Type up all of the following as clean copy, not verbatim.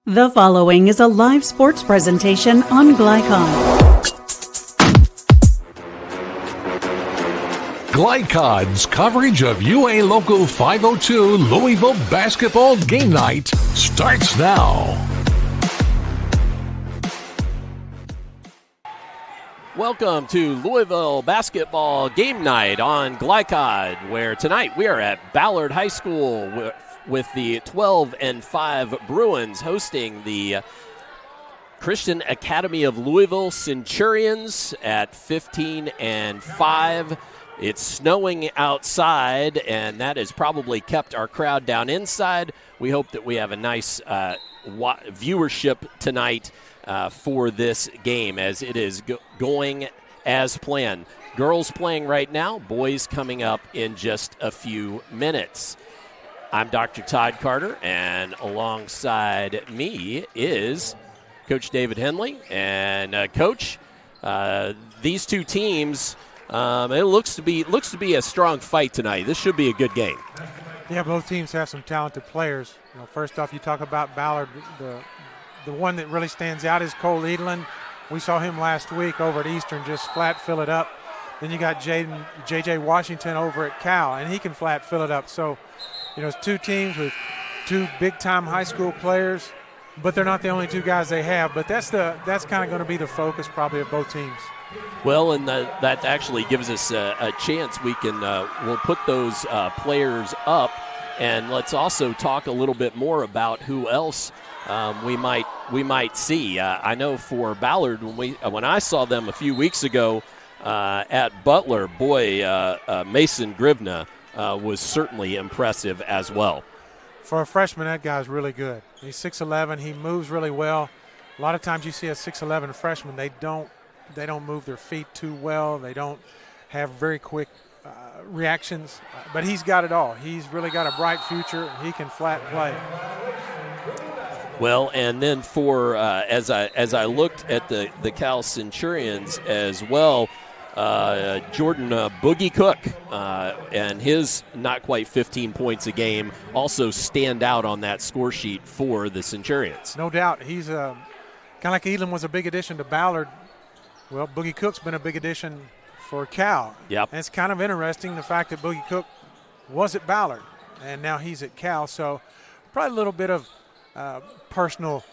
The following is a live sports presentation on Glycon. Glycon's coverage of UA Local 502 Louisville basketball game night starts now. Welcome to Louisville basketball game night on Glycon, where tonight we are at Ballard High School with the 12-5 Bruins hosting the Christian Academy of Louisville Centurions at 15-5. It's snowing outside, and that has probably kept our crowd down inside. We hope that we have a nice viewership tonight for this game, as it is going as planned. Girls playing right now, boys coming up in just a few minutes. I'm Dr. Todd Carter, and alongside me is Coach David Henley. And Coach, these two teams, it looks to be a strong fight tonight. This should be a good game. Yeah, both teams have some talented players. First off, you talk about Ballard. The one that really stands out is Cole Edelin. We saw him last week over at Eastern just flat fill it up. Then you got J.J. Washington over at Cal, and he can flat fill it up. So, it's two teams with two big-time high school players, but they're not the only two guys they have. But that's kind of going to be the focus probably of both teams. Well, and that actually gives us a chance. We'll put those players up, and let's also talk a little bit more about who else we might see. I know for Ballard, when I saw them a few weeks ago at Butler, Mason Grivna was certainly impressive as well. For a freshman, that guy's really good. He's 6'11". He moves really well. A lot of times you see a 6'11" freshman, they don't move their feet too well. They don't have very quick reactions, but he's got it all. He's really got a bright future. He can flat play. Well, and then for as I looked at the Cal Centurions as well, Jordan Boogie Cook and his not quite 15 points a game also stand out on that score sheet for the Centurions. No doubt. He's kind of like Elam was a big addition to Ballard. Well, Boogie Cook's been a big addition for Cal. Yep. And it's kind of interesting the fact that Boogie Cook was at Ballard and now he's at Cal. So probably a little bit of personal,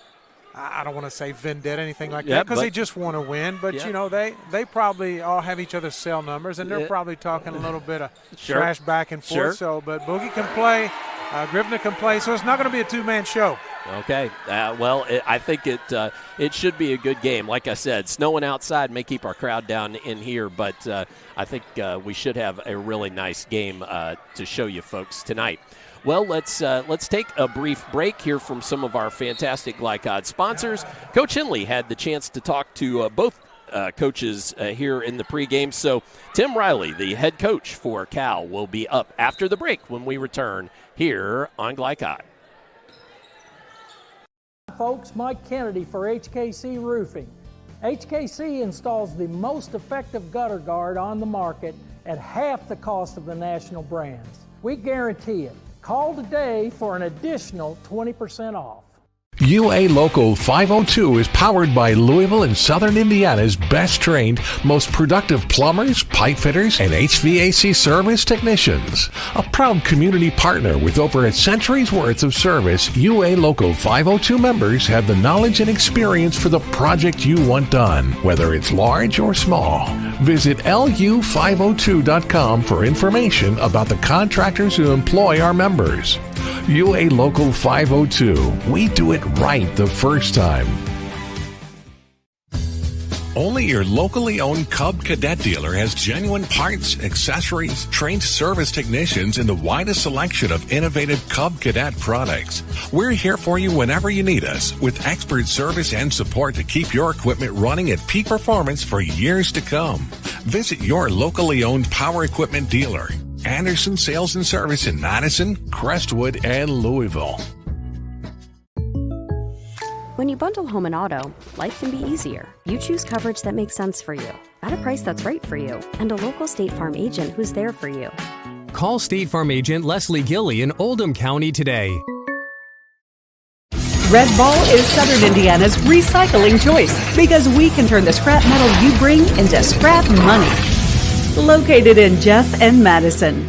I don't want to say vendetta, anything like that, because they just want to win. But, they probably all have each other's cell numbers, and they're probably talking a little bit of trash back and forth. Sure. So, but Boogie can play, Grivna can play, so it's not going to be a two-man show. Okay. I think it should be a good game. Like I said, snowing outside may keep our crowd down in here, but I think we should have a really nice game to show you folks tonight. Well, let's take a brief break, hear from some of our fantastic Glycod sponsors. Coach Henley had the chance to talk to both coaches here in the pregame. So Tim Riley, the head coach for Cal, will be up after the break when we return here on Glycod. Folks, Mike Kennedy for HKC Roofing. HKC installs the most effective gutter guard on the market at half the cost of the national brands. We guarantee it. Call today for an additional 20% off. UA Local 502 is powered by Louisville and Southern Indiana's best trained, most productive plumbers, pipe fitters, and HVAC service technicians. A proud community partner with over a century's worth of service, UA Local 502 members have the knowledge and experience for the project you want done, whether it's large or small. Visit lu502.com for information about the contractors who employ our members. UA Local 502. We do it right the first time. Only your locally owned Cub Cadet dealer has genuine parts, accessories, trained service technicians, and the widest selection of innovative Cub Cadet products. We're here for you whenever you need us, with expert service and support to keep your equipment running at peak performance for years to come. Visit your locally owned power equipment dealer. Anderson Sales and Service in Madison, Crestwood, and Louisville. When you bundle home and auto, life can be easier. You choose coverage that makes sense for you, at a price that's right for you, and a local State Farm agent who's there for you. Call State Farm agent Leslie Gilley in Oldham County today. Red Ball is Southern Indiana's recycling choice because we can turn the scrap metal you bring into scrap money. Located in Jeff and Madison.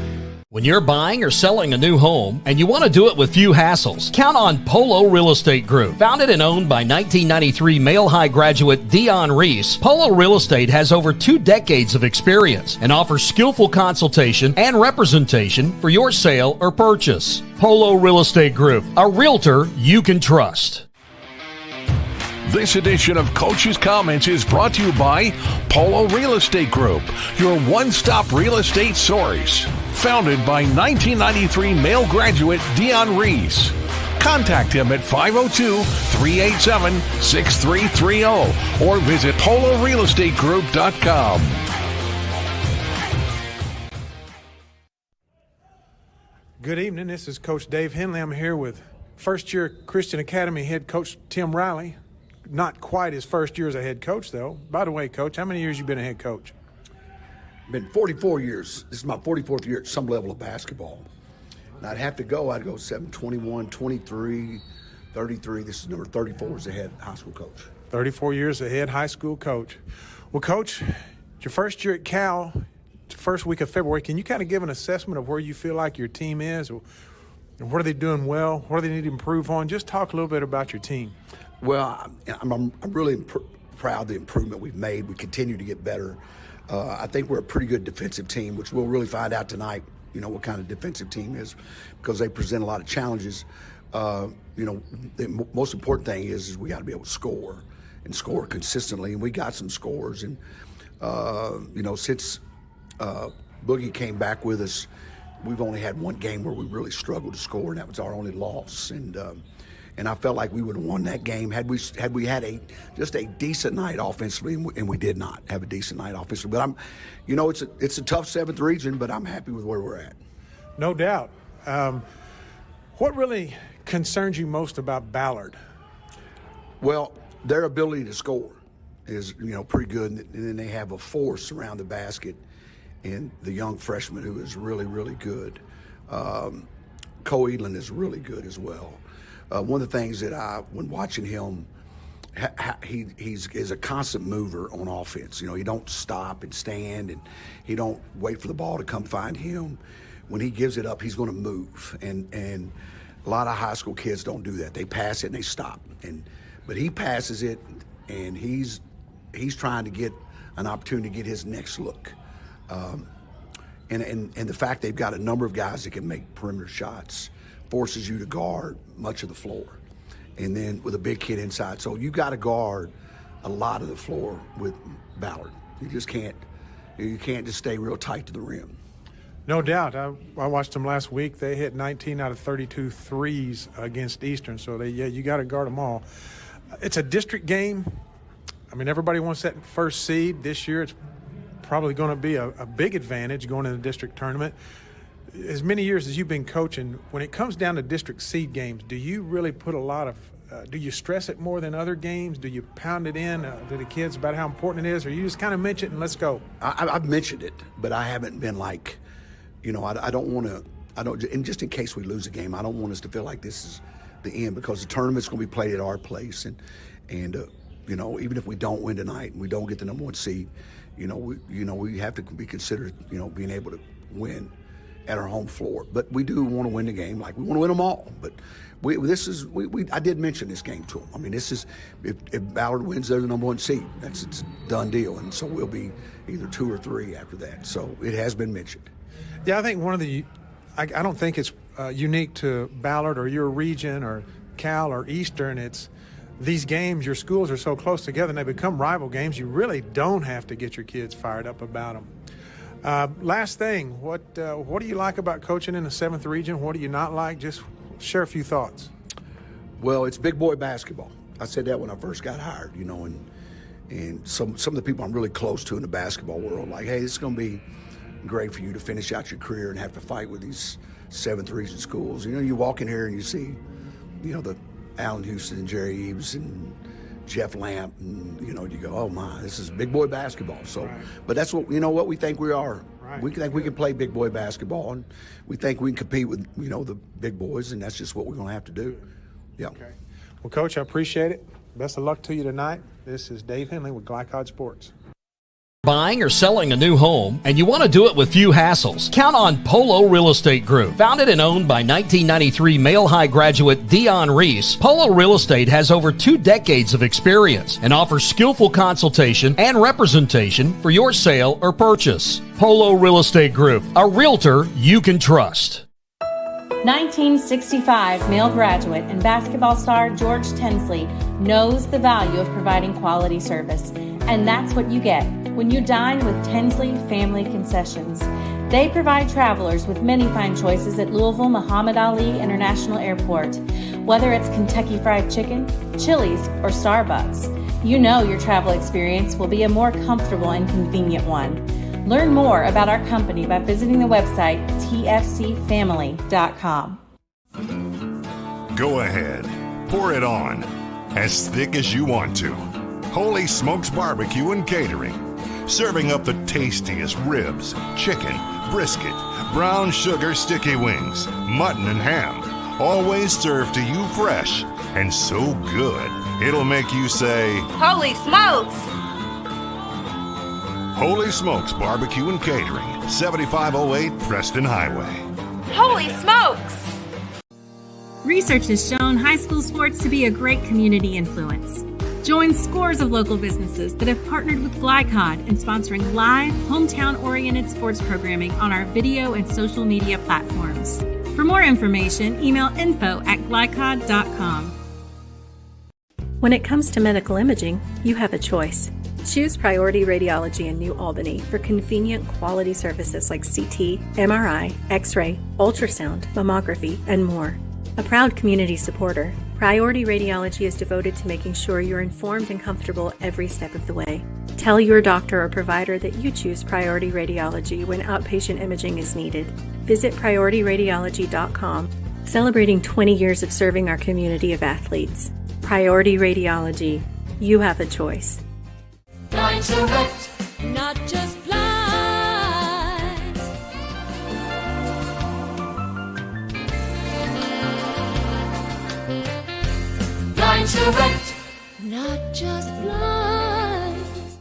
When you're buying or selling a new home and you want to do it with few hassles, count on Polo Real Estate Group. Founded and owned by 1993 Male High graduate Dion Reese, Polo Real Estate has over 2 decades of experience and offers skillful consultation and representation for your sale or purchase. Polo Real Estate Group, a realtor you can trust. This edition of Coach's Comments is brought to you by Polo Real Estate Group, your one-stop real estate source. Founded by 1993 male graduate Dion Reese. Contact him at 502-387-6330 or visit polorealestategroup.com. Good evening. This is Coach Dave Henley. I'm here with first-year Christian Academy head coach Tim Riley. Not quite his first year as a head coach, though. By the way, Coach, how many years you been a head coach? Been 44 years. This is my 44th year at some level of basketball. And I'd go 7, 21, 23, 33. This is number 34 as a head high school coach. 34 years as a head high school coach. Well, Coach, your first year at Cal, first week of February, can you kind of give an assessment of where you feel like your team is? Or what are they doing well? What do they need to improve on? Just talk a little bit about your team. Well, I'm really proud of the improvement we've made. We continue to get better. I think we're a pretty good defensive team, which we'll really find out tonight, what kind of defensive team is, because they present a lot of challenges. The most important thing is we got to be able to score and score consistently, and we got some scores. And, since Boogie came back with us, we've only had one game where we really struggled to score, and that was our only loss. And I felt like we would have won that game had we had just a decent night offensively, and we did not have a decent night offensively. But it's a tough 7th region, but I'm happy with where we're at. No doubt. What really concerns you most about Ballard? Well, their ability to score is pretty good, and then they have a force around the basket, and the young freshman who is really, really good. Cole Edlin is really good as well. One of the things that when watching him, he's a constant mover on offense. He don't stop and stand, and he don't wait for the ball to come find him. When he gives it up, he's going to move. And a lot of high school kids don't do that. They pass it and they stop. But he passes it, and he's trying to get an opportunity to get his next look. And the fact they've got a number of guys that can make perimeter shots forces you to guard much of the floor, and then with a big kid inside. So you got to guard a lot of the floor with Ballard. You can't just stay real tight to the rim. No doubt. I watched them last week. They hit 19 out of 32 threes against Eastern, so you got to guard them all. It's a district game. I mean, everybody wants that first seed. This year it's probably going to be a big advantage going in the district tournament. As many years as you've been coaching, when it comes down to district seed games, do you really put a lot of do you stress it more than other games? Do you pound it in to the kids about how important it is, or you just kind of mention it and let's go? I've mentioned it, but I haven't been like, I don't want to, and just in case we lose a game, I don't want us to feel like this is the end, because the tournament's going to be played at our place, and even if we don't win tonight and we don't get the number 1 seed, we have to be considered, being able to win at our home floor. But we do want to win the game. Like, we want to win them all. But I did mention this game to them. I mean, this is, if Ballard wins, they're the number 1 seed. It's a done deal. And so we'll be either 2 or 3 after that. So it has been mentioned. Yeah, I think I don't think it's unique to Ballard or your region or Cal or Eastern. It's these games, your schools are so close together and they become rival games. You really don't have to get your kids fired up about them. Last thing, what do you like about coaching in the 7th region? What do you not like? Just share a few thoughts. Well, it's big boy basketball. I said that when I first got hired, and some of the people I'm really close to in the basketball world, like, hey, this is going to be great for you to finish out your career and have to fight with these 7th region schools. You walk in here and you see, the Allen Houston and Jerry Eves and Jeff Lamp, and you go, oh my, this is big boy basketball. So, right. But that's what we think we are. Right. We think we can play big boy basketball, and we think we can compete with the big boys, and that's just what we're going to have to do. Yeah. Okay. Well, Coach, I appreciate it. Best of luck to you tonight. This is Dave Henley with Glycod Sports. Buying or selling a new home, and you want to do it with few hassles? Count on Polo Real Estate Group. Founded and owned by 1993 Male High graduate Dion Reese, Polo Real Estate has over 2 decades of experience and offers skillful consultation and representation for your sale or purchase. Polo Real Estate Group, a realtor you can trust. 1965 male graduate and basketball star George Tensley knows the value of providing quality service, and that's what you get when you dine with Tensley Family Concessions. They provide travelers with many fine choices at Louisville Muhammad Ali International Airport. Whether it's Kentucky Fried Chicken, Chili's, or Starbucks, you know your travel experience will be a more comfortable and convenient one. Learn more about our company by visiting the website tfcfamily.com. Go ahead, pour it on, as thick as you want to. Holy Smokes Barbecue and Catering, serving up the tastiest ribs, chicken, brisket, brown sugar sticky wings, mutton and ham, always served to you fresh and so good it'll make you say, "Holy smokes!" Holy Smokes Barbecue and Catering, 7508 Preston Highway. Holy smokes! Research has shown high school sports to be a great community influence. Join scores of local businesses that have partnered with Glycod in sponsoring live, hometown-oriented sports programming on our video and social media platforms. For more information, email info@glycod.com. When it comes to medical imaging, you have a choice. Choose Priority Radiology in New Albany for convenient quality services like CT, MRI, X-ray, ultrasound, mammography, and more. A proud community supporter, Priority Radiology is devoted to making sure you're informed and comfortable every step of the way. Tell your doctor or provider that you choose Priority Radiology when outpatient imaging is needed. Visit PriorityRadiology.com, celebrating 20 years of serving our community of athletes. Priority Radiology. You have a choice. Blind Direct, not just blinds. Blind Direct, not just blinds.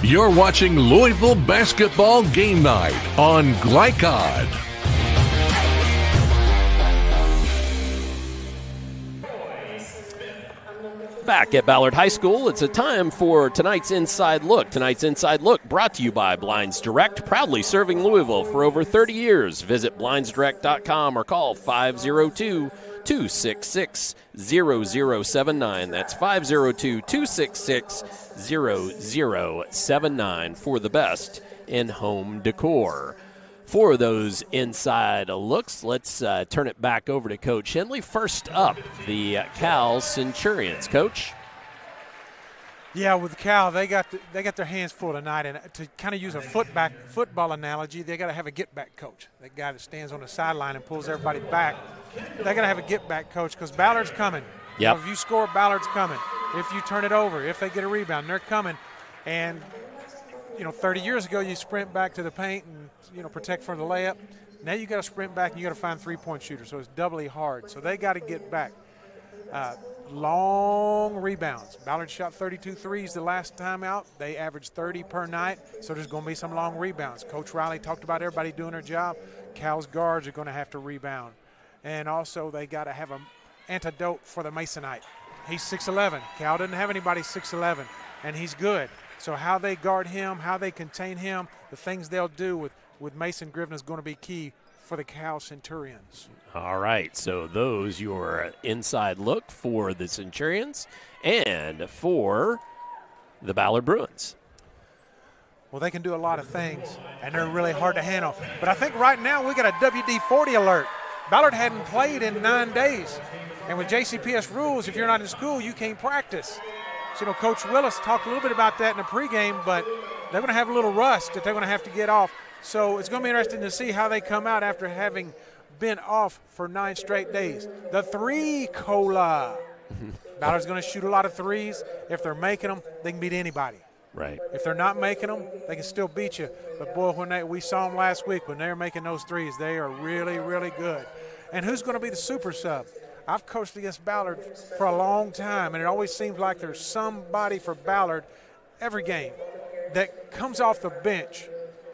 You're watching Louisville Basketball Game Night on Glycod. Back at Ballard High School, it's a time for tonight's Inside Look. Tonight's Inside Look brought to you by Blinds Direct, proudly serving Louisville for over 30 years. Visit blindsdirect.com or call 502-266-0079. That's 502-266-0079 for the best in home decor. For those inside looks, let's turn it back over to Coach Henley. First up, the Cal Centurions. Coach? Yeah, with Cal, they got their hands full tonight, and to kind of use a football analogy, they got to have a get-back coach. That guy that stands on the sideline and pulls everybody back. They got to have a get-back coach because Ballard's coming. Yep. You know, if you score, Ballard's coming. If you turn it over, if they get a rebound, they're coming. And 30 years ago, you sprint back to the paint and, protect for the layup. Now you got to sprint back and you got to find three-point shooters, so it's doubly hard. So they got to get back. Long rebounds. Ballard shot 32 threes the last time out. They averaged 30 per night, so there's going to be some long rebounds. Coach Riley talked about everybody doing their job. Cal's guards are going to have to rebound. And also they got to have an antidote for the Masonite. He's 6'11". Cal doesn't have anybody 6'11", and he's good. So how they guard him, how they contain him, the things they'll do with Mason Griffin is going to be key for the Cal Centurions. All right, so those your inside look for the Centurions and for the Ballard Bruins. Well, they can do a lot of things, and they're really hard to handle. But I think right now we got a WD-40 alert. Ballard hadn't played in 9 days. And with JCPS rules, if you're not in school, you can't practice. So, Coach Willis talked a little bit about that in the pregame, but they're going to have a little rust that they're going to have to get off. So it's going to be interesting to see how they come out after having been off for 9 straight days. The three cola. Ballard's going to shoot a lot of threes. If they're making them, they can beat anybody. Right. If they're not making them, they can still beat you. But, boy, we saw them last week when they were making those threes, they are really, really good. And who's going to be the super sub? I've coached against Ballard for a long time, and it always seems like there's somebody for Ballard every game that comes off the bench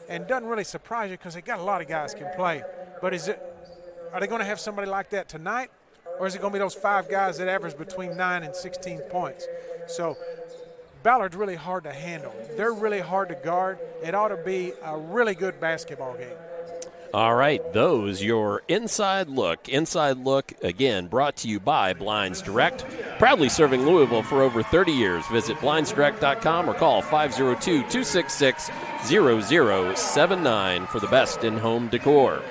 and doesn't really surprise you because they got a lot of guys can play. But are they going to have somebody like that tonight, or is it going to be those 5 guys that average between 9 and 16 points? So Ballard's really hard to handle. They're really hard to guard. It ought to be a really good basketball game. All right, those your Inside Look. Inside Look, again, brought to you by Blinds Direct. Proudly serving Louisville for over 30 years. Visit blindsdirect.com or call 502-266-0079 for the best in home decor.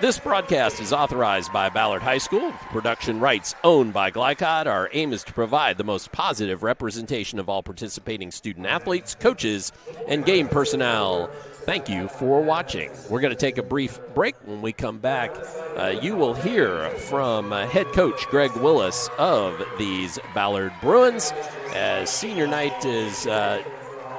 This broadcast is authorized by Ballard High School. Production rights owned by Glycod. Our aim is to provide the most positive representation of all participating student-athletes, coaches, and game personnel. Thank you for watching. We're going to take a brief break. When we come back, you will hear from head coach Greg Willis of these Ballard Bruins as senior night is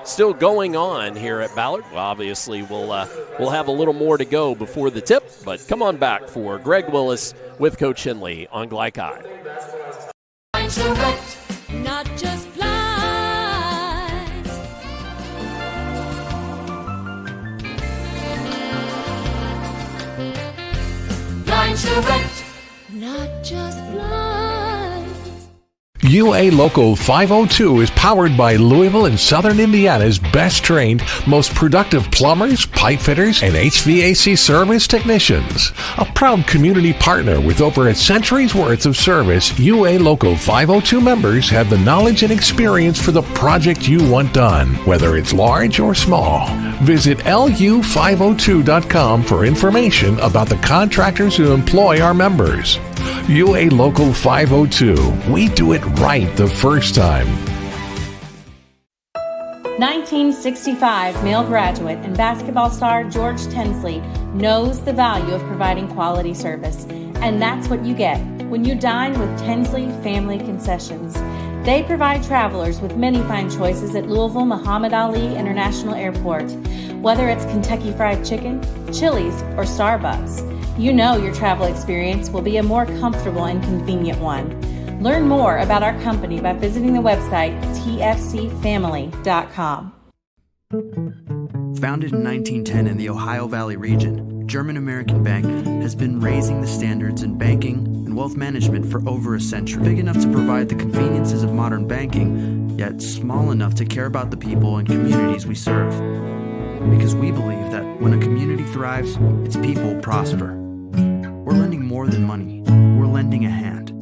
still going on here at Ballard. Well, obviously, we'll have a little more to go before the tip, but come on back for Greg Willis with Coach Henley on Glycod. Not just flies. Blind to rent, not just blinds. UA Local 502 is powered by Louisville and Southern Indiana's best trained, most productive plumbers, pipe fitters, and HVAC service technicians. A proud community partner with over a century's worth of service, UA Local 502 members have the knowledge and experience for the project you want done, whether it's large or small. Visit lu502.com for information about the contractors who employ our members. UA Local 502. We do it right the first time. 1965 male graduate and basketball star George Tensley knows the value of providing quality service. And that's what you get when you dine with Tensley Family Concessions. They provide travelers with many fine choices at Louisville Muhammad Ali International Airport. Whether it's Kentucky Fried Chicken, Chili's, or Starbucks, you know your travel experience will be a more comfortable and convenient one. Learn more about our company by visiting the website tfcfamily.com. Founded in 1910 in the Ohio Valley region, German American Bank has been raising the standards in banking and wealth management for over a century. Big enough to provide the conveniences of modern banking, yet small enough to care about the people and communities we serve. Because we believe that when a community thrives, its people prosper. We're lending more than money. We're lending a hand.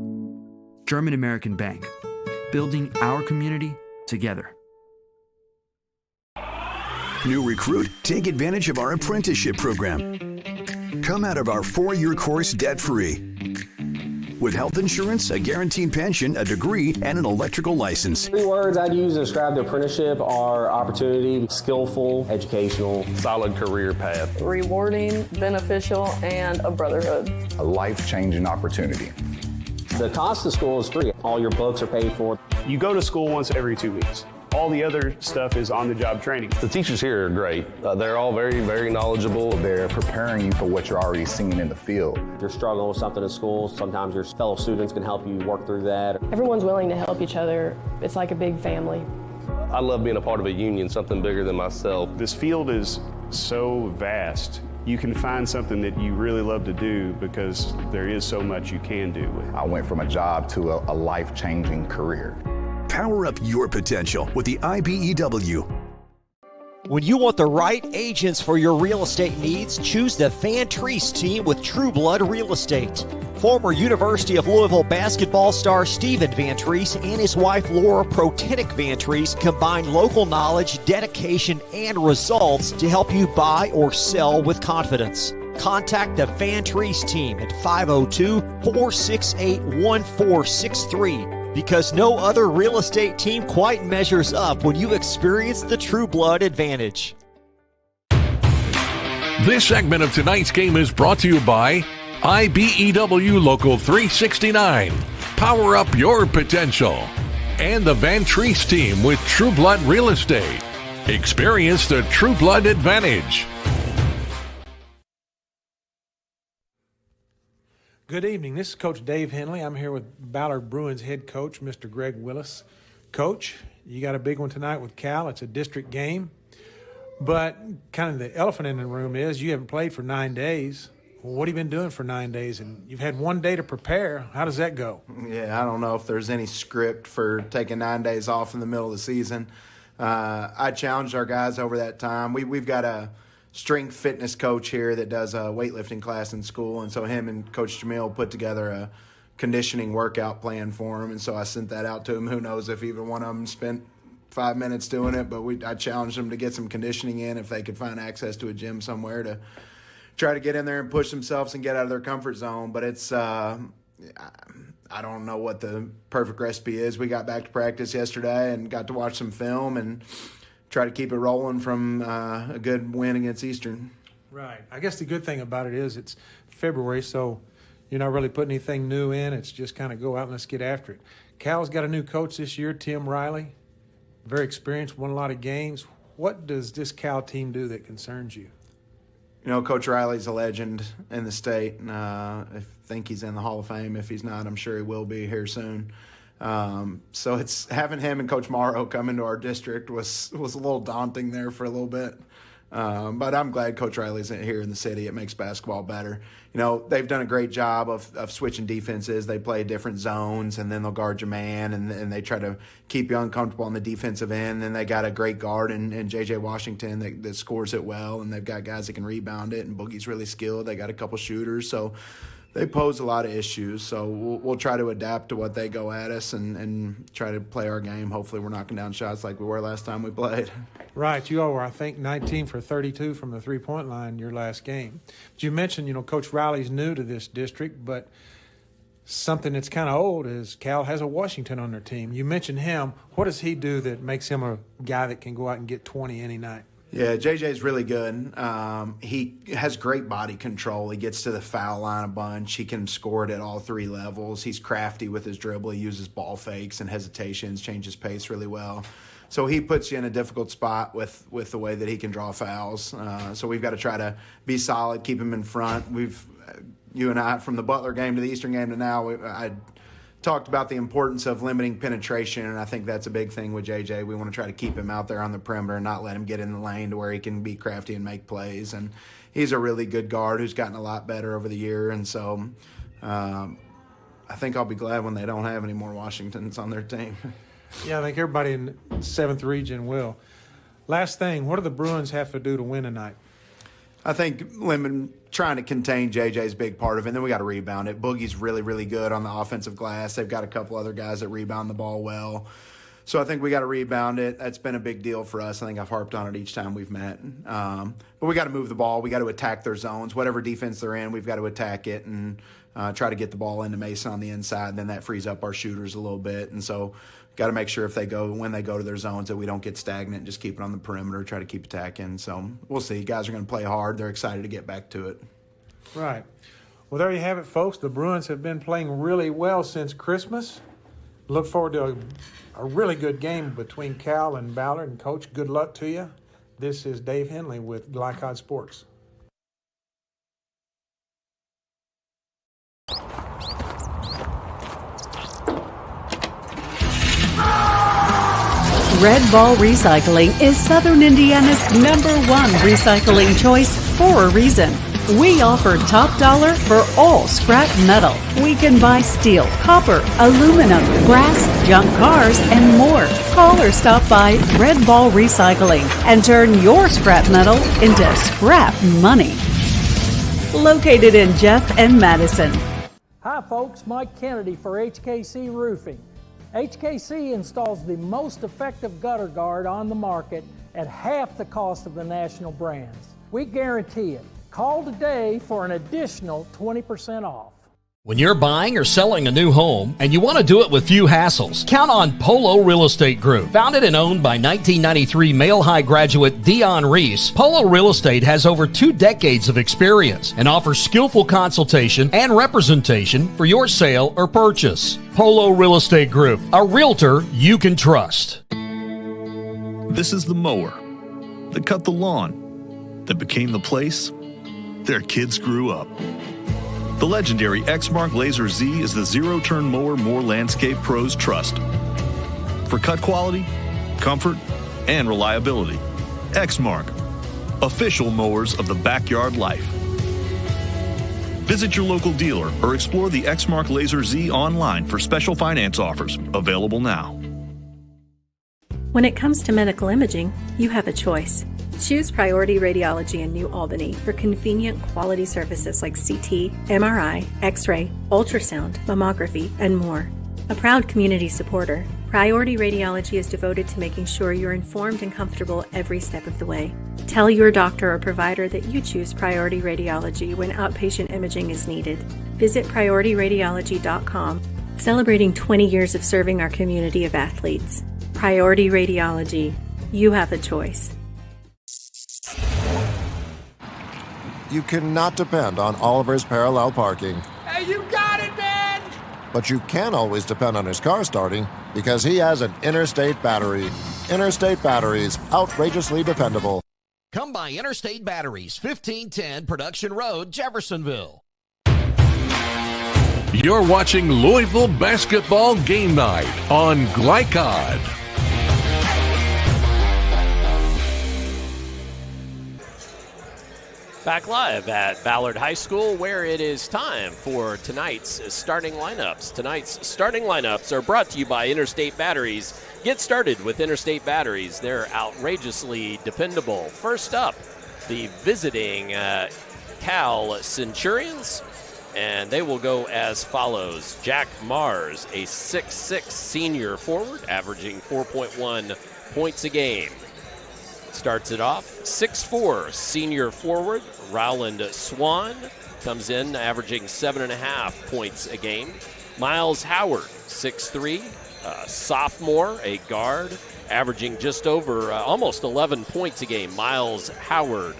German American Bank, building our community together. New recruit, take advantage of our apprenticeship program. Come out of our 4-year course debt-free. With health insurance, a guaranteed pension, a degree, and an electrical license. 3 words I'd use to describe the apprenticeship are opportunity, skillful, educational, solid career path, rewarding, beneficial, and a brotherhood. A life-changing opportunity. The cost of school is free. All your books are paid for. You go to school once every 2 weeks. All the other stuff is on-the-job training. The teachers here are great. They're all very, very knowledgeable. They're preparing you for what you're already seeing in the field. If you're struggling with something in school, sometimes your fellow students can help you work through that. Everyone's willing to help each other. It's like a big family. I love being a part of a union, something bigger than myself. This field is so vast. You can find something that you really love to do because there is so much you can do. I went from a job to a life-changing career. Power up your potential with the IBEW. When you want the right agents for your real estate needs, choose the Van Treese team with True Blood Real Estate. Former University of Louisville basketball star Stephen Van Treese and his wife Laura Protenick Van Treese combine local knowledge, dedication, and results to help you buy or sell with confidence. Contact the Van Treese team at 502-468-1463. Because no other real estate team quite measures up when you experience the True Blood advantage. This segment of tonight's game is brought to you by IBEW Local 369. Power up your potential. And the Van Treese team with True Blood Real Estate. Experience the True Blood advantage. Good evening. This is Coach Dave Henley. I'm here with Ballard Bruins head coach, Mr. Greg Willis. Coach, you got a big one tonight with Cal. It's a district game. But kind of the elephant in the room is you haven't played for 9 days. Well, what have you been doing for 9 days? And you've had 1 day to prepare. How does that go? Yeah, I don't know if there's any script for taking 9 days off in the middle of the season. I challenged our guys over that time. We've got a strength fitness coach here that does a weightlifting class in school, and so him and Coach Jamil put together a conditioning workout plan for him, and so I sent that out to him. Who knows if even one of them spent 5 minutes doing it, but I challenged them to get some conditioning in if they could find access to a gym somewhere to try to get in there and push themselves and get out of their comfort zone. But it's I don't know what the perfect recipe is. We got back to practice yesterday and got to watch some film and try to keep it rolling from a good win against Eastern. Right. I guess the good thing about it is it's February, so you're not really putting anything new in. It's just kind of go out and let's get after it. Cal's got a new coach this year, Tim Riley. Very experienced, won a lot of games. What does this Cal team do that concerns you? You know, Coach Riley's a legend in the state. And, I think he's in the Hall of Fame. If he's not, I'm sure he will be here soon. So it's having him and Coach Morrow come into our district was a little daunting there for a little bit. But I'm glad Coach Riley's here in the city. It makes basketball better. You know, they've done a great job of switching defenses. They play different zones, and then they'll guard your man, and they try to keep you uncomfortable on the defensive end. And they got a great guard in J.J. Washington that scores it well, and they've got guys that can rebound it, and Boogie's really skilled. They got a couple shooters, so they pose a lot of issues. So we'll try to adapt to what they go at us and try to play our game. Hopefully we're knocking down shots like we were last time we played. Right. You all were, I think, 19 for 32 from the three-point line your last game. But you mentioned, Coach Riley's new to this district, but something that's kind of old is Cal has a Washington on their team. You mentioned him. What does he do that makes him a guy that can go out and get 20 any night? Yeah, JJ's really good. He has great body control. He gets to the foul line a bunch. He can score it at all three levels. He's crafty with his dribble. He uses ball fakes and hesitations, changes pace really well. So he puts you in a difficult spot with the way that he can draw fouls. So we've got to try to be solid, keep him in front. You and I, from the Butler game to the Eastern game to now, I talked about the importance of limiting penetration, and I think that's a big thing with JJ. We want to try to keep him out there on the perimeter and not let him get in the lane to where he can be crafty and make plays. And he's a really good guard who's gotten a lot better over the year. And so I think I'll be glad when they don't have any more Washingtons on their team. Yeah, I think everybody in the 7th region will. Last thing, what do the Bruins have to do to win tonight? I think trying to contain JJ's a big part of it, and then we got to rebound it. Boogie's really, really good on the offensive glass. They've got a couple other guys that rebound the ball well. So I think we got to rebound it. That's been a big deal for us. I think I've harped on it each time we've met. But we got to move the ball. We got to attack their zones. Whatever defense they're in, we've got to attack it and try to get the ball into Mason on the inside. Then that frees up our shooters a little bit. And so got to make sure when they go to their zones that we don't get stagnant, just keep it on the perimeter, try to keep attacking. So we'll see. Guys are going to play hard. They're excited to get back to it. Right. Well, there you have it, folks. The Bruins have been playing really well since Christmas. Look forward to a really good game between Cal and Ballard. And, Coach, good luck to you. This is Dave Henley with Glycod Sports. Red Ball Recycling is Southern Indiana's #1 recycling choice for a reason. We offer top dollar for all scrap metal. We can buy steel, copper, aluminum, brass, junk cars, and more. Call or stop by Red Ball Recycling and turn your scrap metal into scrap money. Located in Jeff and Madison. Hi folks, Mike Kennedy for HKC Roofing. HKC installs the most effective gutter guard on the market at half the cost of the national brands. We guarantee it. Call today for an additional 20% off. When you're buying or selling a new home and you want to do it with few hassles, count on Polo Real Estate Group. Founded and owned by 1993 Male High graduate Dion Reese, Polo Real Estate has over 2 decades of experience and offers skillful consultation and representation for your sale or purchase. Polo Real Estate Group, a realtor you can trust. This is the mower that cut the lawn, that became the place their kids grew up. The The legendary Exmark Laser Z is the zero-turn mower more landscape pros trust. For cut quality, comfort, and reliability. Exmark, official mowers of the backyard life. Visit your local dealer or explore the Exmark Laser Z online for special finance offers, available now. When it comes to medical imaging, you have a choice. Choose Priority Radiology in New Albany for convenient quality services like CT, MRI, X-ray, ultrasound, mammography, and more. A proud community supporter, Priority Radiology is devoted to making sure you're informed and comfortable every step of the way. Tell your doctor or provider that you choose Priority Radiology when outpatient imaging is needed. Visit PriorityRadiology.com, celebrating 20 years of serving our community of athletes. Priority Radiology. You have a choice. You cannot depend on Oliver's parallel parking. Hey, you got it, man! But you can always depend on his car starting because he has an Interstate battery. Interstate batteries, outrageously dependable. Come by Interstate Batteries, 1510 Production Road, Jeffersonville. You're watching Louisville Basketball Game Night on Glycod. Back live at Ballard High School, where it is time for tonight's starting lineups. Tonight's starting lineups are brought to you by Interstate Batteries. Get started with Interstate Batteries. They're outrageously dependable. First up, the visiting Cal Centurions, and they will go as follows. Jack Mars, a 6'6" senior forward, averaging 4.1 points a game. Starts it off. 6'4" senior forward, Rowland Swan, comes in averaging 7.5 points a game. Miles Howard, 6'3", sophomore, a guard, averaging just over almost 11 points a game. Miles Howard.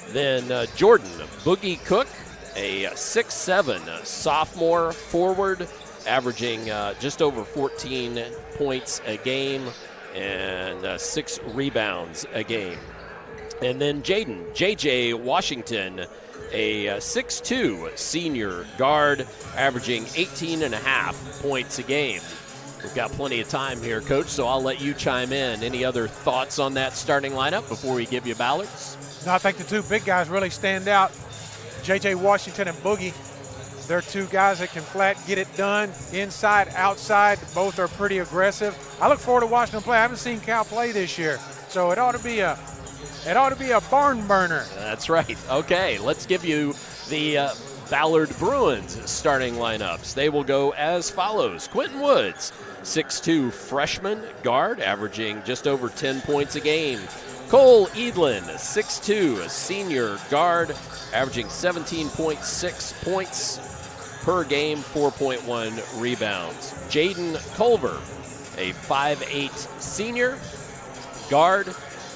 Then Jordan Boogie Cook, a 6'7" sophomore forward, averaging just over 14 points a game and 6 rebounds a game. And then J.J. Washington, a 6'2" senior guard, averaging 18.5 points a game. We've got plenty of time here, Coach, so I'll let you chime in. Any other thoughts on that starting lineup before we give you Ballard's? No, I think the two big guys really stand out. J.J. Washington and Boogie. They're two guys that can flat get it done, inside, outside. Both are pretty aggressive. I look forward to watching them play. I haven't seen Cal play this year, so it ought to be a barn burner. That's right. Okay, let's give you the Ballard Bruins starting lineups. They will go as follows. Quentin Woods, 6'2" freshman guard, averaging just over 10 points a game. Cole Edlin, 6'2", senior guard, averaging 17.6 points per game, 4.1 rebounds. Jaden Culver, a 5'8" senior guard,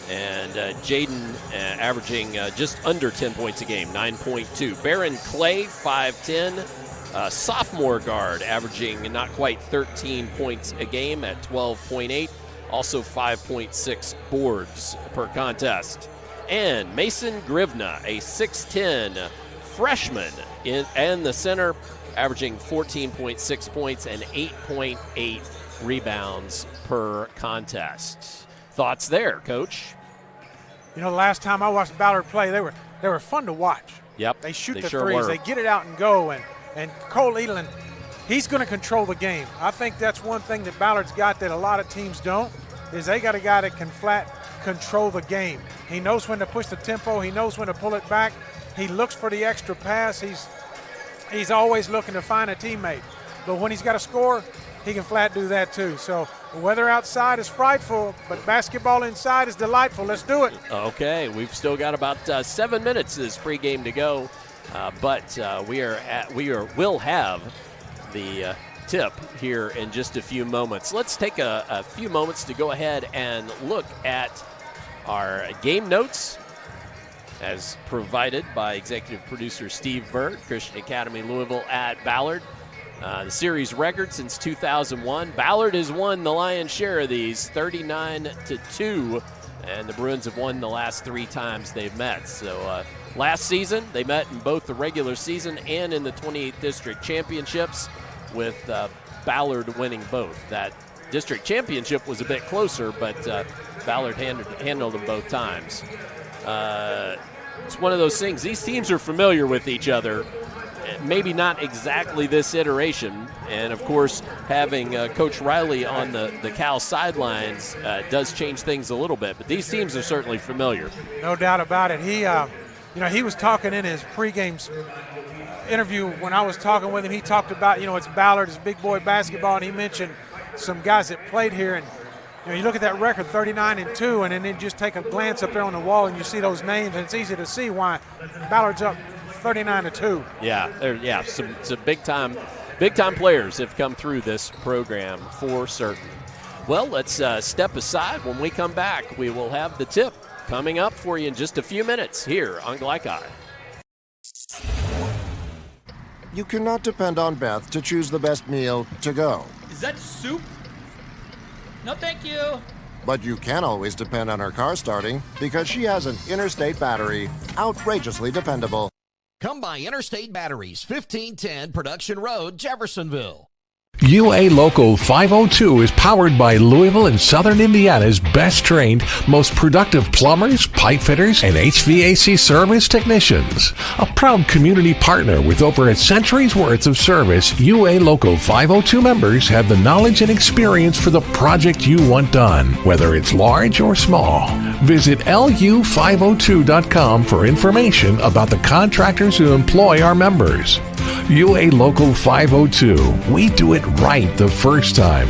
and Jaden averaging just under 10 points a game, 9.2. Barron Clay, 5'10", sophomore guard, averaging not quite 13 points a game at 12.8. Also 5.6 boards per contest. And Mason Grivna, a 6'10" freshman and the center, averaging 14.6 points and 8.8 rebounds per contest. Thoughts there, Coach? You know, the last time I watched Ballard play, they were fun to watch. Yep. They shoot the sure threes. were. They get it out and go. And Cole Edlin, he's going to control the game. I think that's one thing that Ballard's got that a lot of teams don't, is they got a guy that can flat control the game. He knows when to push the tempo. He knows when to pull it back. He looks for the extra pass. He's always looking to find a teammate. But when he's got to score, he can flat do that too. So the weather outside is frightful, but basketball inside is delightful. Let's do it. Okay, we've still got about 7 minutes of this pregame to go, but we'll have the tip here in just a few moments. Let's take a few moments to go ahead and look at our game notes as provided by executive producer Steve Bird, Christian Academy Louisville at Ballard. The series record since 2001. Ballard has won the lion's share of these, 39-2, and the Bruins have won the last 3 times they've met. So last season. They met in both the regular season and in the 28th District Championships, with Ballard winning both. That district championship was a bit closer, but Ballard handled them both times. It's one of those things. These teams are familiar with each other. Maybe not exactly this iteration. And, of course, having Coach Riley on the Cal sidelines does change things a little bit. But these teams are certainly familiar. No doubt about it. He was talking in his pregame interview when I was talking with him. He talked about, it's Ballard, it's big boy basketball, and he mentioned some guys that played here. And, you look at that record, 39-2, and then just take a glance up there on the wall and you see those names, and it's easy to see why Ballard's up 39-2. Yeah, some big time players have come through this program for certain. Well, let's step aside. When we come back, we will have the tip coming up for you in just a few minutes here on Glycod. You cannot depend on Beth to choose the best meal to go. Is that soup? No, thank you. But you can always depend on her car starting because she has an Interstate battery, outrageously dependable. Come by Interstate Batteries, 1510 Production Road, Jeffersonville. UA Local 502 is powered by Louisville and Southern Indiana's best trained, most productive plumbers, pipe fitters, and HVAC service technicians. A proud community partner with over a century's worth of service, UA Local 502 members have the knowledge and experience for the project you want done, whether it's large or small. Visit lu502.com for information about the contractors who employ our members. UA Local 502. We do it right the first time.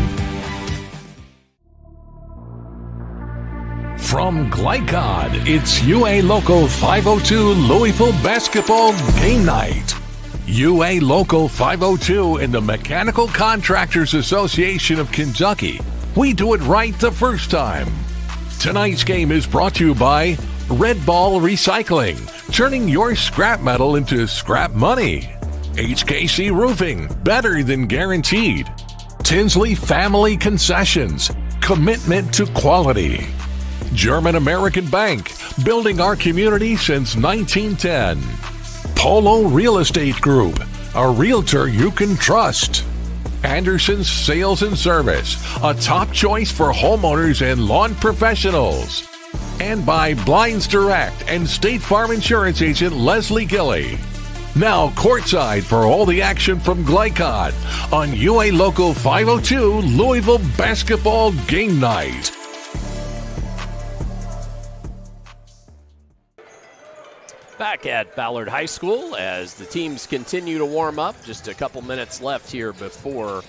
From Glycod, it's UA Local 502 Louisville Basketball Game Night. UA Local 502 and the Mechanical Contractors Association of Kentucky. We do it right the first time. Tonight's game is brought to you by Red Ball Recycling, turning your scrap metal into scrap money. HKC Roofing, better than guaranteed. Tinsley Family Concessions, commitment to quality. German American Bank, building our community since 1910. Polo Real Estate Group, a realtor you can trust. Anderson's Sales and Service, a top choice for homeowners and lawn professionals. And by Blinds Direct and State Farm Insurance agent Leslie Gilley. Now courtside for all the action from Glycod on UA Local 502 Louisville Basketball Game Night. Back at Ballard High School as the teams continue to warm up. Just a couple minutes left here before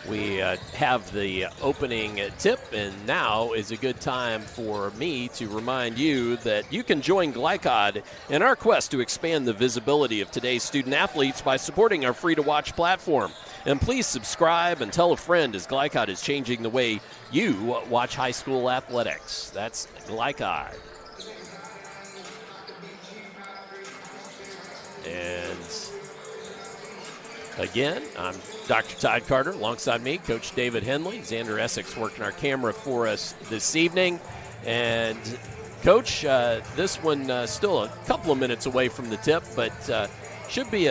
we have the opening tip, and now is a good time for me to remind you that you can join Glycod in our quest to expand the visibility of today's student athletes by supporting our free-to-watch platform. And please subscribe and tell a friend, as Glycod is changing the way you watch high school athletics. That's Glycod. And again, I'm Dr. Todd Carter. Alongside me, Coach David Henley. Xander Essex working our camera for us this evening. And, Coach, this one still a couple of minutes away from the tip, but should be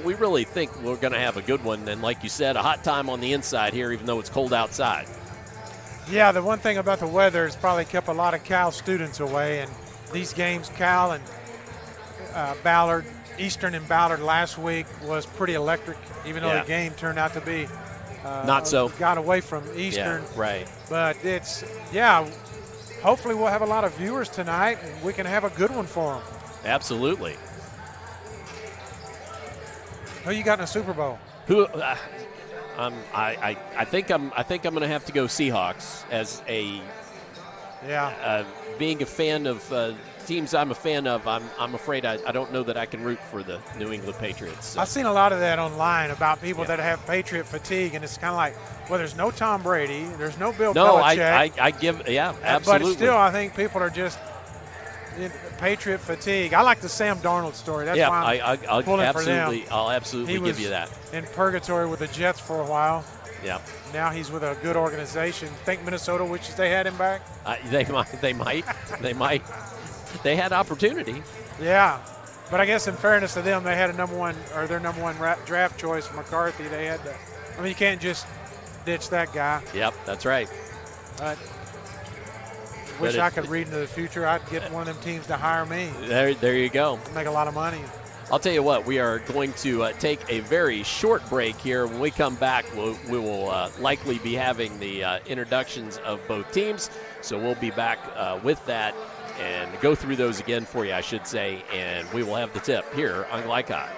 we really think we're going to have a good one. And like you said, a hot time on the inside here, even though it's cold outside. Yeah, the one thing about the weather has probably kept a lot of Cal students away. And these games, Cal and Ballard, Eastern and Ballard last week was pretty electric, even though the game turned out to be not so. Got away from Eastern. Yeah, right. But hopefully we'll have a lot of viewers tonight and we can have a good one for them. Absolutely. Who you got in the Super Bowl? I think I'm going to have to go Seahawks as being a fan of teams I'm a fan of. I'm afraid I don't know that I can root for the New England Patriots. So. I've seen a lot of that online about people that have Patriot fatigue, and it's kind of like, well, there's no Tom Brady, there's no Bill Belichick. I give, absolutely. But still, I think people are just Patriot fatigue. I like the Sam Darnold story. That's why I'm pulling for them. I'll absolutely give you that. In purgatory with the Jets for a while. Yeah. Now he's with a good organization. Think Minnesota wishes they had him back? They might. They had opportunity. Yeah. But I guess in fairness to them, they had their number one draft choice, McCarthy. They had to. I mean, you can't just ditch that guy. Yep, that's right. But wish I could read into the future. I'd get one of them teams to hire me. There you go. Make a lot of money. I'll tell you what, we are going to take a very short break here. When we come back, we will likely be having the introductions of both teams. So we'll be back with that and go through those again for you, I should say. And we will have the tip here on Glycod.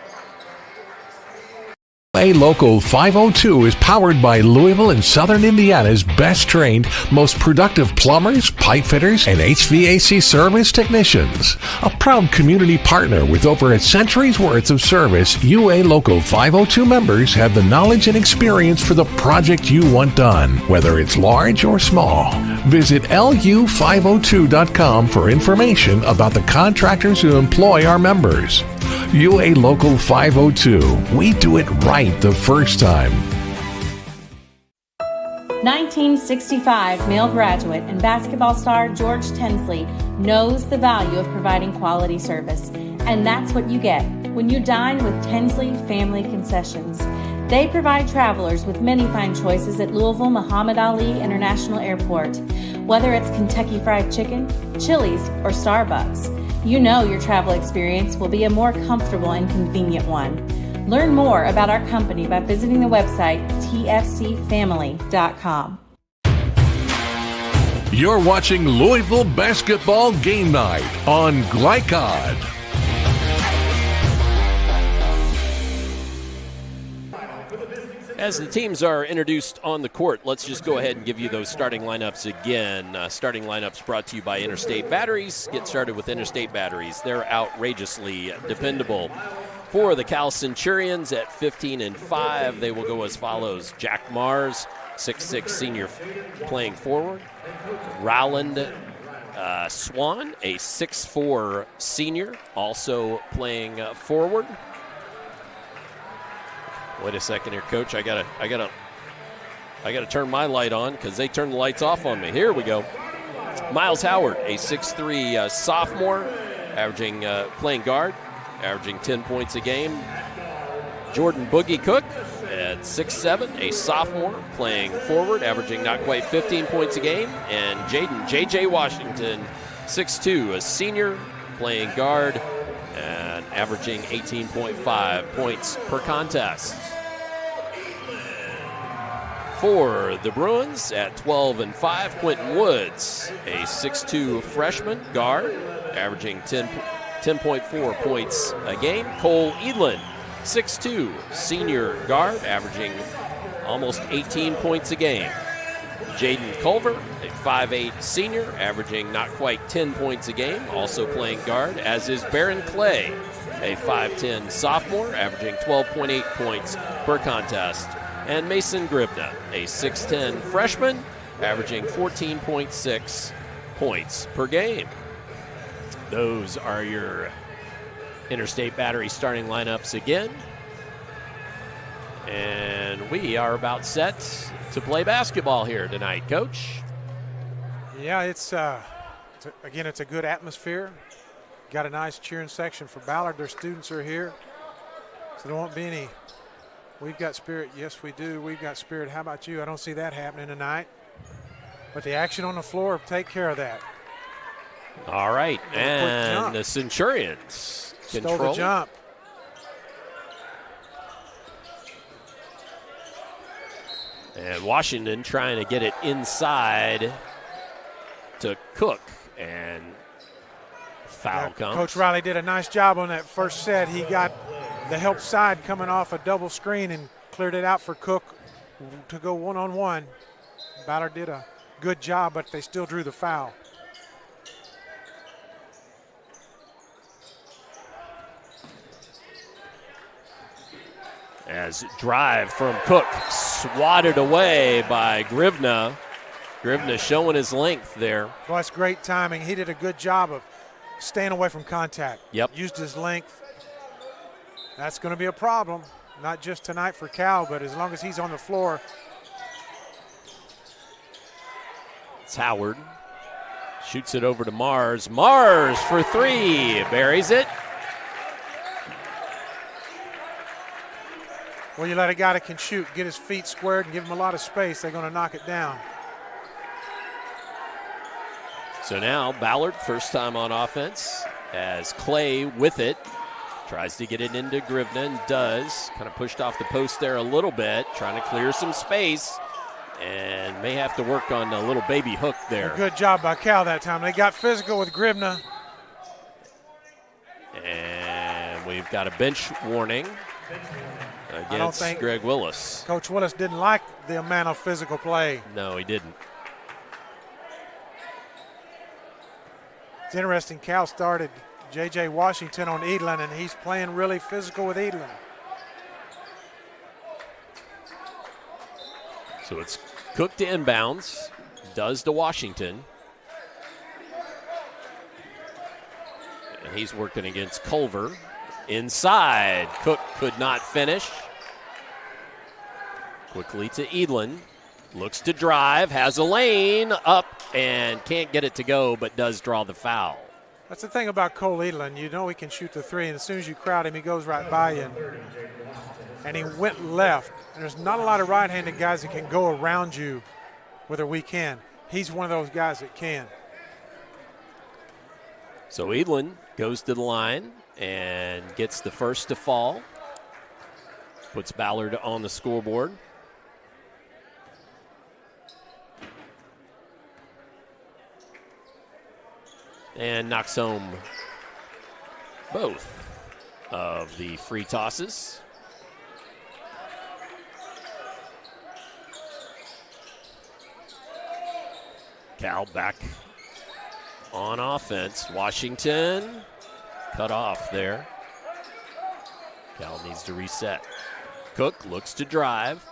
A Local 502 is powered by Louisville and Southern Indiana's best trained, most productive plumbers, pipe fitters, and HVAC service technicians. A proud community partner with over a century's worth of service, UA Local 502 members have the knowledge and experience for the project you want done, whether it's large or small. Visit lu502.com for information about the contractors who employ our members. UA Local 502. We do it right the first time. 1965 male graduate and basketball star George Tensley knows the value of providing quality service. And that's what you get when you dine with Tensley Family Concessions. They provide travelers with many fine choices at Louisville Muhammad Ali International Airport. Whether it's Kentucky Fried Chicken, Chili's, or Starbucks, you know your travel experience will be a more comfortable and convenient one. Learn more about our company by visiting the website tfcfamily.com. You're watching Louisville Basketball Game Night on Glycod. As the teams are introduced on the court, let's just go ahead and give you those starting lineups again. Starting lineups brought to you by Interstate Batteries. Get started with Interstate Batteries. They're outrageously dependable. For the Cal Centurions at 15-5, they will go as follows. Jack Mars, 6'6", senior playing forward. Rowland Swan, a 6'4", senior, also playing forward. Wait a second here, Coach. I gotta turn my light on because they turned the lights off on me. Here we go. Miles Howard, a 6'3", sophomore, playing guard, averaging 10 points a game. Jordan Boogie Cook at 6'7", a sophomore, playing forward, averaging not quite 15 points a game. And Jaden J.J. Washington, 6'2", a senior, playing guard, and averaging 18.5 points per contest. For the Bruins at 12-5, Quentin Woods, a 6'2", freshman guard, averaging 10.4 points a game. Cole Edlin, 6'2", senior guard, averaging almost 18 points a game. Jaden Culver, a 5'8", senior, averaging not quite 10 points a game, also playing guard, as is Barron Clay, a 5'10", sophomore, averaging 12.8 points per contest. And Mason Gribna, a 6'10", freshman, averaging 14.6 points per game. Those are your Interstate Battery starting lineups again. And we are about set to play basketball here tonight, Coach. Yeah, it's a good atmosphere. Got a nice cheering section for Ballard. Their students are here, so there won't be any. We've got spirit. Yes, we do. We've got spirit. How about you? I don't see that happening tonight. But the action on the floor, take care of that. All right, and the Centurions stole the jump. And Washington trying to get it inside to Cook, and foul comes. Coach Riley did a nice job on that first set. He got the help side coming off a double screen and cleared it out for Cook to go one-on-one. Ballard did a good job, but they still drew the foul. As drive from Cook, swatted away by Grivna. Grivna showing his length there. Well, that's great timing. He did a good job of staying away from contact. Yep. Used his length. That's going to be a problem, not just tonight for Cal, but as long as he's on the floor. It's Howard. Shoots it over to Mars. Mars for three. Buries it. Well, you let a guy that can shoot get his feet squared and give him a lot of space, they're going to knock it down. So now Ballard, first time on offense, as Clay with it. Tries to get it into Grivna and does. Kind of pushed off the post there a little bit, trying to clear some space, and may have to work on a little baby hook there. Good job by Cal that time. They got physical with Grivna. And we've got a bench warning against Greg Willis. Coach Willis didn't like the amount of physical play. No, he didn't. It's interesting, Cal started J.J. Washington on Edlin, and he's playing really physical with Edlin. So it's Cook to inbounds, does to Washington. And he's working against Culver. Inside, Cook could not finish. Quickly to Edlin. Looks to drive, has a lane, up, and can't get it to go, but does draw the foul. That's the thing about Cole Edlin. You know he can shoot the three, and as soon as you crowd him, he goes right by you. And he went left. And there's not a lot of right-handed guys that can go around you with a weak hand. He's one of those guys that can. So Edlin goes to the line and gets the first to fall. Puts Ballard on the scoreboard. And knocks home both of the free tosses. Cal back on offense. Washington cut off there. Cal needs to reset. Cook looks to drive.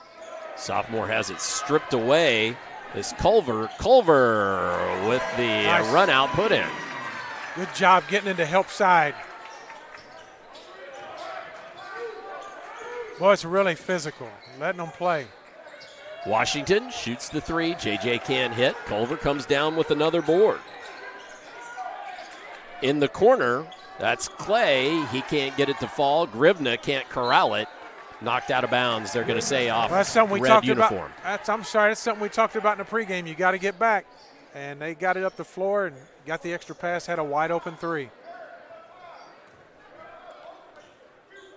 Sophomore has it stripped away. This Culver with the run out put in. Good job getting into help side. Boy, it's really physical, letting them play. Washington shoots the three. JJ can't hit. Culver comes down with another board. In the corner, that's Clay. He can't get it to fall. Grivna can't corral it. Knocked out of bounds. They're going to say off that's something we red talked uniform. About. I'm sorry, that's something we talked about in the pregame. You got to get back. And they got it up the floor and got the extra pass, had a wide open three.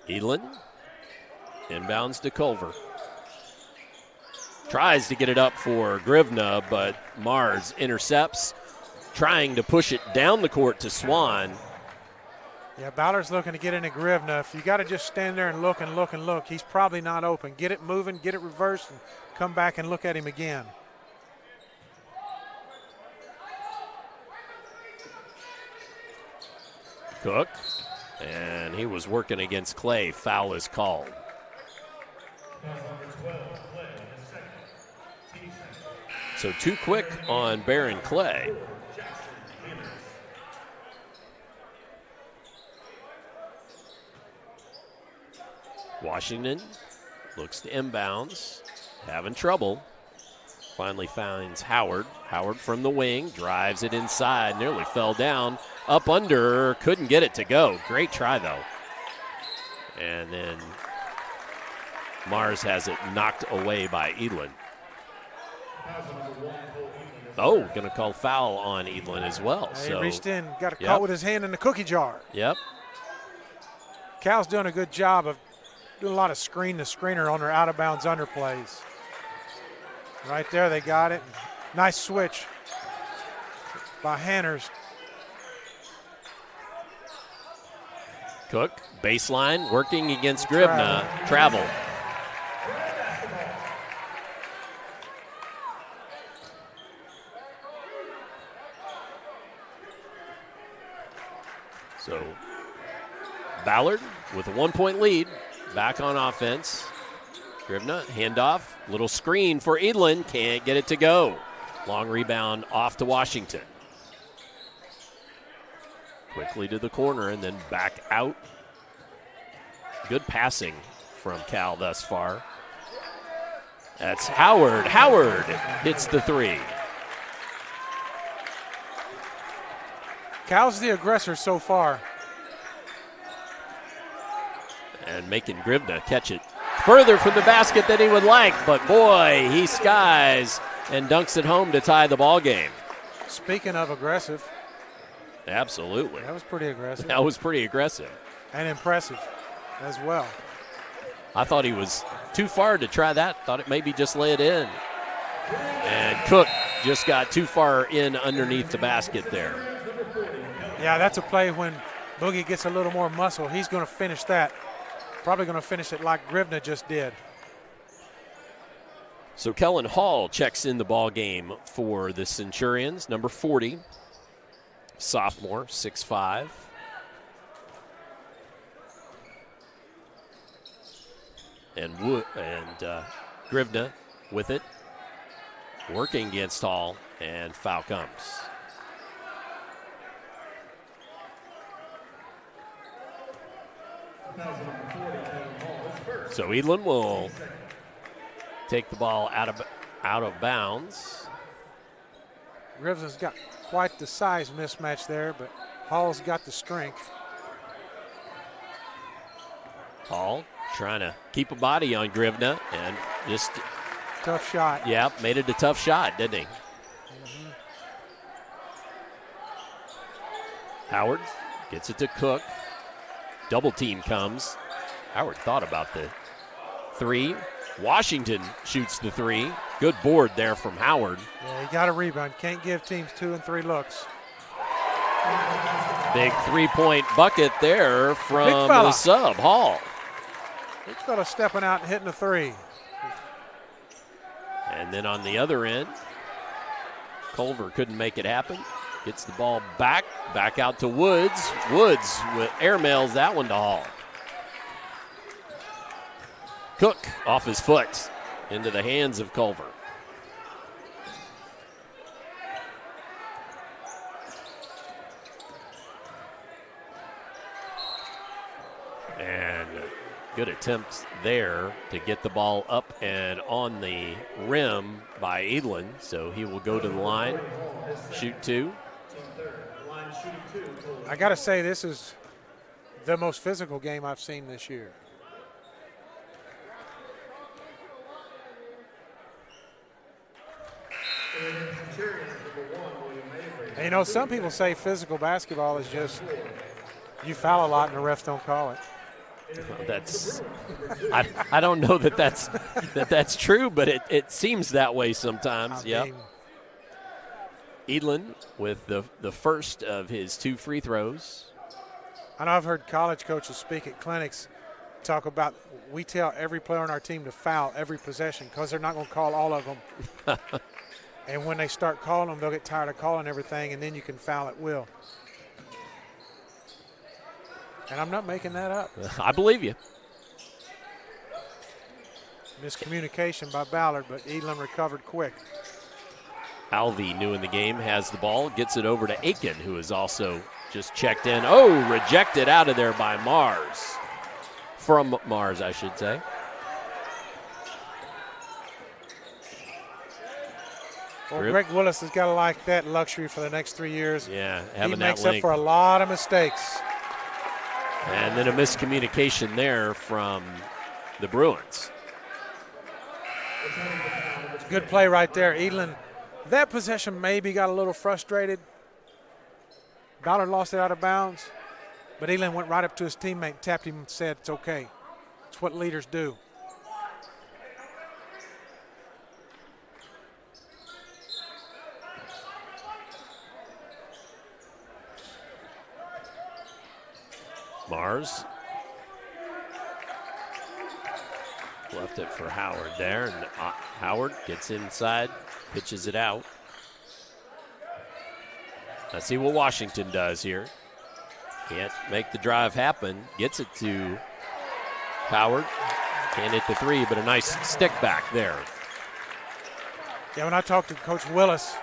Edlin inbounds to Culver. Tries to get it up for Grivna, but Mars intercepts, trying to push it down the court to Swan. Yeah, Ballard's looking to get into Grivna. If you got to just stand there and look and look and look, he's probably not open. Get it moving, get it reversed, and come back and look at him again. Cook, and he was working against Clay. Foul is called. So too quick on Baron Clay. Washington looks to inbounds, having trouble. Finally finds Howard. Howard from the wing, drives it inside, nearly fell down. Up under, couldn't get it to go. Great try, though. And then Mars has it knocked away by Edlin. Oh, going to call foul on Edlin as well. He reached in, got caught with his hand in the cookie jar. Yep. Cal's doing a good job of doing a lot of screen to screener on their out-of-bounds underplays. Right there, they got it. Nice switch by Hanners. Cook, baseline, working against Grivna. Travel. So Ballard with a 1-point lead, back on offense. Grivna, handoff, little screen for Edlin, can't get it to go. Long rebound off to Washington. Quickly to the corner and then back out. Good passing from Cal thus far. That's Howard. Howard hits the three. Cal's the aggressor so far. And making Grivna catch it further from the basket than he would like, but boy, he skies and dunks it home to tie the ball game. Speaking of aggressive. Absolutely. That was pretty aggressive. That was pretty aggressive. And impressive as well. I thought he was too far to try that. Thought it maybe just lay it in. And Cook just got too far in underneath the basket there. Yeah, that's a play when Boogie gets a little more muscle. He's going to finish that. Probably going to finish it like Grivna just did. So Kellen Hall checks in the ball game for the Centurions, number 40, sophomore, 6'5". And Grivna with it, working against Hall, and foul comes. So Edlin will take the ball out of bounds. Grivna's got quite the size mismatch there, but Hall's got the strength. Hall trying to keep a body on Grivna and just tough shot. Yeah, made it a tough shot, didn't he? Mm-hmm. Howard gets it to Cook. Double team comes. Howard thought about the three. Washington shoots the three. Good board there from Howard. Yeah, he got a rebound. Can't give teams 2 and 3 looks. Big three-point bucket there from the sub, Hall. Big fella stepping out and hitting a three. And then on the other end, Culver couldn't make it happen. Gets the ball back out to Woods. Woods airmails that one to Hall. Cook off his foot into the hands of Culver. And good attempts there to get the ball up and on the rim by Edlin. So he will go to the line, shoot two. I got to say, this is the most physical game I've seen this year. And, you know, some people say physical basketball is just you foul a lot and the refs don't call it. That's I don't know that's true, but it seems that way sometimes. Yeah. Edlin with the first of his 2 free throws. I know I've heard college coaches speak at clinics talk about we tell every player on our team to foul every possession because they're not going to call all of them. And when they start calling them, they'll get tired of calling everything, and then you can foul at will. And I'm not making that up. I believe you. Miscommunication by Ballard, but Edlin recovered quick. Alvey, new in the game, has the ball, gets it over to Aiken, who is also just checked in. Oh, rejected out of there by Mars. From Mars, I should say. Well, Greg Willis has got to like that luxury for the next 3 years. Yeah, having that makes up for a lot of mistakes. And then a miscommunication there from the Bruins. It's a good play right there. Edlin, that possession maybe got a little frustrated. Ballard lost it out of bounds, but Edlin went right up to his teammate, tapped him and said, it's okay. It's what leaders do. Mars left it for Howard there, and Howard gets inside, pitches it out. Let's see what Washington does here. Can't make the drive happen. Gets it to Howard. Can't hit the three, but a nice stick back there. Yeah, when I talked to Coach Willis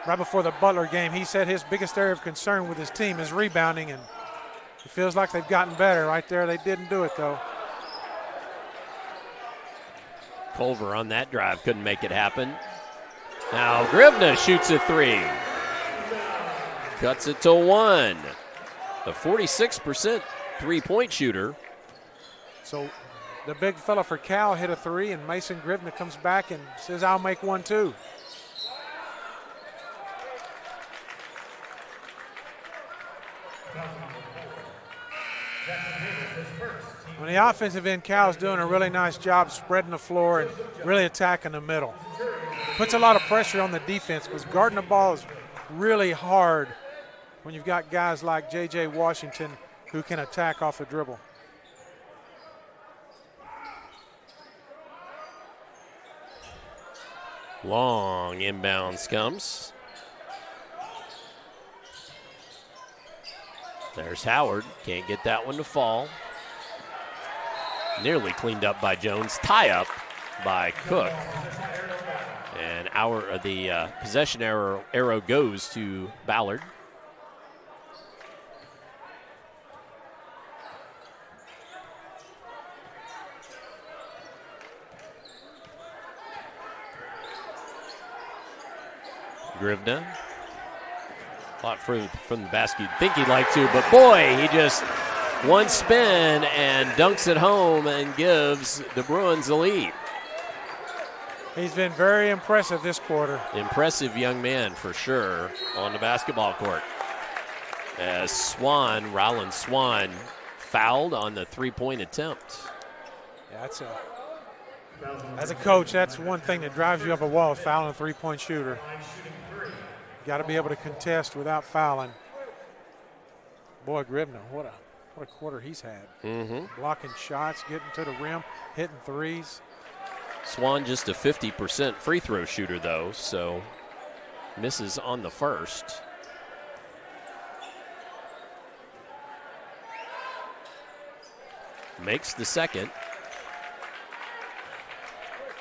right before the Butler game, he said his biggest area of concern with his team is rebounding, and it feels like they've gotten better. Right there, they didn't do it, though. Culver on that drive couldn't make it happen. Now Grivna shoots a three. Cuts it to 1. A 46% three-point shooter. So The big fella for Cal hit a three, and Mason Grivna comes back and says, I'll make one too. On the offensive end, Cal's doing a really nice job spreading the floor and really attacking the middle. Puts a lot of pressure on the defense because guarding the ball is really hard when you've got guys like J.J. Washington who can attack off the dribble. Long inbounds comes. There's Howard. Can't get that one to fall. Nearly cleaned up by Jones. Tie up by Cook. And the possession arrow goes to Ballard. Grivna. A lot further from the basket you'd think he'd like to, but boy, he just one spin and dunks it home and gives the Bruins the lead. He's been very impressive this quarter. Impressive young man for sure on the basketball court. As Ryland Swan fouled on the three-point attempt. Yeah, as a coach, that's one thing that drives you up a wall, fouling a three-point shooter. Got to be able to contest without fouling. Boy, Grivna, what a quarter he's had. Blocking shots, getting to the rim, hitting threes. Swan just a 50% free throw shooter, though, so misses on the first. Makes the second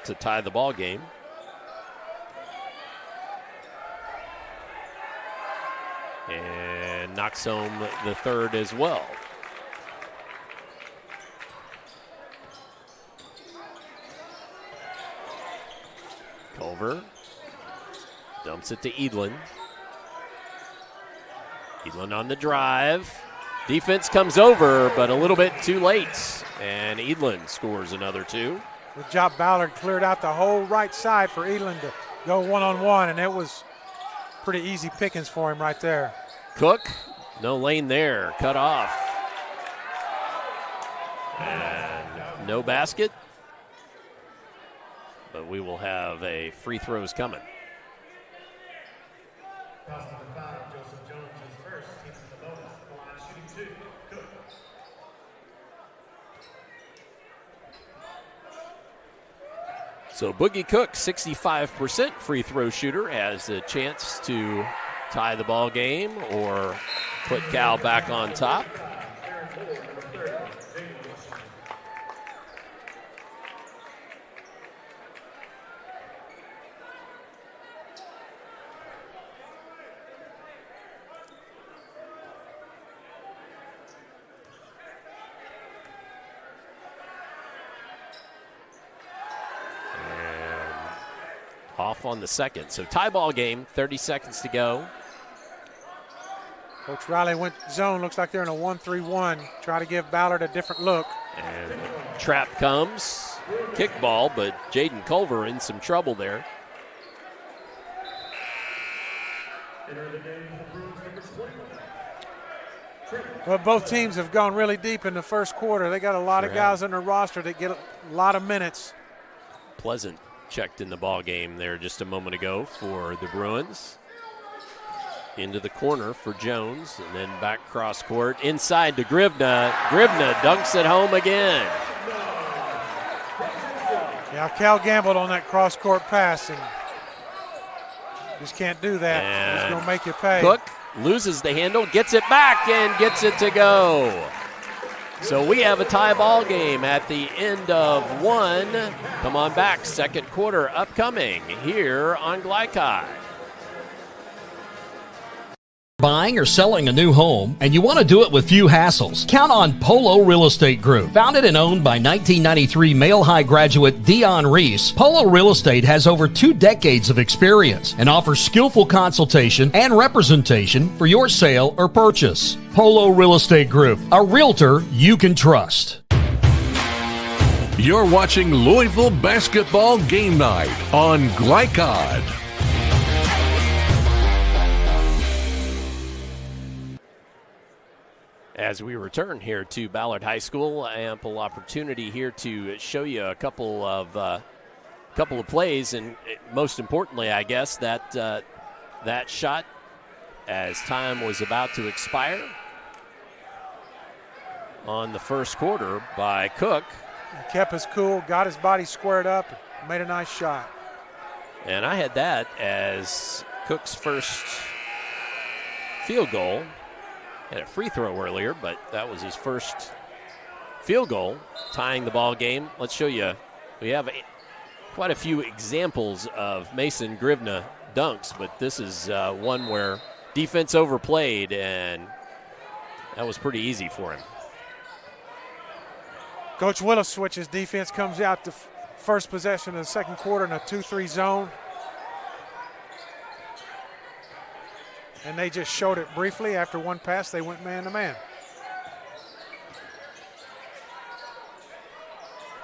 to tie the ball game. And knocks home the third as well. Culver dumps it to Edlin. Edlin on the drive. Defense comes over, but a little bit too late. And Edlin scores another two. Good job. Ballard cleared out the whole right side for Edlin to go one-on-one, and it was pretty easy pickings for him right there. Cook, no lane there, cut off. And no basket. But we will have a free throws coming. So Boogie Cook, 65% free throw shooter, has a chance to tie the ball game or put Cal back on top. Off on the second. So tie ball game, 30 seconds to go. Coach Riley went zone. Looks like they're in a 1-3-1. Try to give Ballard a different look. And trap comes. Kickball, but Jaden Culver in some trouble there. Well, both teams have gone really deep in the first quarter. They got a lot of guys on their roster that get a lot of minutes. Pleasant checked in the ball game there just a moment ago for the Bruins. Into the corner for Jones, and then back cross court inside to Grivna. Grivna dunks it home again. Yeah, Cal gambled on that cross court pass and just can't do that. And he's going to make you pay. Cook loses the handle, gets it back, and gets it to go. So we have a tie ball game at the end of one. Come on back, second quarter upcoming here on Glycod. Buying or selling a new home, and you want to do it with few hassles? Count on Polo Real Estate Group. Founded and owned by 1993 Male High graduate Dion Reese, Polo Real Estate has over 2 decades of experience and offers skillful consultation and representation for your sale or purchase. Polo Real Estate Group, a realtor you can trust. You're watching Louisville Basketball Game Night on Glycod. As we return here to Ballard High School, ample opportunity here to show you a couple of plays, and most importantly, I guess, that shot as time was about to expire on the first quarter by Cook. He kept his cool, got his body squared up, made a nice shot. And I had that as Cook's first field goal. Had a free throw earlier, but that was his first field goal, tying the ball game. Let's show you. We have quite a few examples of Mason Grivna dunks, but this is one where defense overplayed, and that was pretty easy for him. Coach Willis switches defense, comes out the first possession of the second quarter in a 2-3 zone. And they just showed it briefly. After one pass, they went man-to-man.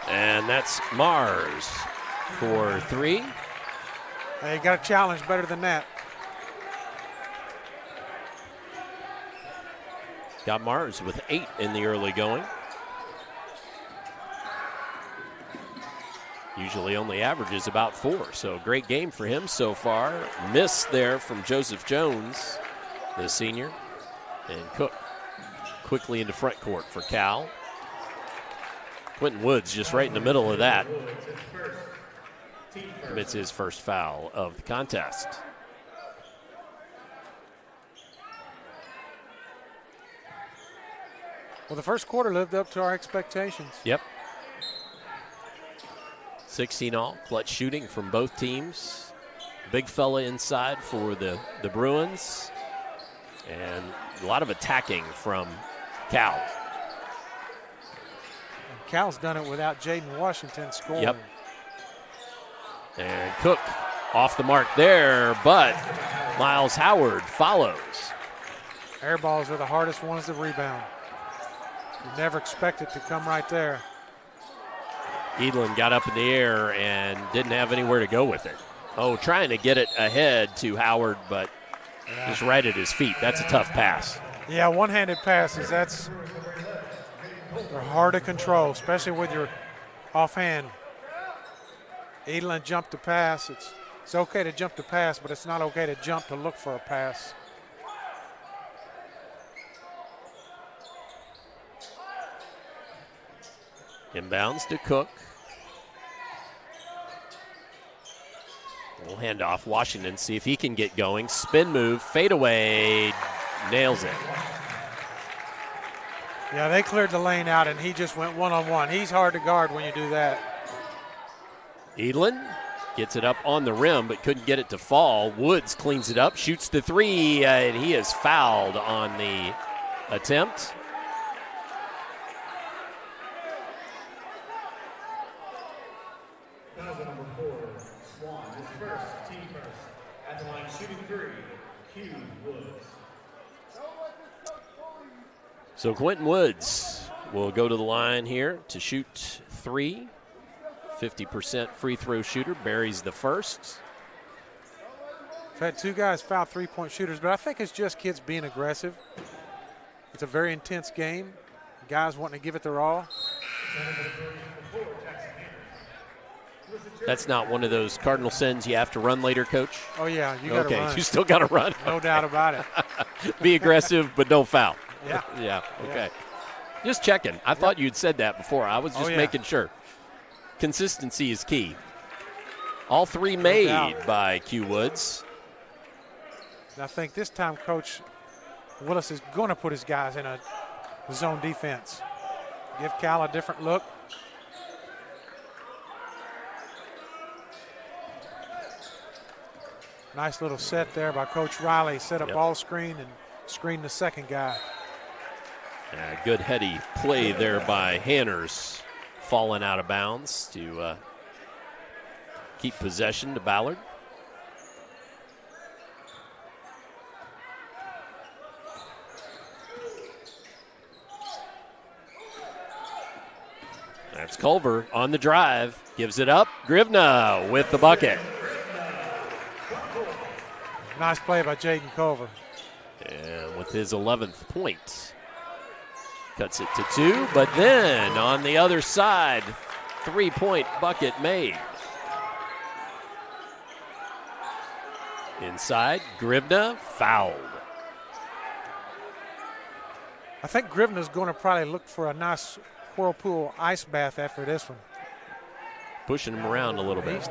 And that's Mars for three. They got a challenge better than that. Got Mars with 8 in the early going. Usually only averages about 4, so great game for him so far. Miss there from Joseph Jones, the senior. And Cook quickly into front court for Cal. Quentin Woods just right in the middle of that. Commits his first foul of the contest. Well, the first quarter lived up to our expectations. Yep. 16 all, clutch shooting from both teams. Big fella inside for the Bruins. And a lot of attacking from Cal. And Cal's done it without Jaden Washington scoring. Yep. And Cook off the mark there, but Miles Howard follows. Air balls are the hardest ones to rebound. You never expect it to come right there. Edlin got up in the air and didn't have anywhere to go with it. Oh, trying to get it ahead to Howard, but just right at his feet. That's a tough pass. Yeah, one-handed passes, they're hard to control, especially with your offhand. Edlin jumped to pass. It's okay to jump to pass, but it's not okay to jump to look for a pass. Inbounds to Cook. We'll hand off Washington, see if he can get going. Spin move, fade away, nails it. Yeah, they cleared the lane out, and he just went one-on-one. He's hard to guard when you do that. Edlin gets it up on the rim, but couldn't get it to fall. Woods cleans it up, shoots the three, and he is fouled on the attempt. So Quentin Woods will go to the line here to shoot three. 50% free throw shooter, buries the first. I've had two guys foul three-point shooters, but I think it's just kids being aggressive. It's a very intense game. Guys wanting to give it their all. That's not one of those cardinal sins you have to run later, Coach? Oh, yeah, you got to run. Okay, you still got to run. No doubt about it. Be aggressive, but don't foul. Yeah. Yeah, okay. Just checking. I thought you'd said that before. I was just making sure. Consistency is key. All three made by Q Woods. And I think this time Coach Willis is going to put his guys in a zone defense. Give Cal a different look. Nice little set there by Coach Riley. Set a ball screen and screen the second guy. Good heady play there by Hanners, falling out of bounds to keep possession to Ballard. That's Culver on the drive. Gives it up. Grivna with the bucket. Nice play by Jaden Culver. And with his 11th point. Cuts it to 2, but then on the other side, 3-point bucket made. Inside, Grivna fouled. I think Grivna's going to probably look for a nice whirlpool ice bath after this one. Pushing him around a little bit.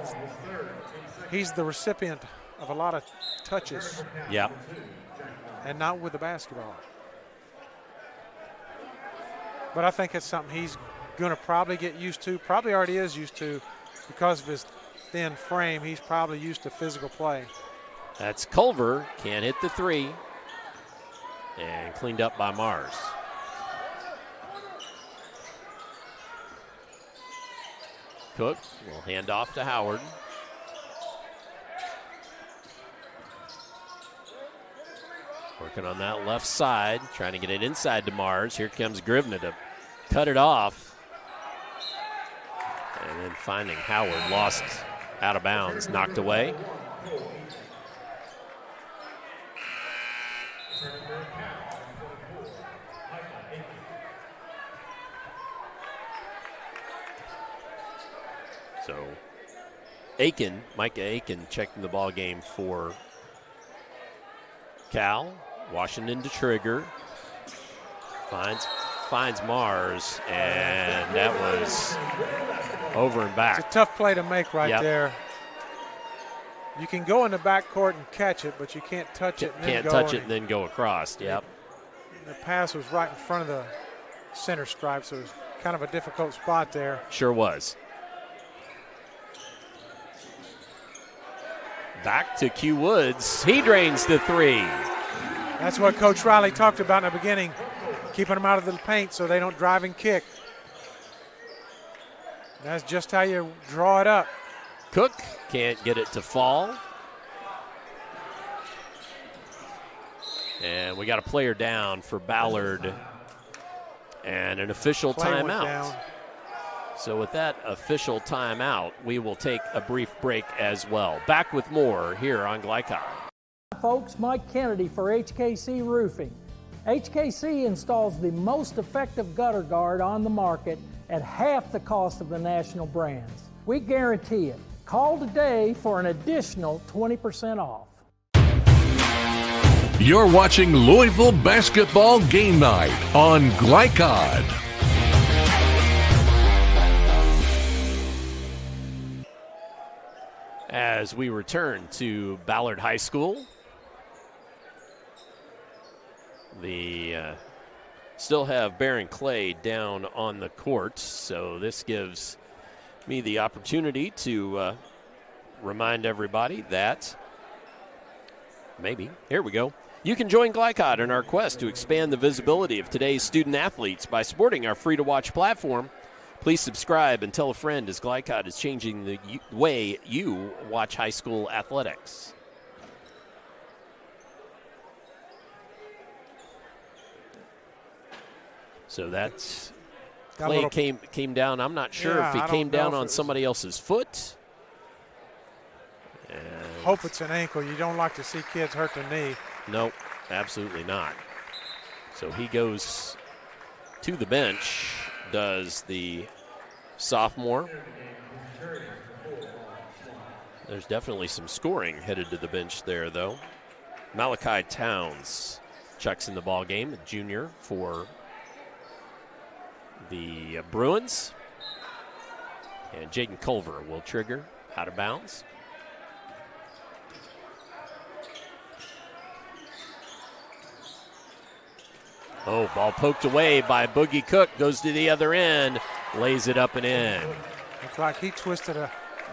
He's the recipient of a lot of touches. Yeah. And not with the basketball. But I think it's something he's going to probably get used to, probably already is used to because of his thin frame. He's probably used to physical play. That's Culver, can't hit the 3. And cleaned up by Mars. Cook will hand off to Howard. Working on that left side, trying to get it inside to Mars. Here comes Grivna to cut it off. And then finding Howard, lost out of bounds, knocked away. So Micah Aiken checking the ball game for Cal. Washington to trigger. Finds Mars, and that was over and back. It's a tough play to make right there. You can go in the backcourt and catch it, but you can't touch it and then go across. Yep. The pass was right in front of the center stripe, so it was kind of a difficult spot there. Sure was. Back to Q Woods. He drains the 3. That's what Coach Riley talked about in the beginning, keeping them out of the paint so they don't drive and kick. That's just how you draw it up. Cook can't get it to fall. And we got a player down for Ballard and an official timeout. So with that official timeout, we will take a brief break as well. Back with more here on Glycod. Folks, Mike Kennedy for HKC Roofing. HKC installs the most effective gutter guard on the market at half the cost of the national brands. We guarantee it. Call today for an additional 20% off. You're watching Louisville Basketball Game Night on Glycod. As we return to Ballard High School, still have Barron Clay down on the court, so this gives me the opportunity to remind everybody that here we go. You can join Glycod in our quest to expand the visibility of today's student athletes by supporting our free-to-watch platform. Please subscribe and tell a friend as Glycod is changing the way you watch high school athletics. So that's Clay came down. I'm not sure if he came down on somebody else's foot. And hope it's an ankle. You don't like to see kids hurt their knee. Nope, absolutely not. So he goes to the bench, does the sophomore. There's definitely some scoring headed to the bench there, though. Malachi Towns checks in the ball game, a junior for the Bruins. And Jaden Culver will trigger out of bounds. Oh, ball poked away by Boogie Cook. Goes to the other end. Lays it up and in. Looks like he twisted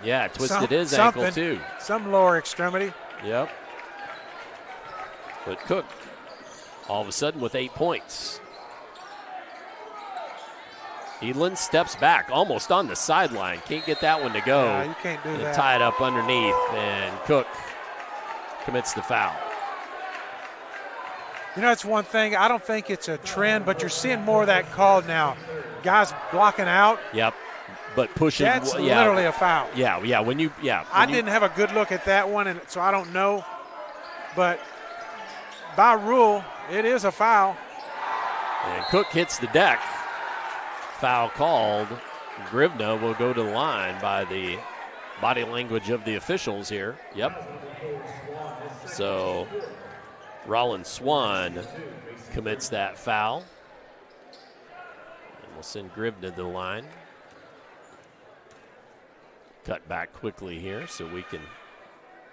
his ankle too. Some lower extremity. Yep. But Cook, all of a sudden with 8 points. Edlin steps back, almost on the sideline. Can't get that one to go. Yeah, you can't do that. Tie it up underneath, and Cook commits the foul. You know, it's one thing. I don't think it's a trend, but you're seeing more of that called now. Guys blocking out. Yep. but pushing. That's literally a foul. Yeah. I didn't have a good look at that one, and so I don't know. But by rule, it is a foul. And Cook hits the deck. Foul called. Grivna will go to the line by the body language of the officials here. Yep. So Rollins Swan commits that foul. And we'll send Grivna to the line. Cut back quickly here so we can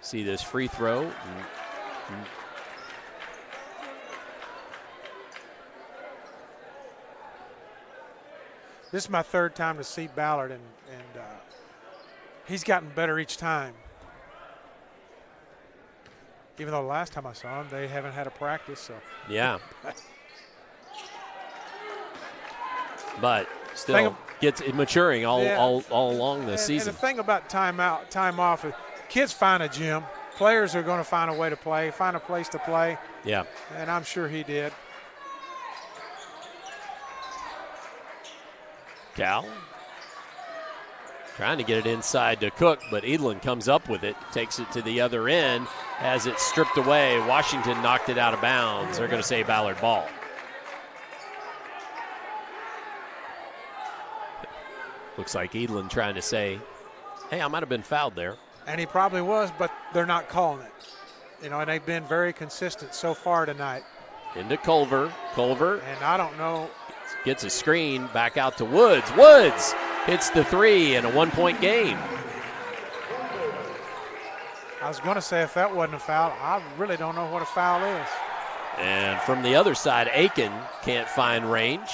see this free throw. This is my third time to see Ballard, and he's gotten better each time. Even though the last time I saw him, they haven't had a practice. So yeah, but still gets maturing all along the season. And the thing about time off, kids find a gym. Players are going to find a way to play, find a place to play. Yeah, and I'm sure he did. Cal trying to get it inside to Cook, but Edlin comes up with it, takes it to the other end, has it stripped away. Washington knocked it out of bounds. They're going to say Ballard ball. Looks like Edlin trying to say, hey, I might have been fouled there. And he probably was, but they're not calling it. You know, and they've been very consistent so far tonight. Into Culver. And I don't know. Gets a screen back out to Woods. Woods hits the three in a 1-point game. I was going to say if that wasn't a foul, I really don't know what a foul is. And from the other side, Aiken can't find range.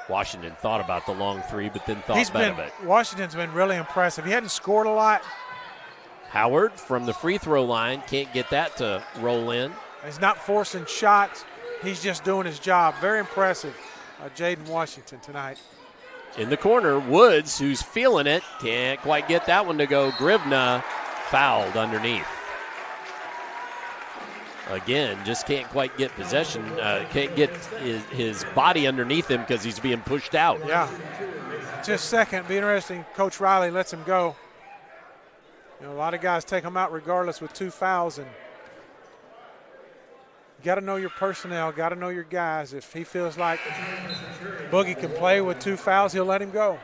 Washington thought about the long three, but then thought better of it. Washington's been really impressive. He hadn't scored a lot. Howard from the free throw line can't get that to roll in. He's not forcing shots. He's just doing his job. Very impressive, Jaden Washington tonight. In the corner, Woods, who's feeling it, can't quite get that one to go. Grivna fouled underneath. Again, just can't quite get possession, can't get his body underneath him because he's being pushed out. Yeah. Just a second, be interesting. Coach Riley lets him go. You know, a lot of guys take him out regardless with 2 fouls, and you got to know your personnel, got to know your guys. If he feels like Boogie can play with 2 fouls, he'll let him go.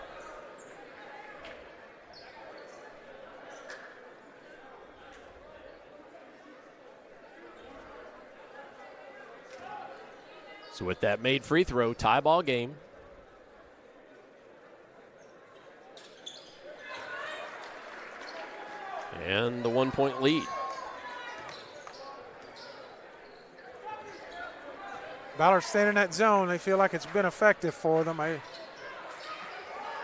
So with that made free throw, tie ball game. And the 1-point lead. Ballard staying in that zone. They feel like it's been effective for them.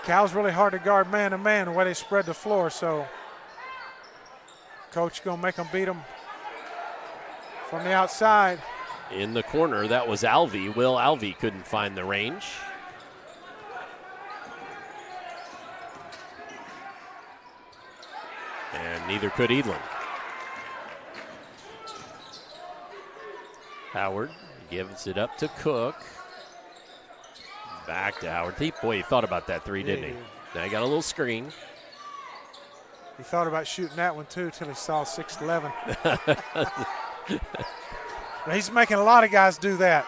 Cal's really hard to guard man-to-man the way they spread the floor, so coach going to make them beat them from the outside. In the corner, that was Alvey. Will Alvey couldn't find the range. And neither could Edlin. Howard gives it up to Cook. Back to Howard. He thought about that three, didn't he? Now he got a little screen. He thought about shooting that one, too, until he saw 6'11". He's making a lot of guys do that.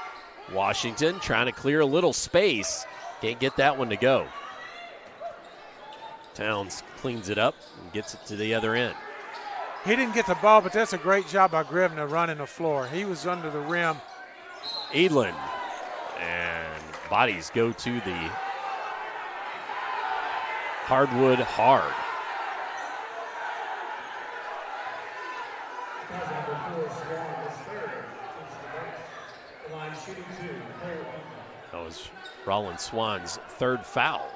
Washington trying to clear a little space. Can't get that one to go. Towns cleans it up and gets it to the other end. He didn't get the ball, but that's a great job by Grivna running the floor. He was under the rim. Edlin. And bodies go to the hardwood hard. That was Rollins Swan's third foul.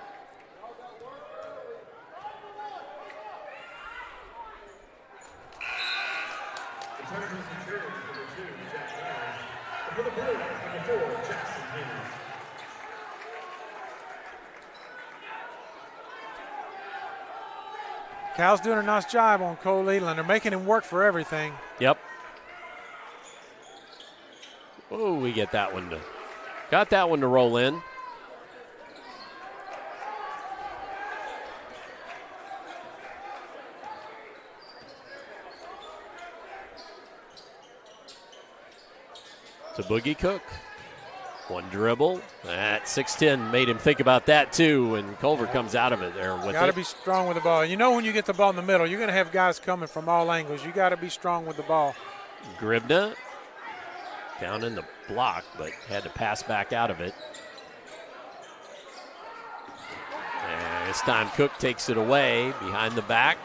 Cal's doing a nice job on Cole Edlin. They're making him work for everything. Yep. Oh, we got that one to roll in. to Boogie Cook. One dribble. That 6'10" made him think about that too, and Culver comes out of it there with it. Got to be strong with the ball. You know when you get the ball in the middle, you're going to have guys coming from all angles. You got to be strong with the ball. Gribna down in the block, but had to pass back out of it. And this time Cook takes it away behind the back.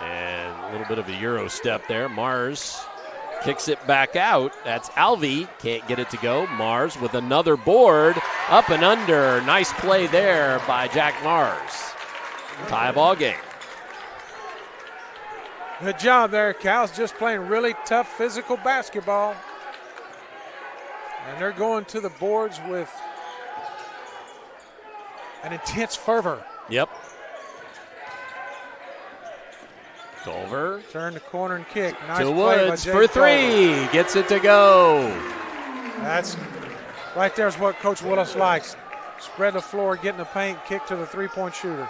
And a little bit of a Euro step there. Mars kicks it back out. That's Alvey. Can't get it to go. Mars with another board. Up and under. Nice play there by Jack Mars. Tie ball game. Good job there. Cal's just playing really tough physical basketball. And they're going to the boards with an intense fervor. Yep. Culver. Turn the corner and kick. Nice to play Woods by for Jake three. Culver. Gets it to go. That's right there's what Coach Willis likes. Spread the floor, get in the paint, kick to the three-point shooter.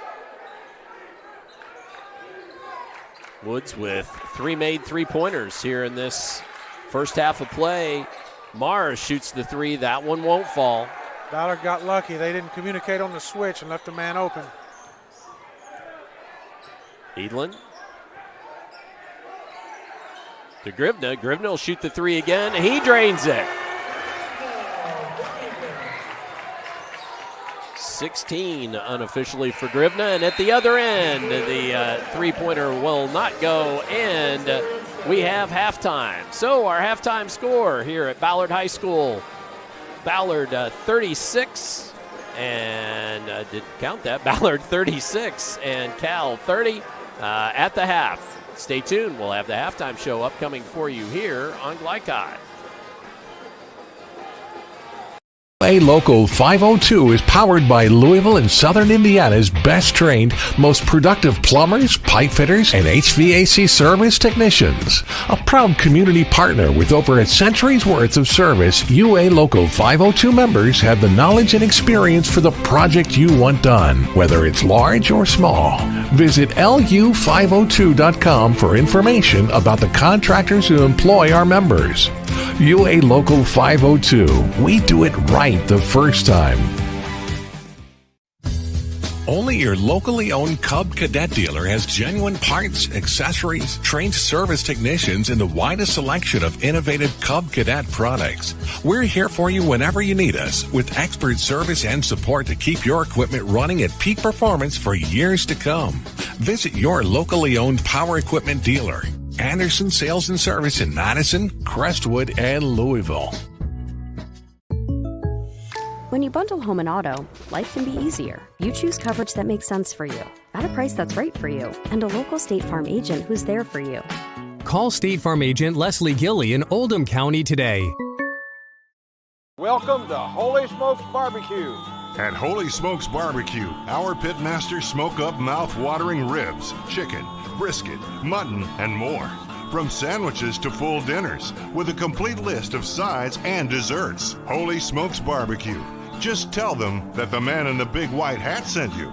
Woods with three made three-pointers here in this first half of play. Mars shoots the three. That one won't fall. Ballard got lucky. They didn't communicate on the switch and left the man open. Edlin to Gribna. Gribna will shoot the three again. He drains it. 16 unofficially for Gribna. And at the other end, the three-pointer will not go. And we have halftime. So our halftime score here at Ballard High School. Ballard 36. And didn't count that. Ballard 36 and Cal 30 at the half. Stay tuned. We'll have the halftime show upcoming for you here on Glycod. A Local 502 is powered by Louisville and Southern Indiana's best trained, most productive plumbers, pipe fitters, and HVAC service technicians. A proud community partner with over a century's worth of service, UA Local 502 members have the knowledge and experience for the project you want done, whether it's large or small. Visit lu502.com for information about the contractors who employ our members. UA Local 502. We do it right the first time. Only your locally owned Cub Cadet dealer has genuine parts, accessories, trained service technicians, and the widest selection of innovative Cub Cadet products. We're here for you whenever you need us, with expert service and support to keep your equipment running at peak performance for years to come. Visit your locally owned power equipment dealer. Anderson Sales and Service in Madison, Crestwood, and Louisville. When you bundle home and auto, life can be easier. You choose coverage that makes sense for you, at a price that's right for you, and a local State Farm agent who's there for you. Call State Farm agent Leslie Gilly in Oldham County today. Welcome to Holy Smokes Barbecue. At Holy Smokes Barbecue, our pitmasters smoke up mouth-watering ribs, chicken, brisket, mutton, and more. From sandwiches to full dinners, with a complete list of sides and desserts. Holy Smokes Barbecue. Just tell them that the man in the big white hat sent you.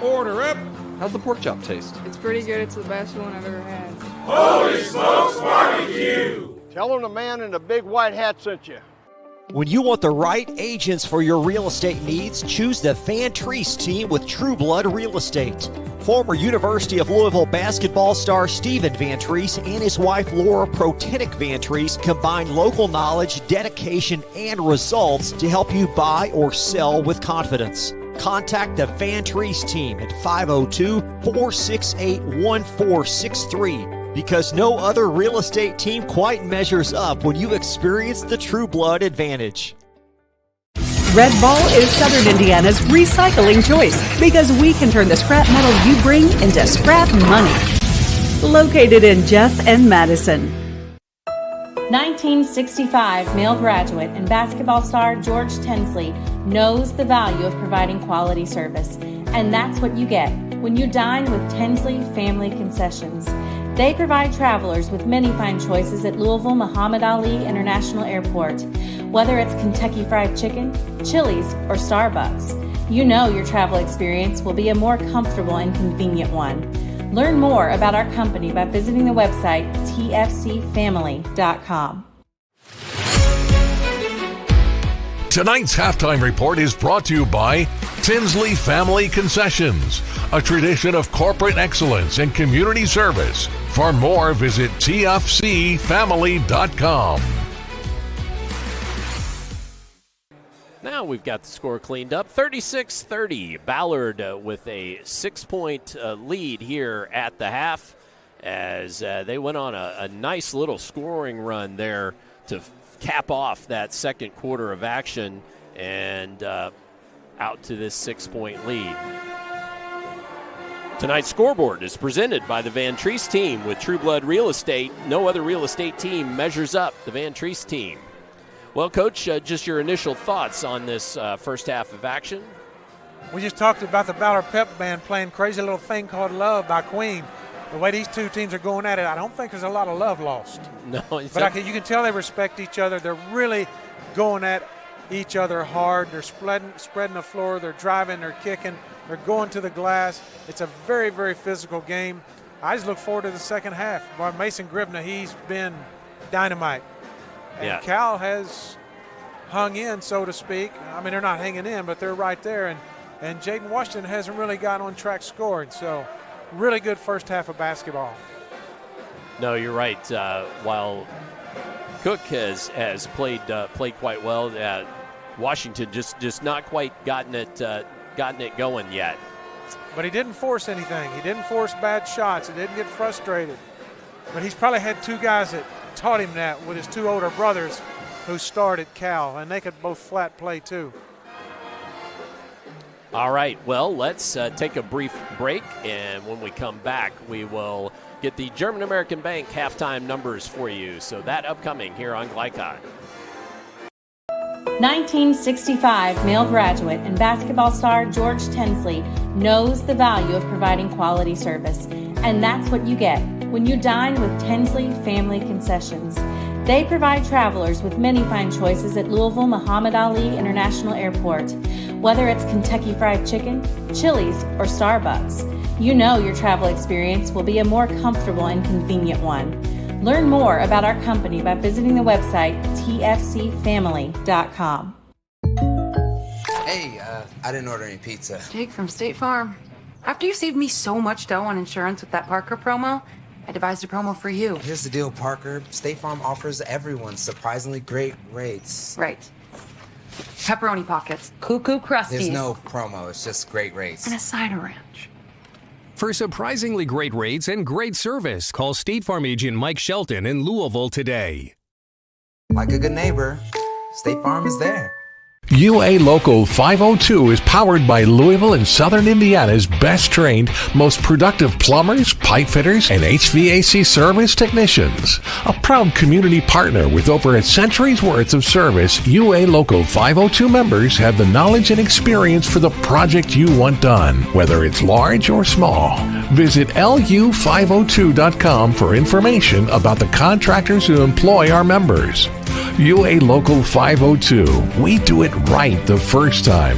Order up. How's the pork chop taste? It's pretty good. It's the best one I've ever had. Holy Smokes Barbecue. Tell them the man in the big white hat sent you. When you want the right agents for your real estate needs, choose the Van Treese team with True Blood Real Estate. Former University of Louisville basketball star Stephen Van Treese and his wife Laura Protinick Van Treese combine local knowledge, dedication, and results to help you buy or sell with confidence. Contact the Van Treese team at 502-468-1463. Because no other real estate team quite measures up when you experience the True Blood advantage. Red Ball is Southern Indiana's recycling choice because we can turn the scrap metal you bring into scrap money. Located in Jeff and Madison. 1965 male graduate and basketball star George Tensley knows the value of providing quality service, and that's what you get when you dine with Tensley Family Concessions. They provide travelers with many fine choices at Louisville Muhammad Ali International Airport. Whether it's Kentucky Fried Chicken, Chili's, or Starbucks, you know your travel experience will be a more comfortable and convenient one. Learn more about our company by visiting the website tfcfamily.com. Tonight's halftime report is brought to you by Tinsley Family Concessions, a tradition of corporate excellence and community service. For more, visit tfcfamily.com. Now we've got the score cleaned up. 36-30. Ballard with a 6-point lead here at the half as they went on a nice little scoring run there to cap off that second quarter of action and out to this 6-point lead. Tonight's scoreboard is presented by the Van Treese team with True Blood Real Estate. No other real estate team measures up the Van Treese team. Well, Coach, just your initial thoughts on this first half of action. We just talked about the Ballard Pep Band playing Crazy Little Thing Called Love by Queen. The way these two teams are going at it, I don't think there's a lot of love lost. No, but you can tell they respect each other. They're really going at each other hard. They're spreading the floor. They're driving. They're kicking. They're going to the glass. It's a very, very physical game. I just look forward to the second half. Well, Mason Gribna, he's been dynamite. And Cal has hung in, so to speak. I mean, they're not hanging in, but they're right there. And Jaden Washington hasn't really got on track scoring. So really good first half of basketball. No, you're right. While Cook has played quite well, Washington just not quite gotten it going yet. But he didn't force anything. He didn't force bad shots. He didn't get frustrated. But he's probably had two guys that taught him that with his two older brothers who started Cal, and they could both flat play too. All right, well, let's take a brief break, and when we come back, we will get the German American Bank halftime numbers for you. So that upcoming here on Glycon. 1965 male graduate and basketball star George Tensley knows the value of providing quality service, and that's what you get when you dine with Tensley Family Concessions. They provide travelers with many fine choices at Louisville Muhammad Ali International Airport. Whether it's Kentucky Fried Chicken, Chili's, or Starbucks, you know your travel experience will be a more comfortable and convenient one. Learn more about our company by visiting the website tfcfamily.com. Hey, I didn't order any pizza. Jake from State Farm. After you saved me so much dough on insurance with that Parker promo, I devised a promo for you. Here's the deal, Parker. State Farm offers everyone surprisingly great rates. Right. Pepperoni pockets, cuckoo crusties. There's no promo, it's just great rates. And a side of ranch. For surprisingly great rates and great service, call State Farm agent Mike Shelton in Louisville today. Like a good neighbor, State Farm is there. UA Local 502 is powered by Louisville and Southern Indiana's best trained, most productive plumbers, pipe fitters, and HVAC service technicians. A proud community partner with over a century's worth of service, UA Local 502 members have the knowledge and experience for the project you want done, whether it's large or small. Visit lu502.com for information about the contractors who employ our members. UA Local 502. We do it right the first time.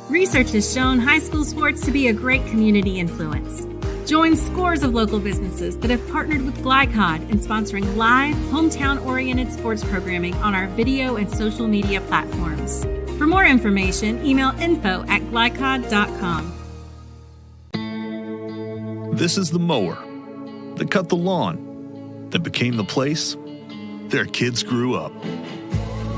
Research has shown high school sports to be a great community influence. Join scores of local businesses that have partnered with Glycod in sponsoring live, hometown-oriented sports programming on our video and social media platforms. For more information, email info@glycod.com. This is the mower that cut the lawn, that became the place their kids grew up.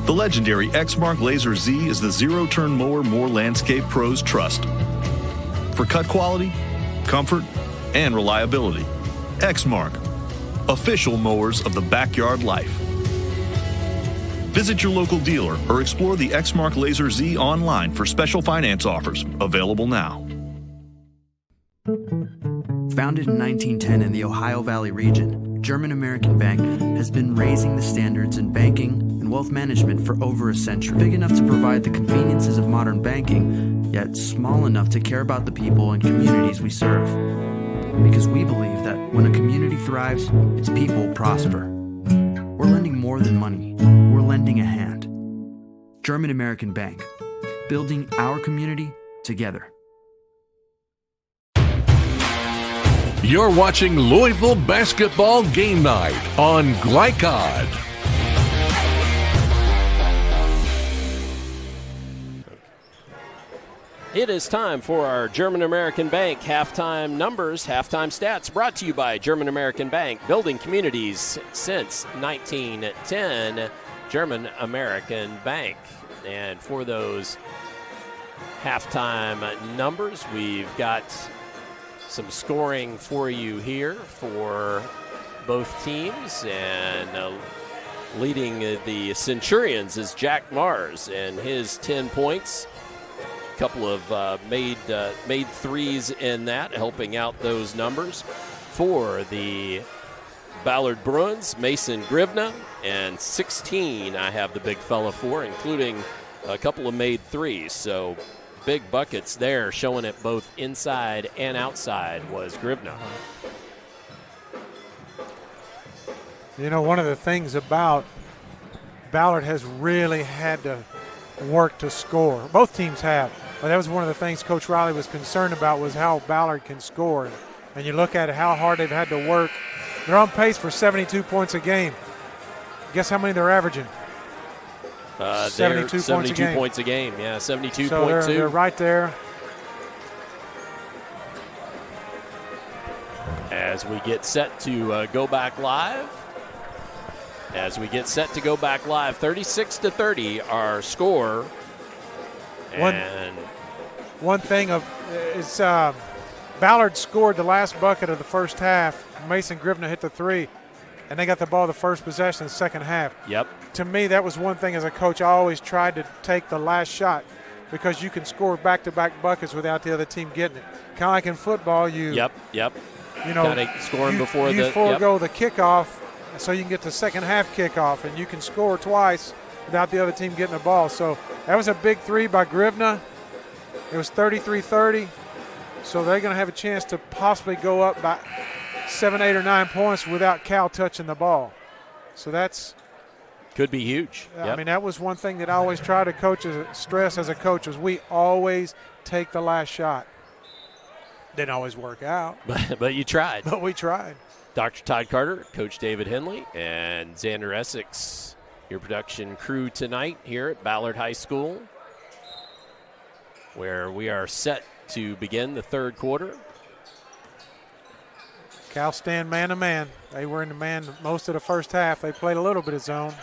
The legendary Exmark Laser Z is the zero-turn mower more landscape pros trust. For cut quality, comfort, and reliability. Exmark, official mowers of the backyard life. Visit your local dealer or explore the Exmark Laser Z online for special finance offers, available now. Founded in 1910 in the Ohio Valley region, German American Bank has been raising the standards in banking and wealth management for over a century. Big enough to provide the conveniences of modern banking, yet small enough to care about the people and communities we serve. Because we believe that when a community thrives, its people prosper. We're lending more than money. We're lending a hand. German American Bank, building our community together. You're watching Louisville Basketball Game Night on Glycod. It is time for our German American Bank halftime numbers, halftime stats, brought to you by German American Bank, building communities since 1910. German American Bank. And for those halftime numbers, we've got some scoring for you here for both teams. And leading the Centurions is Jack Mars and his 10 points. A couple of made threes in that, helping out those numbers. For the Ballard Bruins, Mason Grivna, and 16 I have the big fella for, including a couple of made threes. So big buckets there, showing it both inside and outside was Grivna. You know, one of the things about Ballard has really had to work to score. Both teams have, but that was one of the things Coach Riley was concerned about, was how Ballard can score. And you look at how hard they've had to work. They're on pace for 72 points a game. Guess how many they're averaging? 72 points a game. Yeah, 72.2. So they're right there. As we get set to go back live. 36-30, our score. And one thing is Ballard scored the last bucket of the first half. Mason Grivna hit the three, and they got the ball the first possession of the second half. Yep. To me, that was one thing as a coach. I always tried to take the last shot, because you can score back-to-back buckets without the other team getting it. Kind of like in football, you Yep. You know, kind of scoring before you forego the kickoff, so you can get the second half kickoff, and you can score twice without the other team getting the ball. So that was a big three by Grivna. It was 33-30, so they're going to have a chance to possibly go up by 7, 8, or 9 points without Cal touching the ball. So that's could be huge. I mean, that was one thing that I always try to stress as a coach, was we always take the last shot. Didn't always work out. But you tried. But we tried. Dr. Todd Carter, Coach David Henley, and Xander Essex, your production crew tonight here at Ballard High School, where we are set to begin the third quarter. Cal stand man-to-man. They were in the man most of the first half. They played a little bit of zone.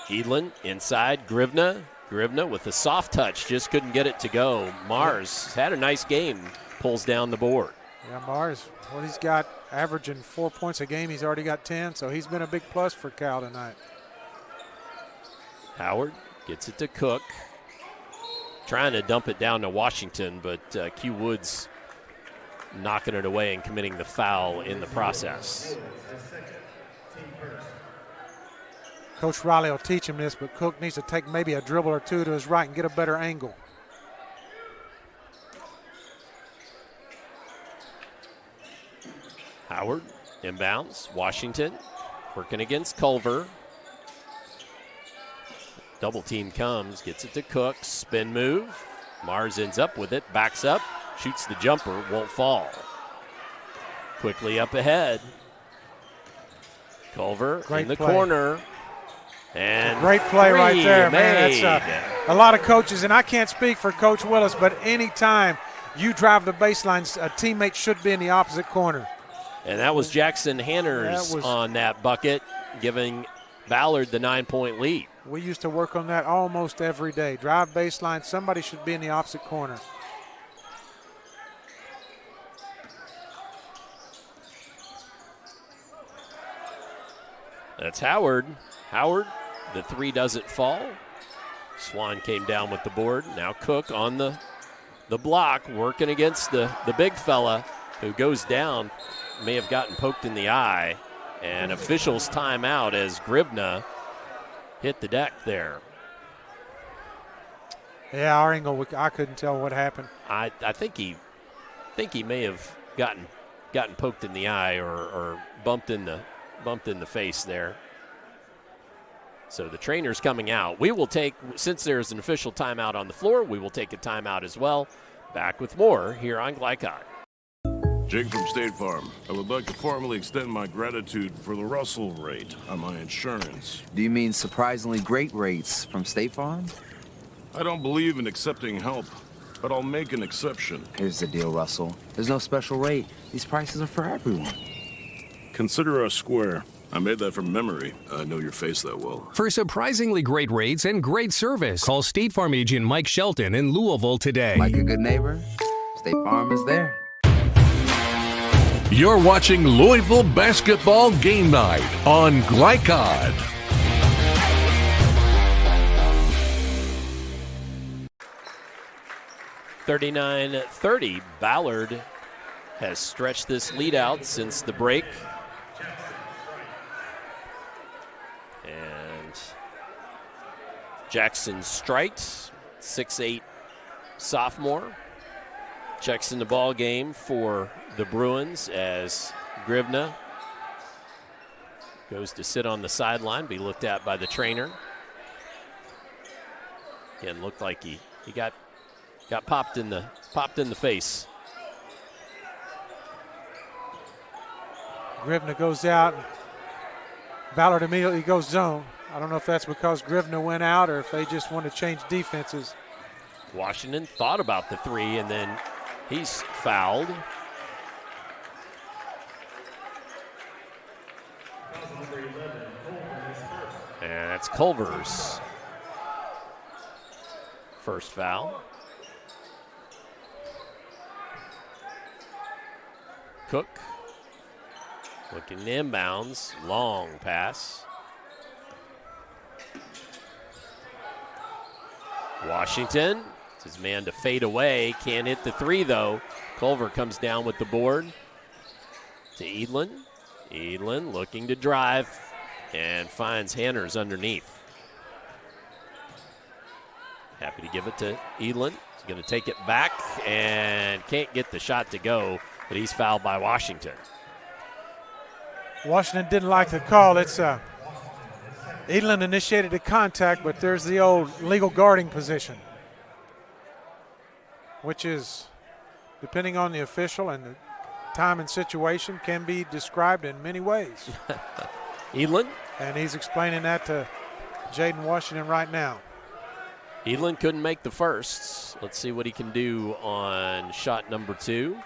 Edlin inside, Grivna with a soft touch, just couldn't get it to go. Mars had a nice game, pulls down the board. Yeah, Mars, he's got averaging 4 points a game. He's already got 10, so he's been a big plus for Cal tonight. Howard gets it to Cook. Trying to dump it down to Washington, but Q Woods knocking it away and committing the foul in the process. Coach Riley will teach him this, but Cook needs to take maybe a dribble or two to his right and get a better angle. Howard inbounds. Washington working against Culver. Double team comes, gets it to Cook. Spin move. Mars ends up with it, backs up, shoots the jumper, won't fall. Quickly up ahead. Culver in the corner. And great play right there, made. man. That's a lot of coaches, and I can't speak for Coach Willis, but anytime you drive the baseline, a teammate should be in the opposite corner. And that was Jackson Hanners on that bucket, giving Ballard the 9-point lead. We used to work on that almost every day. Drive baseline, somebody should be in the opposite corner. That's Howard. Howard, the three doesn't fall. Swan came down with the board. Now Cook on the block, working against the big fella who goes down. May have gotten poked in the eye. And officials timeout as Grivna hit the deck there. Yeah, our angle, I couldn't tell what happened. I think he may have gotten poked in the eye or bumped in the face there. So the trainer's coming out. We will take, since there's an official timeout on the floor, we will take a timeout as well. Back with more here on Glycod. Jake from State Farm. I would like to formally extend my gratitude for the Russell rate on my insurance. Do you mean surprisingly great rates from State Farm? I don't believe in accepting help, but I'll make an exception. Here's the deal, Russell. There's no special rate. These prices are for everyone. Consider us square. I made that from memory. I know your face that well. For surprisingly great rates and great service, call State Farm agent Mike Shelton in Louisville today. Like a good neighbor, State Farm is there. You're watching Louisville Basketball Game Night on Glycod. (39-30). Ballard has stretched this lead out since the break. And Jackson Strite, 6'8" sophomore, checks in the ball game for the Bruins as Grivna goes to sit on the sideline, be looked at by the trainer. Again, looked like he got popped in the face. Grivna goes out. Ballard immediately goes zone. I don't know if that's because Grivna went out or if they just want to change defenses. Washington thought about the three, and then he's fouled. And that's Culver's first foul. Cook looking inbounds, long pass. Washington, it's his man to fade away, can't hit the three though. Culver comes down with the board to Edlin. Edlin looking to drive and finds Hanners underneath. Happy to give it to Edlin. He's going to take it back and can't get the shot to go, but he's fouled by Washington. Washington didn't like the call. It's Edlin initiated the contact, but there's the old legal guarding position, which is, depending on the official and the time and situation, can be described in many ways. Edlin. And he's explaining that to Jaden Washington right now. Edlin couldn't make the first. Let's see what he can do on shot number 2.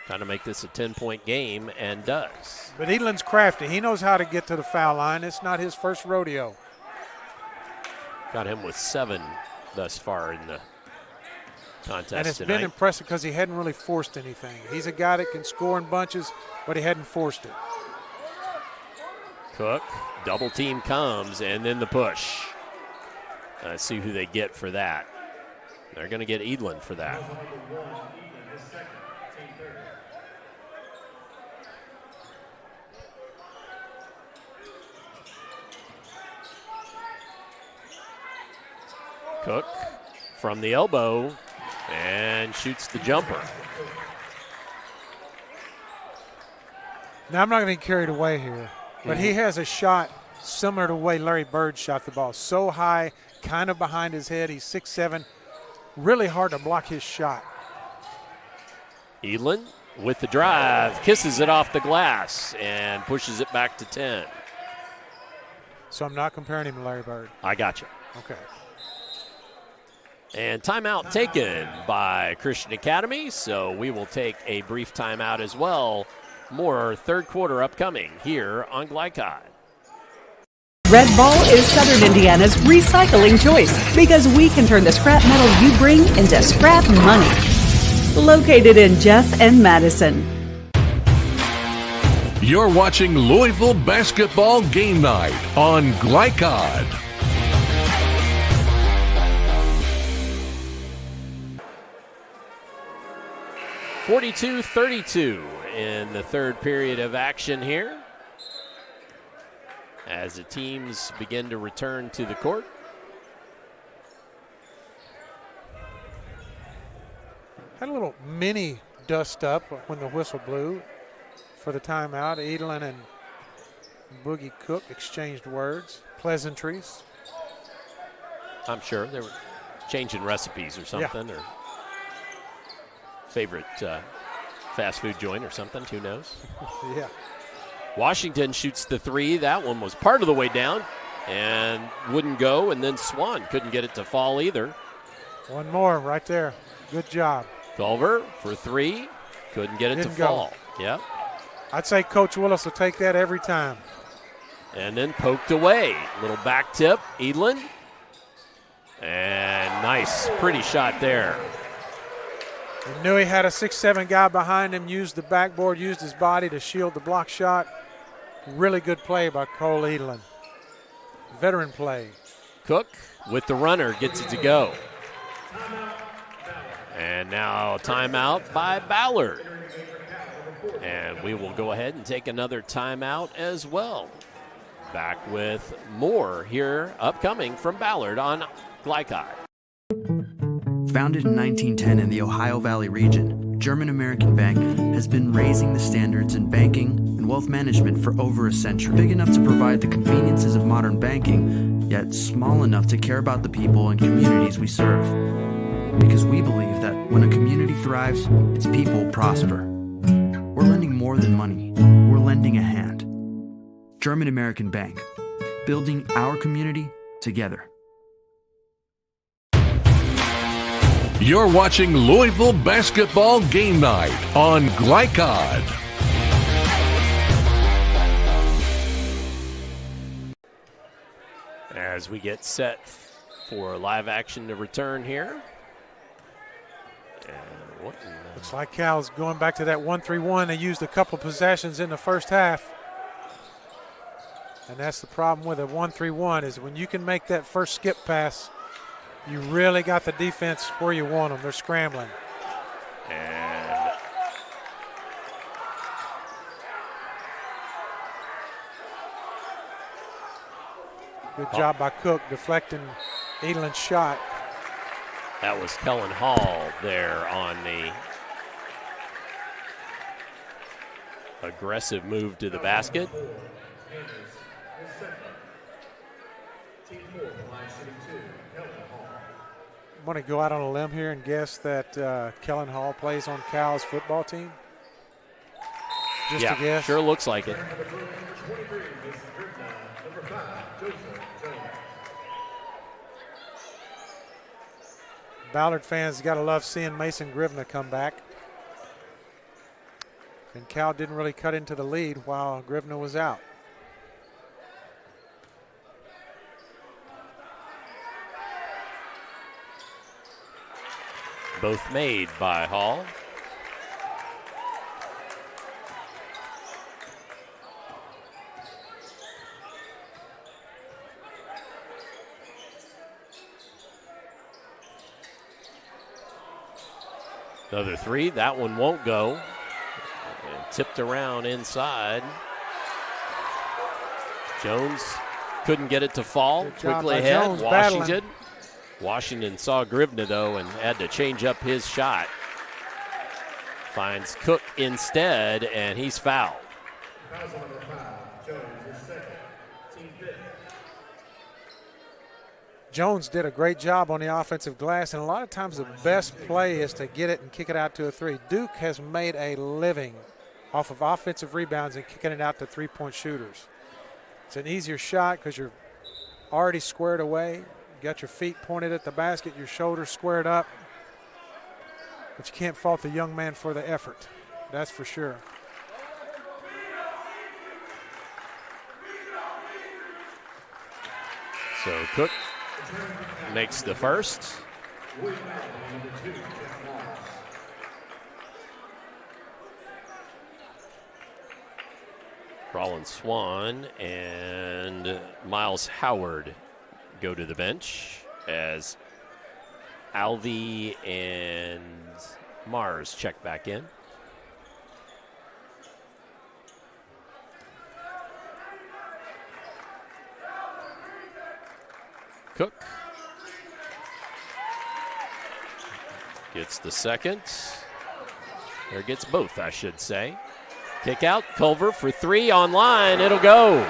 Trying to make this a 10-point game, and does. But Edlin's crafty. He knows how to get to the foul line. It's not his first rodeo. Got him with 7 thus far in the contest and it's tonight. been impressive because he hadn't really forced anything. He's a guy that can score in bunches, but he hadn't forced it. Cook, double team comes, and then the push. Let's see who they get for that. They're going to get Edlin for that. Cook from the elbow and shoots the jumper. Now, I'm not going to get carried away here, but he has a shot similar to the way Larry Bird shot the ball. So high, kind of behind his head. He's 6'7", really hard to block his shot. Edlin with the drive, kisses it off the glass and pushes it back to 10. So I'm not comparing him to Larry Bird. I got you. Okay. And timeout taken by Christian Academy, so we will take a brief timeout as well. More third quarter upcoming here on Glycod. Red Ball is Southern Indiana's recycling choice because we can turn the scrap metal you bring into scrap money. Located in Jeff and Madison. You're watching Louisville Basketball Game Night on Glycod. (42-32) in the third period of action here, as the teams begin to return to the court. Had a little mini dust up when the whistle blew for the timeout. Edlin and Boogie Cook exchanged words, pleasantries. I'm sure they were changing recipes or something. Yeah. Or favorite fast food joint or something. Who knows? Yeah. Washington shoots the three. That one was part of the way down and wouldn't go, and then Swan couldn't get it to fall either. One more right there. Good job. Culver for three. Couldn't get it to fall. Yep. I'd say Coach Willis will take that every time. And then poked away. Little back tip. Edlin. And nice. Pretty shot there. He knew he had a 6'7" guy behind him, used the backboard, used his body to shield the block shot. Really good play by Cole Edlin. Veteran play. Cook with the runner gets it to go. And now timeout by Ballard. And we will go ahead and take another timeout as well. Back with more here upcoming from Ballard on Glycod. Founded in 1910 in the Ohio Valley region, German American Bank has been raising the standards in banking and wealth management for over a century. Big enough to provide the conveniences of modern banking, yet small enough to care about the people and communities we serve. Because we believe that when a community thrives, its people prosper. We're lending more than money. We're lending a hand. German American Bank, building our community together. You're watching Louisville Basketball Game Night on Glycod. As we get set for live action to return here. Looks like Cal's going back to that 1-3-1. They used a couple possessions in the first half. And that's the problem with a 1-3-1 is when you can make that first skip pass, you really got the defense where you want them. They're scrambling. And good job by Cook deflecting Edlin's shot. That was Kellen Hall there on the aggressive move to the basket. I'm going to go out on a limb here and guess that Kellen Hall plays on Cal's football team. Just a guess. Sure looks like it. Ballard fans got to love seeing Mason Grivna come back. And Cal didn't really cut into the lead while Grivna was out. Both made by Hall. Another three. That one won't go. And tipped around inside. Jones couldn't get it to fall. Quickly ahead. Jones Washington. battling. Washington saw Grivna, though, and had to change up his shot. Finds Cook instead, and he's fouled. Jones did a great job on the offensive glass, and a lot of times the best play is to get it and kick it out to a three. Duke has made a living off of offensive rebounds and kicking it out to three-point shooters. It's an easier shot because you're already squared away. You got your feet pointed at the basket, your shoulders squared up. But you can't fault the young man for the effort. That's for sure. So Cook makes the first. Rollins Swan and Miles Howard go to the bench as Alvey and Mars check back in. Cook gets the second, or gets both, I should say. Kick out, Culver for three on line, it'll go.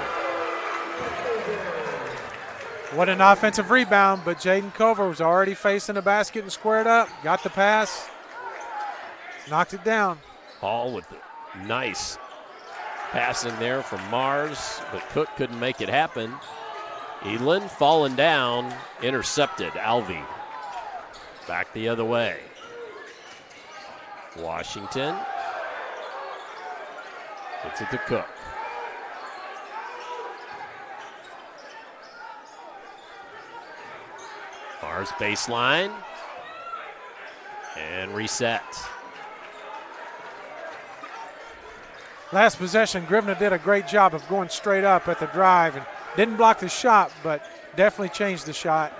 What an offensive rebound, but Jaden Culver was already facing the basket and squared up, got the pass. Knocked it down. Hall with the nice passing there from Mars, but Cook couldn't make it happen. Edlin falling down, intercepted. Alvey back the other way. Washington gets it to Cook. Mars baseline and reset. Last possession, Grivna did a great job of going straight up at the drive and didn't block the shot, but definitely changed the shot.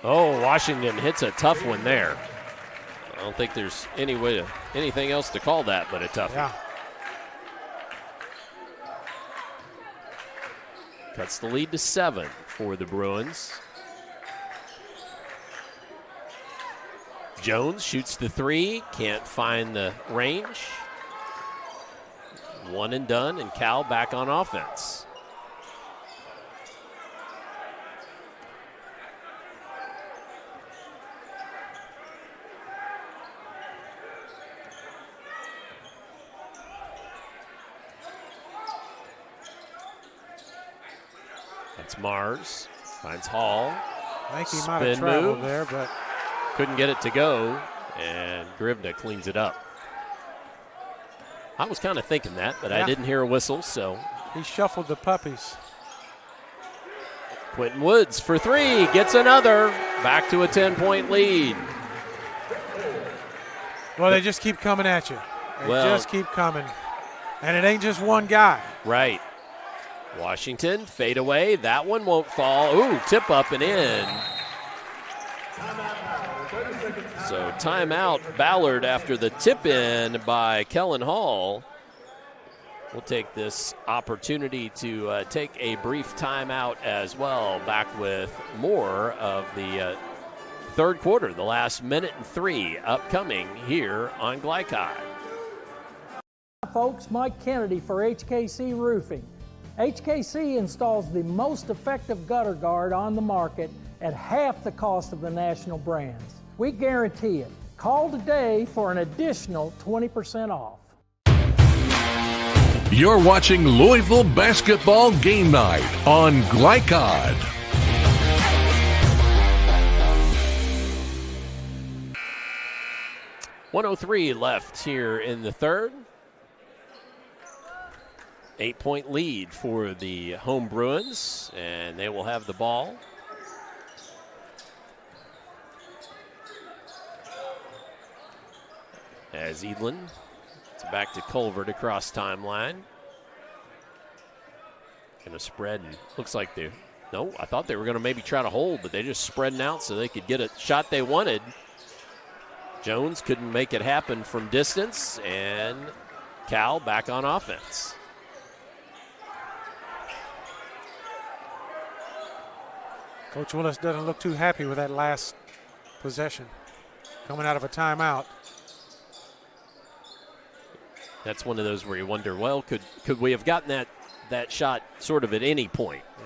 Oh, Washington hits a tough one there. I don't think there's anything else to call that but a tough one. Cuts the lead to 7 for the Bruins. Jones shoots the 3, can't find the range. One and done, and Cal back on offense. That's Mars, finds Hall. I think he might have traveled there, but couldn't get it to go, and Grivna cleans it up. I was kind of thinking that, but I didn't hear a whistle, so. He shuffled the puppies. Quentin Woods for 3, gets another. Back to a 10-point lead. Well, they just keep coming at you. They just keep coming. And it ain't just one guy. Right. Washington, fade away. That one won't fall. Ooh, tip up and in. So timeout, Ballard after the tip in by Kellen Hall. We'll take this opportunity to take a brief timeout as well. Back with more of the third quarter, the last minute and 3 upcoming here on Glycod. Hi folks, Mike Kennedy for HKC Roofing. HKC installs the most effective gutter guard on the market at half the cost of the national brands. We guarantee it. Call today for an additional 20% off. You're watching Louisville Basketball Game Night on Glycod. .103 left here in the third. 8-point lead for the home Bruins, and they will have the ball. As Edlin, it's back to Culvert across timeline. Going to spread, and looks like I thought they were going to maybe try to hold, but they just spreading out so they could get a shot they wanted. Jones couldn't make it happen from distance, and Cal back on offense. Coach Willis doesn't look too happy with that last possession coming out of a timeout. That's one of those where you wonder, well, could we have gotten that shot sort of at any point? Yeah.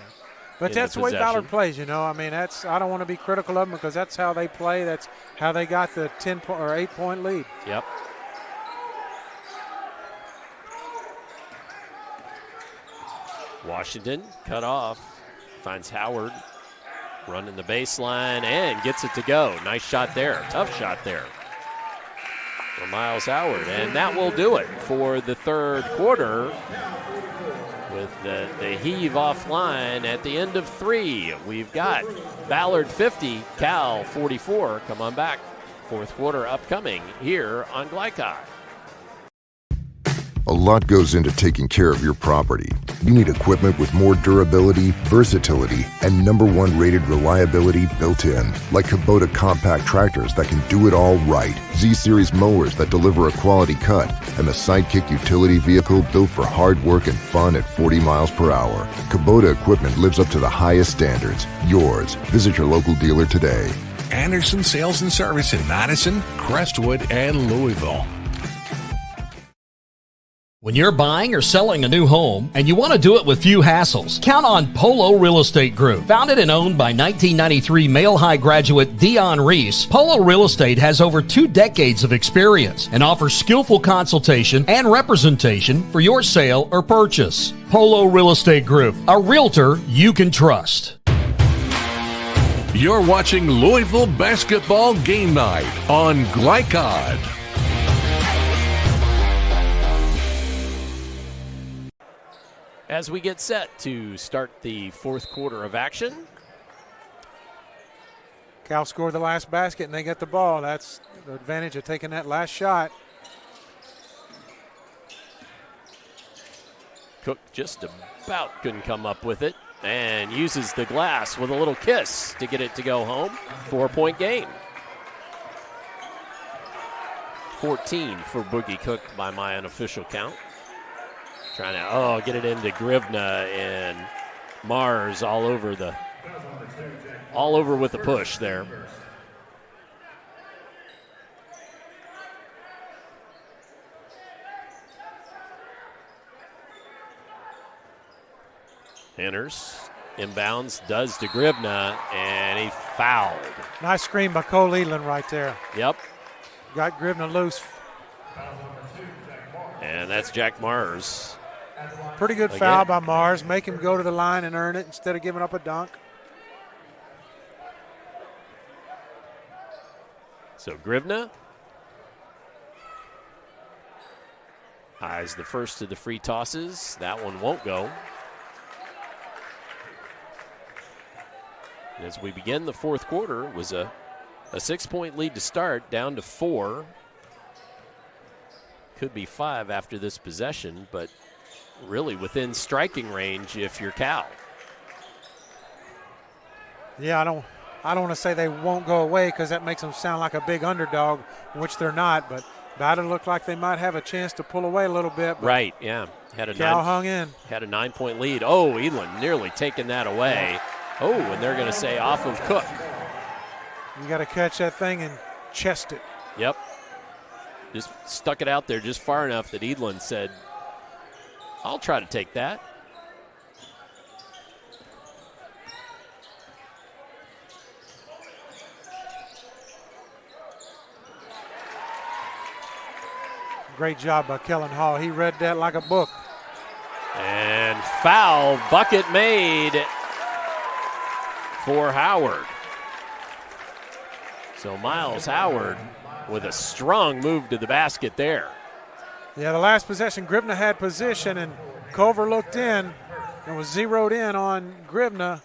But that's the way Ballard plays, you know. I mean, I don't want to be critical of them because that's how they play. That's how they got the 8-point lead. Yep. Washington cut off, finds Howard running the baseline and gets it to go. Nice shot there. Tough shot there for Miles Howard. And that will do it for the third quarter with the heave offline at the end of 3. We've got Ballard 50, Cal 44. Come on back. Fourth quarter upcoming here on Glycod. A lot goes into taking care of your property. You need equipment with more durability, versatility, and #1 rated reliability built in. Like Kubota compact tractors that can do it all right. Z-Series mowers that deliver a quality cut. And the Sidekick utility vehicle built for hard work and fun at 40 miles per hour. Kubota equipment lives up to the highest standards. Yours. Visit your local dealer today. Anderson Sales and Service in Madison, Crestwood, and Louisville. When you're buying or selling a new home and you want to do it with few hassles, count on Polo Real Estate Group. Founded and owned by 1993 Male High graduate Dion Reese, Polo Real Estate has over 2 decades of experience and offers skillful consultation and representation for your sale or purchase. Polo Real Estate Group, a realtor you can trust. You're watching Louisville Basketball Game Night on Glycod. As we get set to start the fourth quarter of action. Cal scored the last basket and they get the ball. That's the advantage of taking that last shot. Cook just about couldn't come up with it and uses the glass with a little kiss to get it to go home. 4-point game. 14 for Boogie Cook by my unofficial count. Trying to, get it into Grivna, and Mars all over with the push there. Enters, inbounds, does to Grivna, and he fouled. Nice screen by Cole Edlin right there. Yep. Got Grivna loose. And that's Jack Mars. Pretty good foul by Mars. Make him go to the line and earn it instead of giving up a dunk. So Grivna eyes the first of the free tosses. That one won't go. And as we begin the fourth quarter, it was a 6-point lead to start, down to 4. Could be 5 after this possession, but really within striking range if you're Cal. Yeah, I don't want to say they won't go away because that makes them sound like a big underdog, which they're not, but that'll look like they might have a chance to pull away a little bit. Right, yeah. Cal hung in. Had a 9-point lead. Oh, Edlin nearly taking that away. Oh, and they're going to say off of Cook. You got to catch that thing and chest it. Yep. Just stuck it out there just far enough that Edlin said, I'll try to take that. Great job by Kellen Hall. He read that like a book. And foul, bucket made for Howard. So Miles Howard with a strong move to the basket there. Yeah, the last possession, Grivna had position, and Culver looked in and was zeroed in on Grivna,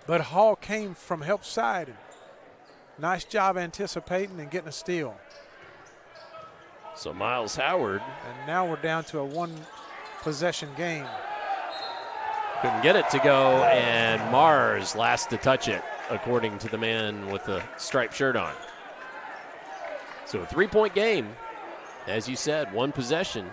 but Hall came from help side. Nice job anticipating and getting a steal. So Miles Howard. And now we're down to a 1-possession game. Couldn't get it to go, and Mars last to touch it, according to the man with the striped shirt on. So a 3-point game. As you said, 1 possession.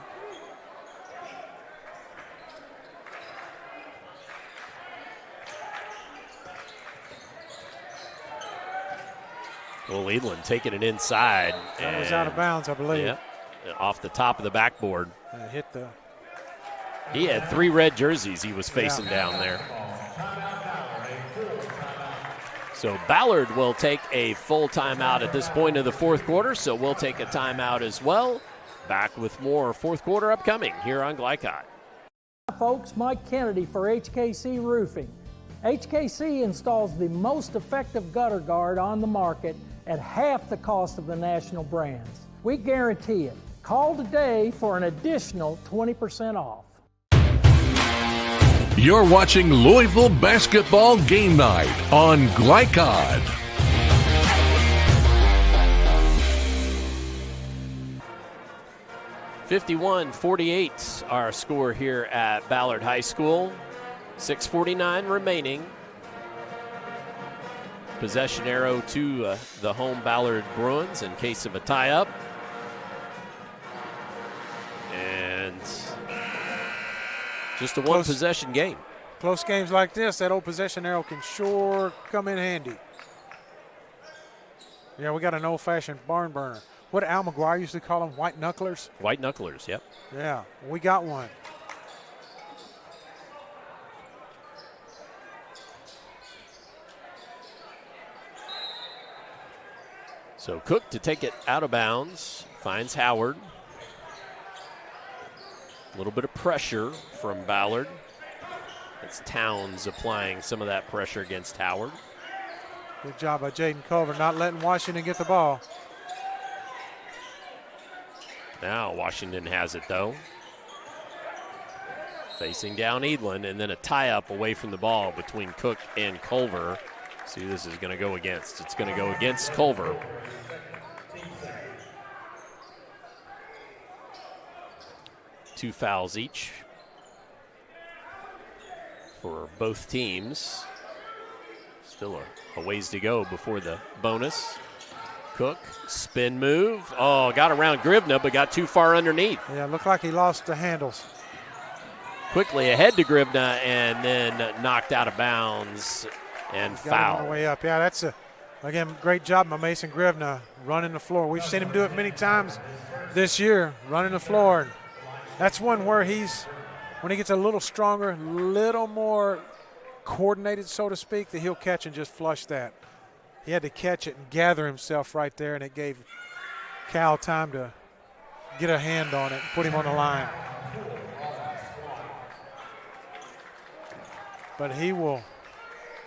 Well, Edlin taking it inside. That was out of bounds, I believe. Yeah, off the top of the backboard. Hit the. He had 3 red jerseys he was facing down there. So Ballard will take a full timeout at this point of the fourth quarter, so we'll take a timeout as well. Back with more fourth quarter upcoming here on Glycod. Hi folks, Mike Kennedy for HKC Roofing. HKC installs the most effective gutter guard on the market at half the cost of the national brands. We guarantee it. Call today for an additional 20% off. You're watching Louisville Basketball Game Night on Glycod. (51-48) our score here at Ballard High School. 6:49 remaining. Possession arrow to the home Ballard Bruins in case of a tie-up. And just a one-possession game. Close games like this, that old possession arrow can sure come in handy. Yeah, we got an old-fashioned barn burner. what Al McGuire used to call them, white knucklers? White knucklers, yep. Yeah, we got one. So Cook to take it out of bounds, finds Howard. A little bit of pressure from Ballard. It's Towns applying some of that pressure against Howard. Good job by Jaden Culver, not letting Washington get the ball. Now Washington has it, though. Facing down Edlin, and then a tie-up away from the ball between Cook and Culver. See who this is going to go against. It's going to go against Culver. Two fouls each for both teams. Still a ways to go before the bonus. Cook, spin move. Oh, got around Grivna, but got too far underneath. Yeah, looked like he lost the handles. Quickly ahead to Grivna and then knocked out of bounds and foul. On the way up. Yeah, that's again, great job by Mason Grivna running the floor. We've seen him do it many times this year, running the floor. And that's one where when he gets a little stronger, a little more coordinated, so to speak, that he'll catch and just flush that. He had to catch it and gather himself right there, and it gave Cal time to get a hand on it and put him on the line. But he will,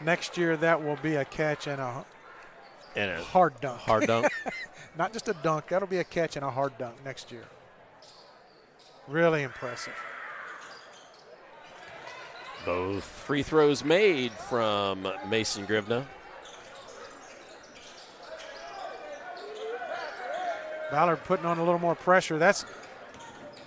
next year, that will be a catch and a hard dunk. Hard dunk? Not just a dunk. That'll be a catch and a hard dunk next year. Really impressive. Both free throws made from Mason Grivna. Ballard putting on a little more pressure.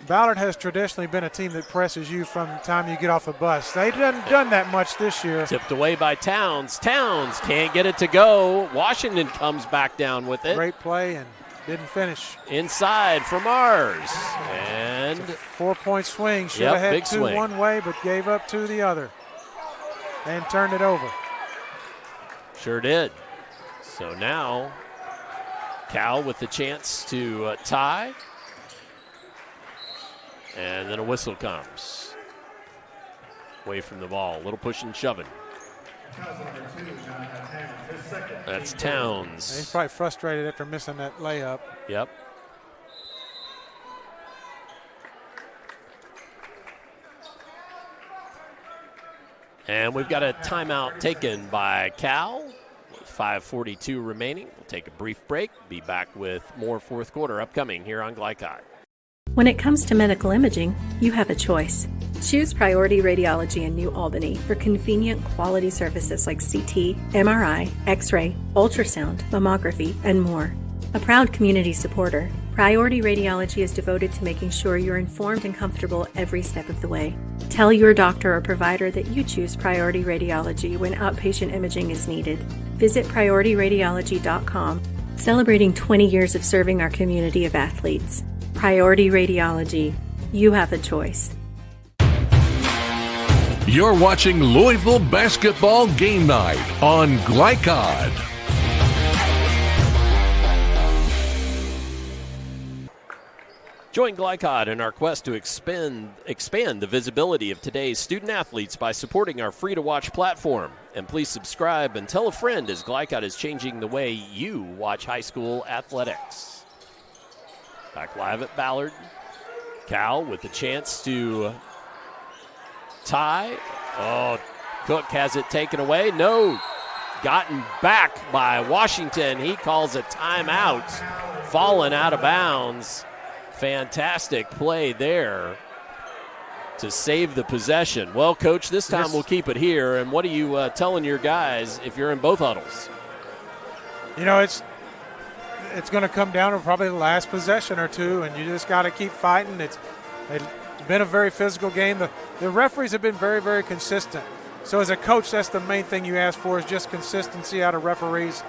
Ballard has traditionally been a team that presses you from the time you get off the bus. They haven't done that much this year. Tipped away by Towns. Towns can't get it to go. Washington comes back down with it. Great play and didn't finish. Inside for Mars. And 4-point swing. Should have had two swing. One way, but gave up two the other. And turned it over. Sure did. So now Cal with the chance to tie. And then a whistle comes. Away from the ball. A little push and shoving. That's Towns. He's probably frustrated after missing that layup. Yep. And we've got a timeout taken by Cal. With 5:42 remaining. We'll take a brief break. Be back with more fourth quarter upcoming here on Glycod. When it comes to medical imaging, you have a choice. Choose Priority Radiology in New Albany for convenient quality services like CT, MRI, X-ray, ultrasound, mammography, and more. A proud community supporter, Priority Radiology is devoted to making sure you're informed and comfortable every step of the way. Tell your doctor or provider that you choose Priority Radiology when outpatient imaging is needed. Visit PriorityRadiology.com, celebrating 20 years of serving our community of athletes. Priority Radiology. You have a choice. You're watching Louisville Basketball Game Night on Glycod. Join Glycod in our quest to expand the visibility of today's student athletes by supporting our free-to-watch platform. And please subscribe and tell a friend as Glycod is changing the way you watch high school athletics. Back live at Ballard. Cal with the chance to tie. Oh, Cook has it taken away. No, gotten back by Washington. He calls a timeout. Fallen out of bounds. Fantastic play there to save the possession. Well, Coach, this time we'll keep it here. And what are you telling your guys if you're in both huddles? You know, it's going to come down to probably the last possession or two, and you just got to keep fighting. It's been a very physical game. The referees have been very, very consistent. So as a coach, that's the main thing you ask for is just consistency out of referees.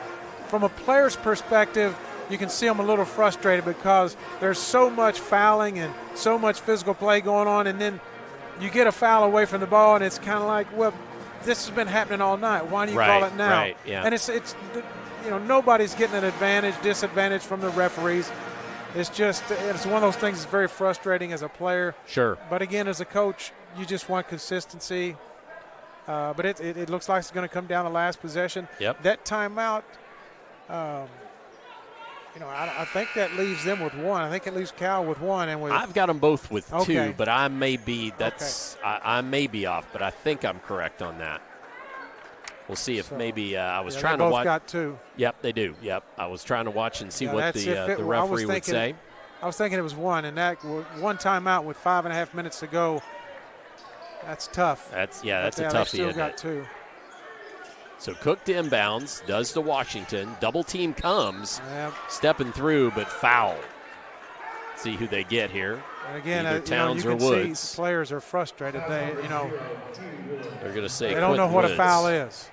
From a player's perspective, you can see them a little frustrated because there's so much fouling and so much physical play going on, and then you get a foul away from the ball, and it's kind of like, well, this has been happening all night. Why do you call it now? Right, yeah. And it's nobody's getting an disadvantage from the referees. it's one of those things that's very frustrating as a player. Sure. But again, as a coach, you just want consistency. But it looks like it's going to come down the last possession. Yep. That timeout, I think that leaves them with one. I think it leaves Cal with one. And I've got them both with Okay. 2, but I may be I may be off, but I think I'm correct on that. We'll see if maybe I was trying to watch. They both got 2. Yep, they do. Yep, I was trying to watch and see what the I referee would say. I was thinking it was 1, and that one timeout with 5.5 minutes to go. That's tough. That's a toughie. They still isn't got it? 2. So Cook to inbounds, does to Washington. Double team comes, stepping through, but foul. See who they get here. And again, either Towns you or can Woods. see players are frustrated. They're going to say they don't know what Woods. a foul is.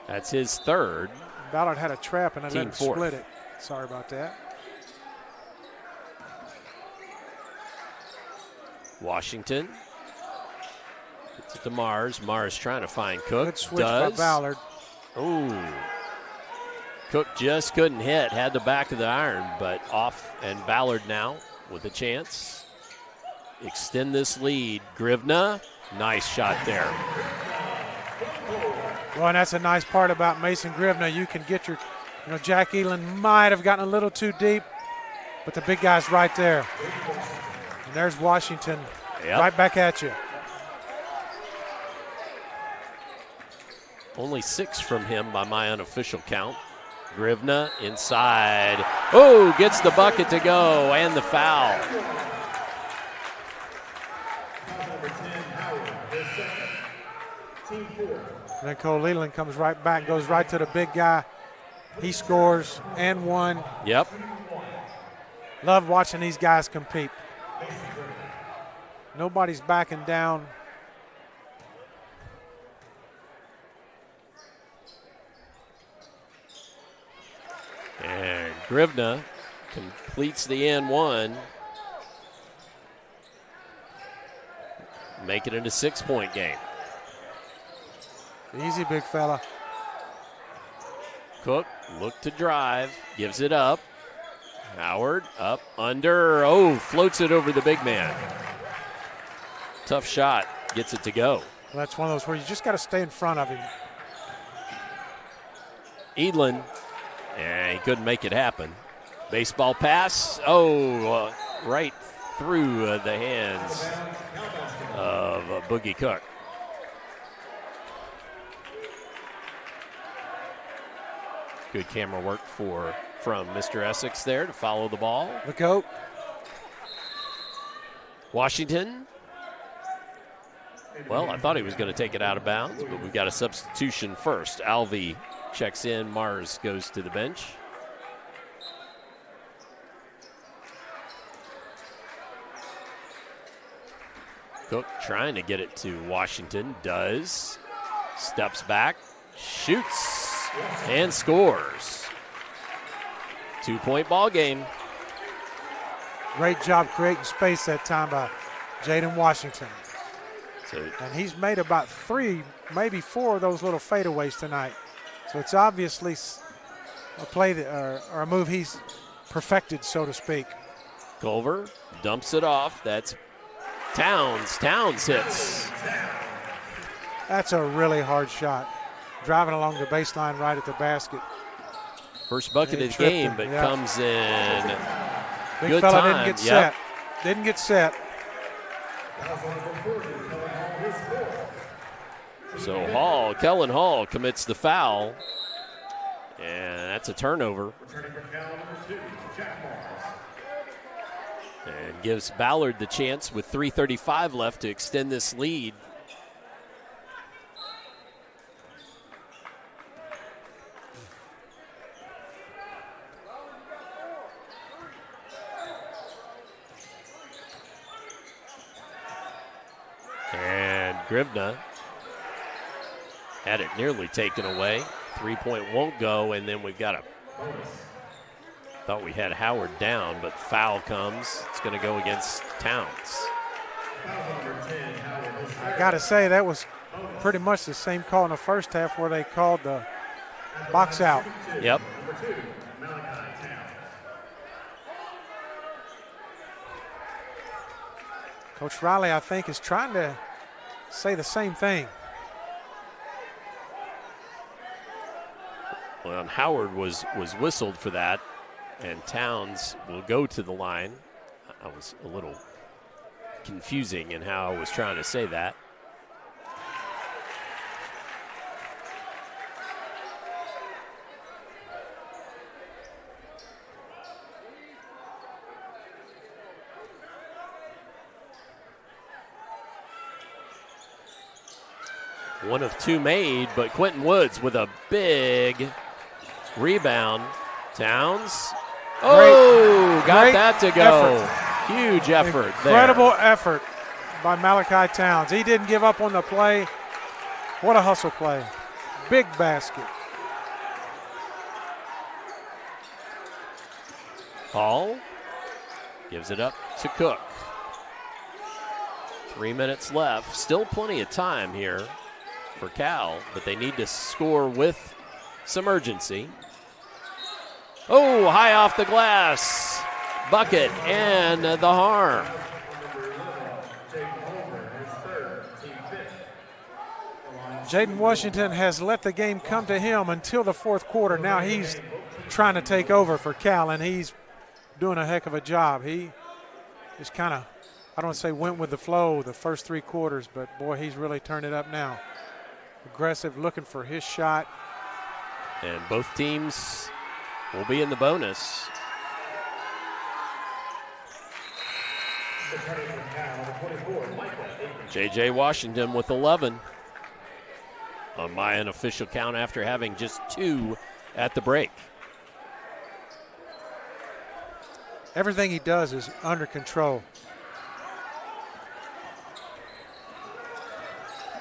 That's his 3rd. Ballard had a trap and I let him 4th. split it. Sorry about that. Washington. Gets it to Mars. Mars trying to find Cook. Good switch by Ballard. Ooh. Cook just couldn't hit. Had the back of the iron, but off. And Ballard now with a chance. Extend this lead. Grivna. Nice shot there. Well, and that's a nice part about Mason Grivna. You can get Jack Elam might have gotten a little too deep, but the big guy's right there. And there's Washington right back at you. Only 6 from him by my unofficial count. Grivna inside. Oh, gets the bucket to go and the foul. And then Cole Leland comes right back, goes right to the big guy. He scores and 1. Yep. Love watching these guys compete. Nobody's backing down. And Grivna completes the N1. Make it into 6-point game. Easy, big fella. Cook look to drive, gives it up. Howard up, under. Oh, floats it over the big man. Tough shot, gets it to go. Well, that's one of those where you just got to stay in front of him. Edlin, he couldn't make it happen. Baseball pass, right through the hands of Boogie Cook. Good camera work from Mr. Essex there to follow the ball. The goat. Washington. Well, I thought he was going to take it out of bounds, but we've got a substitution first. Alvey checks in. Mars goes to the bench. Cook trying to get it to Washington. Does. Steps back. Shoots. And scores. 2-point ball game. Great job creating space that time by Jaden Washington. And he's made about 3, maybe 4 of those little fadeaways tonight. So it's obviously a play or a move he's perfected, so to speak. Culver dumps it off. That's Towns. Towns hits. That's a really hard shot. Driving along the baseline right at the basket. First bucket of the game, but comes in Big good fella time. Didn't get set. Didn't get set. So Kellen Hall commits the foul, and that's a turnover. And gives Ballard the chance with 3:35 left to extend this lead. And Grivna had it nearly taken away. 3-point won't go, and then we've got thought we had Howard down, but foul comes. It's going to go against Towns. I got to say, that was pretty much the same call in the first half where they called the box out. Yep. Coach Riley, I think, is trying to say the same thing. Well, and Howard was whistled for that, and Towns will go to the line. I was a little confusing in how I was trying to say that. One of two made, but Quentin Woods with a big rebound. Towns. Got that to go. Effort. Huge effort. Incredible effort by Malachi Towns. He didn't give up on the play. What a hustle play. Big basket. Hall gives it up to Cook. 3 minutes left. Still plenty of time here for Cal, but they need to score with some urgency. Oh, high off the glass. Bucket and the harm. Jaden Washington has let the game come to him until the fourth quarter. Now he's trying to take over for Cal, and he's doing a heck of a job. He just kind of, I don't want to say went with the flow the first 3 quarters, but boy, he's really turned it up now. Aggressive, looking for his shot. And both teams will be in the bonus. J.J. Washington with 11 on my unofficial count after having just 2 at the break. Everything he does is under control.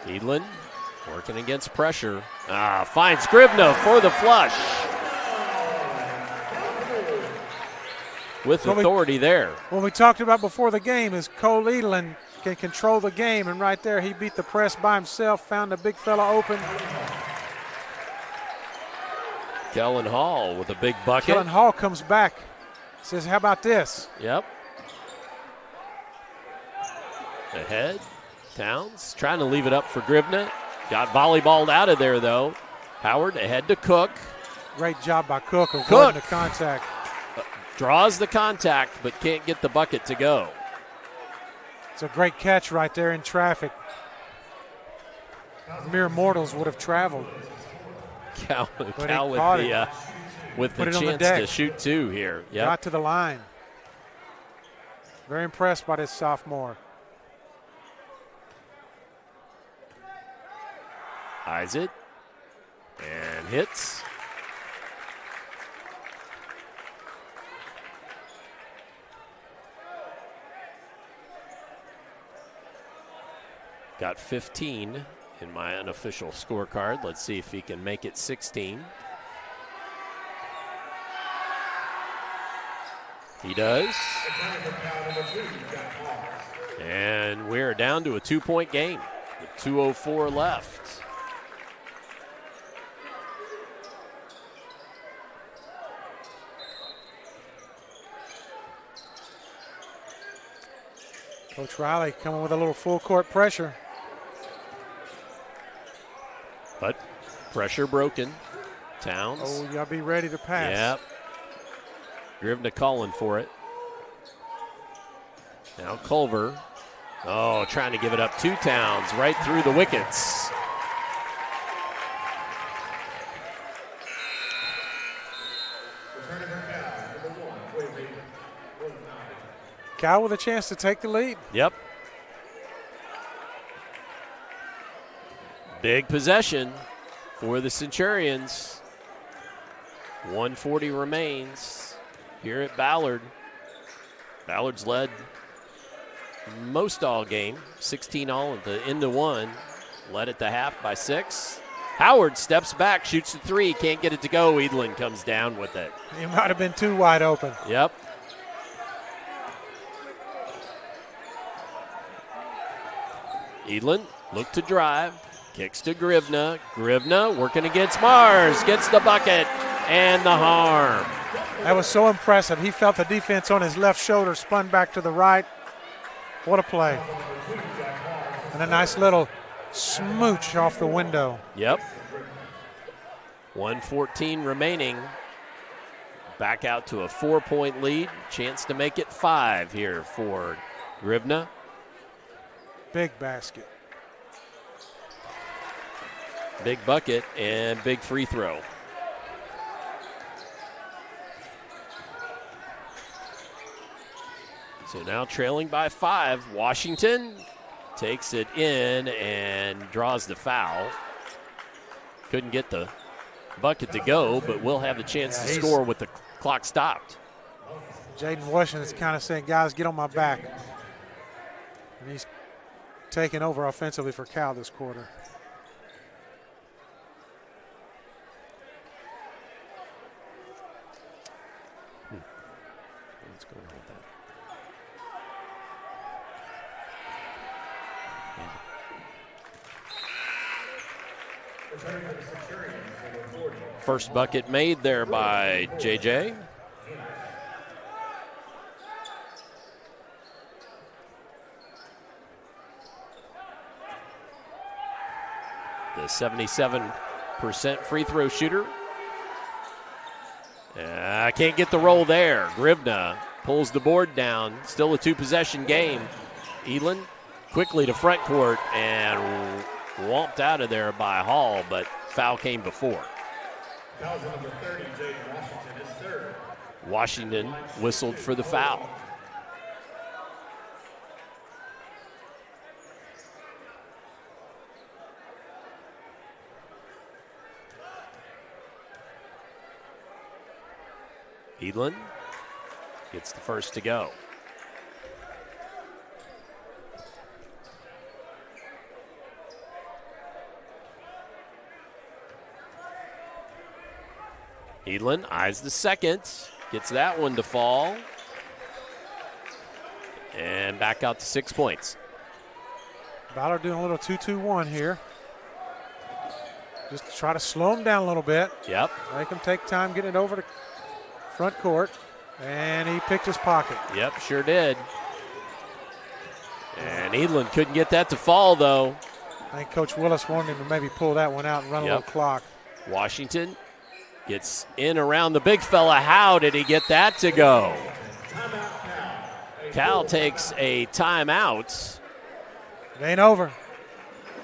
Edlin working against pressure. Finds Scribner for the flush. With authority there. What we talked about before the game is Cole Edlin can control the game, and right there he beat the press by himself, found the big fella open. Kellen Hall with a big bucket. Kellen Hall comes back, says, how about this? Yep. Ahead, Towns trying to leave it up for Grivna. Got volleyballed out of there, though. Howard ahead to Cook. Great job by Cook avoiding the contact. Draws the contact, but can't get the bucket to go. It's a great catch right there in traffic. Mere mortals would have traveled. Cal with the chance to shoot 2 here. Yep. Got to the line. Very impressed by this sophomore. Eyes it and hits. Got 15 in my unofficial scorecard. Let's see if he can make it 16. He does. And we're down to a 2-point game with 2:04 left. Coach Riley coming with a little full court pressure. But pressure broken. Towns. Oh, you got to be ready to pass. Yep. Grivna calling for it. Now Culver. Oh, trying to give it up to Towns right through the wickets. Cal with a chance to take the lead. Yep. Big possession for the Centurions. 1:40 remains here at Ballard. Ballard's led most all game, 16 all at the end of 1. Led at the half by 6. Howard steps back, shoots the 3, can't get it to go. Edlin comes down with it. He might have been too wide open. Yep. Edlin look to drive, kicks to Grivna. Grivna working against Mars, gets the bucket and the harm. That was so impressive. He felt the defense on his left shoulder, spun back to the right, What a play. And a nice little smooch off the window. Yep. 1:14 remaining. Back out to a 4-point lead. Chance to make it 5 here for Grivna. Big basket. Big bucket and big free throw. So now trailing by 5. Washington takes it in and draws the foul. Couldn't get the bucket to go, but will have the chance to score with the clock stopped. Jaden Washington's kind of saying, guys, get on my back. And he's taking over offensively for Cal this quarter. What's going on with that? First bucket made there by JJ. The 77% free throw shooter. Can't get the roll there. Grivna pulls the board down. Still a 2-possession game. Elin quickly to front court and whomped out of there by Hall, but foul came before. Number 30, Jaden Washington is third. Washington whistled for the foul. Edlin gets the first to go. Edlin eyes the second, gets that one to fall, and back out to 6 points. Ballard doing a little 2-2-1 here. Just to try to slow him down a little bit. Yep. Make him take time getting it over to front court, and he picked his pocket. Yep, sure did. And Edlin couldn't get that to fall, though. I think Coach Willis wanted him to maybe pull that one out and run a little clock. Washington gets in around the big fella. How did he get that to go? Cal takes a timeout. It ain't over.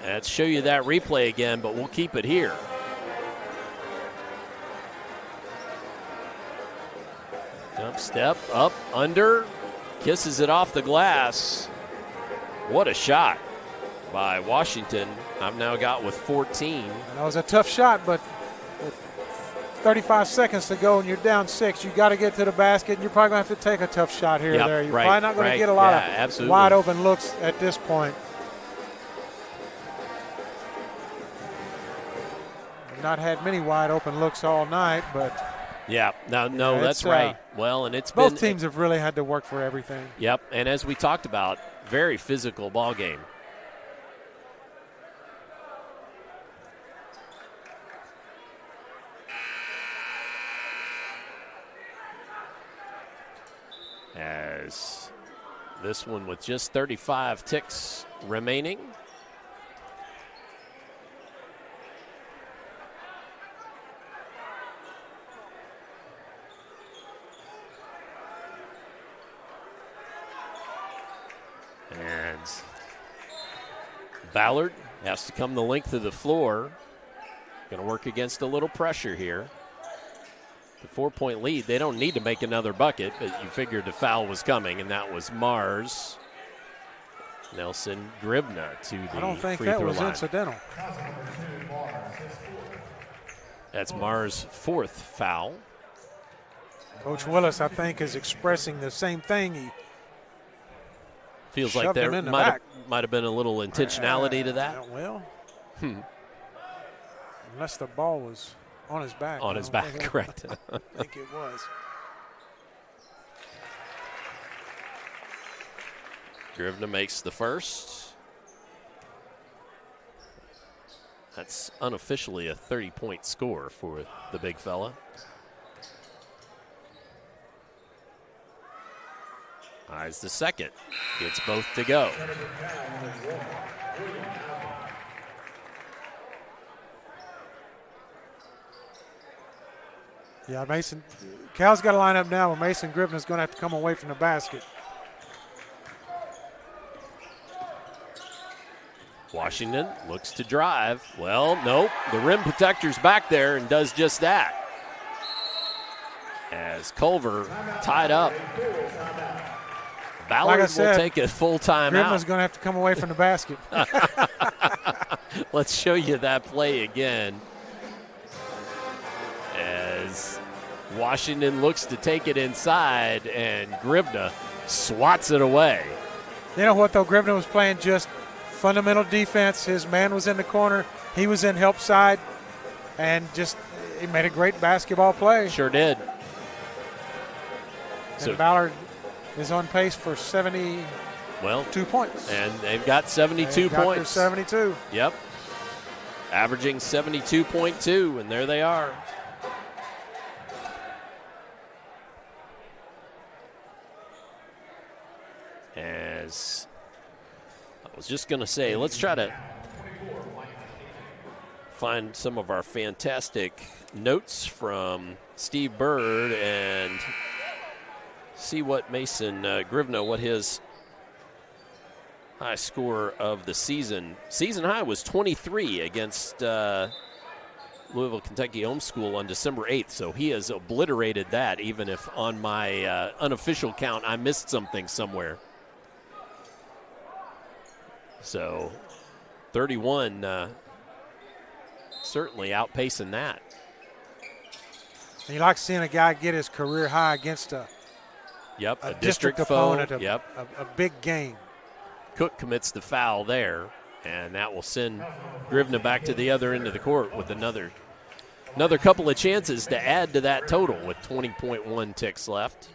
Let's show you that replay again, but we'll keep it here. Jump step, up, under, kisses it off the glass. What a shot by Washington. I've now got with 14. That was a tough shot, but with 35 seconds to go and you're down 6, you got to get to the basket, and you're probably going to have to take a tough shot here or there. You're probably not going to get a lot of wide open looks at this point. We've not had many wide open looks all night, but yeah, no, that's right. Well, and it's both teams have really had to work for everything. Yep, and as we talked about, very physical ball game. As this one with just 35 ticks remaining. And Ballard has to come the length of the floor. Going to work against a little pressure here. The 4-point lead, they don't need to make another bucket, but you figured the foul was coming, and that was Mars. Nelson Grivna to the free throw line. I don't think that was incidental. That's Mars' 4th foul. Coach Willis, I think, is expressing the same thing. He feels like there might have been a little intentionality to that. Well, unless the ball was on his back. On his back, correct. I think it was. Grivna makes the first. That's unofficially a 30-point score for the big fella. Eyes tries the second. Gets both to go. Yeah, Cal's got to line up now where Mason Gribna's going to have to come away from the basket. Washington looks to drive. Well, nope. The rim protector's back there and does just that. As Culver tied up. Ballard will take a full time out. Gribna's going to have to come away from the basket. Let's show you that play again. As Washington looks to take it inside, and Gribna swats it away. You know what, though? Gribna was playing just fundamental defense. His man was in the corner. He was in help side, and he made a great basketball play. Sure did. And Ballard is on pace for 72 points. And they've got 72 points. 72. Yep. Averaging 72.2, and there they are. As I was just going to say, let's try to find some of our fantastic notes from Steve Bird and see what Mason Gribna, what his high score of the season. Season high was 23 against Louisville Kentucky Home School on December 8th, so he has obliterated that, even if on my unofficial count I missed something somewhere. So 31 certainly outpacing that. And you like seeing a guy get his career high against a district opponent, foe. A big game. Cook commits the foul there, and that will send Gribna back to the other end of the court with another couple of chances to add to that total with 20.1 ticks left.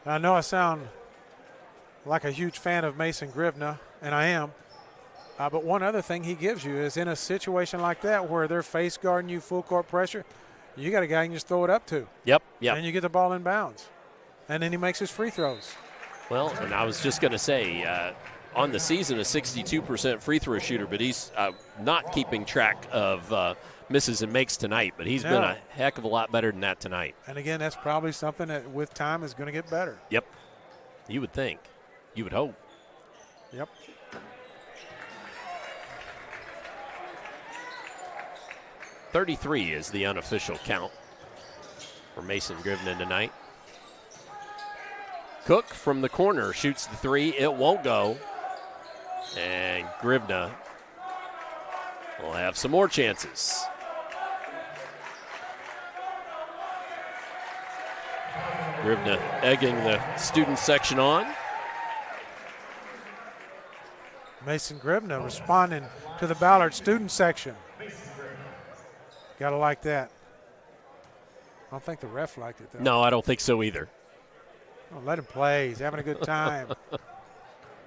I know I sound like a huge fan of Mason Gribna, and I am. But one other thing he gives you is in a situation like that where they're face guarding you, full court pressure, you got a guy you can just throw it up to. Yep. And you get the ball in bounds. And then he makes his free throws. Well, and I was just going to say, on the season, a 62% free throw shooter, but he's not keeping track of misses and makes tonight, but he's been a heck of a lot better than that tonight. And again, that's probably something that with time is going to get better. Yep. You would think. You would hope. Yep. .33 is the unofficial count for Mason Gribna tonight. Cook from the corner shoots the three. It won't go. And Gribna will have some more chances. Gribna egging the student section on. Mason Gribna responding to the Ballard student section. Got to like that. I don't think the ref liked it, though. No, I don't think so either. Oh, let him play. He's having a good time.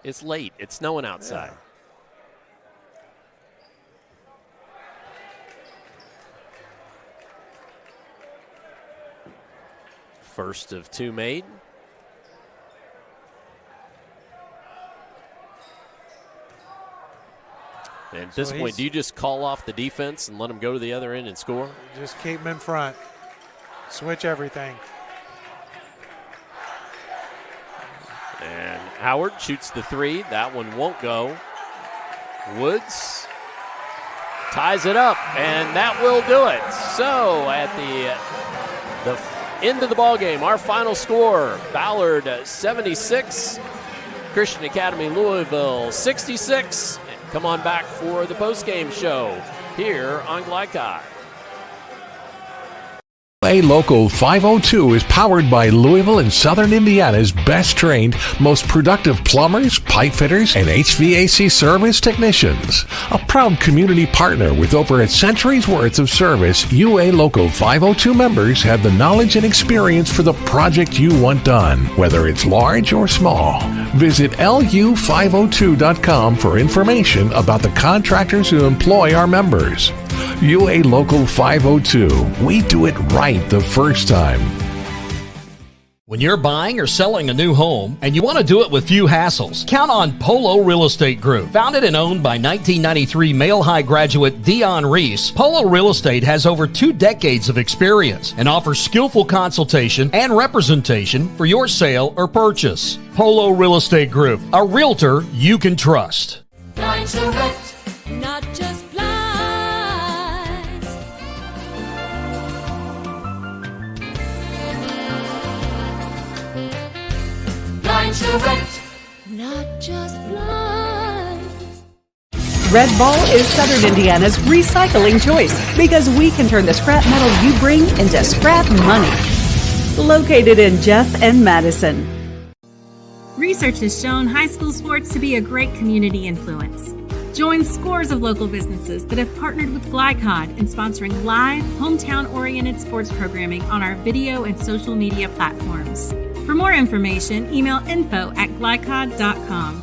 It's late. It's snowing outside. Yeah. First of two made. And at this point, do you just call off the defense and let them go to the other end and score? Just keep them in front. Switch everything. And Howard shoots the three. That one won't go. Woods ties it up, and that will do it. So at the end of the ball game, our final score, Ballard 76, Christian Academy Louisville 66. Come on back for the postgame show here on Glycod. A Local 502 is powered by Louisville and Southern Indiana's best trained, most productive plumbers, pipe fitters, and HVAC service technicians. A proud community partner with over a century's worth of service, UA Local 502 members have the knowledge and experience for the project you want done, whether it's large or small. Visit lu502.com for information about the contractors who employ our members. UA Local 502. We do it right the first time. When you're buying or selling a new home and you want to do it with few hassles, count on Polo Real Estate Group. Founded and owned by 1993 Male High graduate Dion Reese, Polo Real Estate has over 2 decades of experience and offers skillful consultation and representation for your sale or purchase. Polo Real Estate Group, a realtor you can trust. Blind Direct, not just blinds. Blind Direct, not just blinds. Red Ball is Southern Indiana's recycling choice because we can turn the scrap metal you bring into scrap money. Located in Jeff and Madison. Research has shown high school sports to be a great community influence. Join scores of local businesses that have partnered with Glycod in sponsoring live, hometown-oriented sports programming on our video and social media platforms. For more information, email info@glycod.com.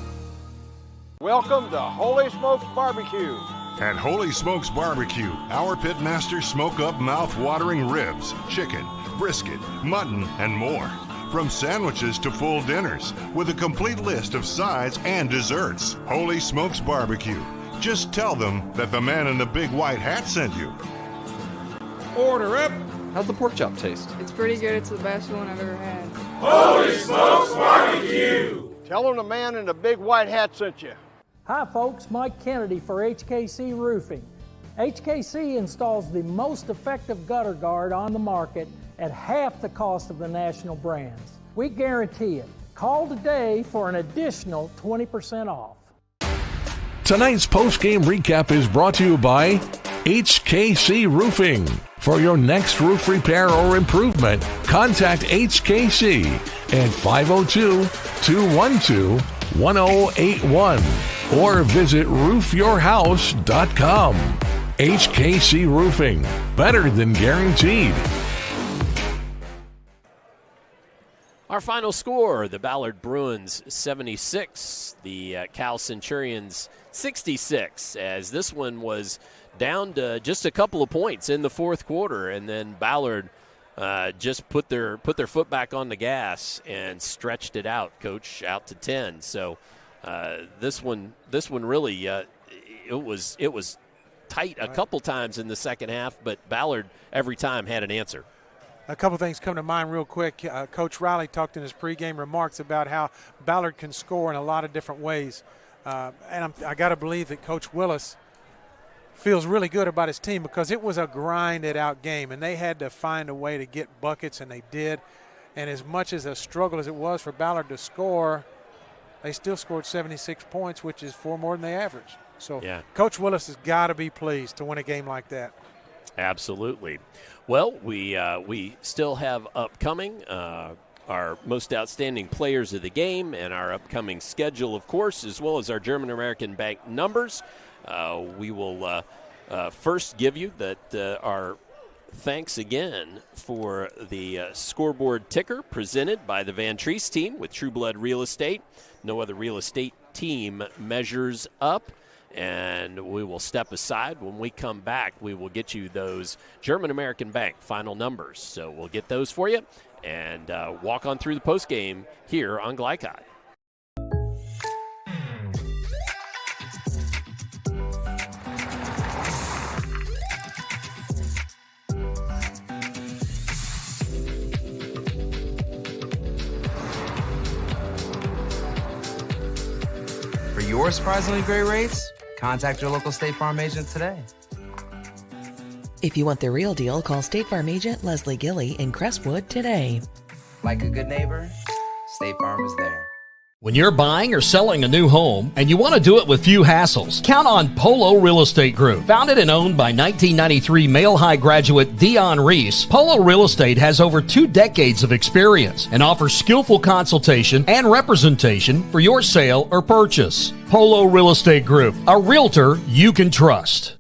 Welcome to Holy Smokes Barbecue. At Holy Smokes Barbecue, our pit masters smoke up mouth-watering ribs, chicken, brisket, mutton, and more. From sandwiches to full dinners, with a complete list of sides and desserts. Holy Smokes Barbecue. Just tell them that the man in the big white hat sent you. Order up. How's the pork chop taste? It's pretty good. It's the best one I've ever had. Holy Smokes Barbecue. Tell them the man in the big white hat sent you. Hi folks, Mike Kennedy for HKC Roofing. HKC installs the most effective gutter guard on the market at half the cost of the national brands. We guarantee it. Call today for an additional 20% off. Tonight's post-game recap is brought to you by HKC Roofing. For your next roof repair or improvement, contact HKC at 502-212-1081 or visit roofyourhouse.com. HKC Roofing, better than guaranteed. Our final score, the Ballard Bruins 76, the Cal Centurions 66, as this one was down to just a couple of points in the fourth quarter, and then Ballard just put their foot back on the gas and stretched it out, Coach, out to 10. So this one really it was tight a couple times in the second half, but Ballard every time had an answer. A couple things come to mind real quick. Coach Riley talked in his pregame remarks about how Ballard can score in a lot of different ways. And I got to believe that Coach Willis feels really good about his team because it was a grinded-out game, and they had to find a way to get buckets, and they did. And as much as a struggle as it was for Ballard to score, they still scored 76 points, which is 4 more than they averaged. So yeah. Coach Willis has got to be pleased to win a game like that. Absolutely. Well, we still have upcoming our most outstanding players of the game and our upcoming schedule, of course, as well as our German American Bank numbers. We will first give you our thanks again for the scoreboard ticker presented by the Van Treese team with True Blood Real Estate. No other real estate team measures up. And we will step aside. When we come back, we will get you those German American Bank final numbers. So we'll get those for you and walk on through the postgame here on Glycod. For your surprisingly great rates, contact your local State Farm agent today. If you want the real deal, call State Farm agent Leslie Gilly in Crestwood today. Like a good neighbor, State Farm is there. When you're buying or selling a new home and you want to do it with few hassles, count on Polo Real Estate Group. Founded and owned by 1993 Male High graduate Dion Reese, Polo Real Estate has over 2 decades of experience and offers skillful consultation and representation for your sale or purchase. Polo Real Estate Group, a realtor you can trust.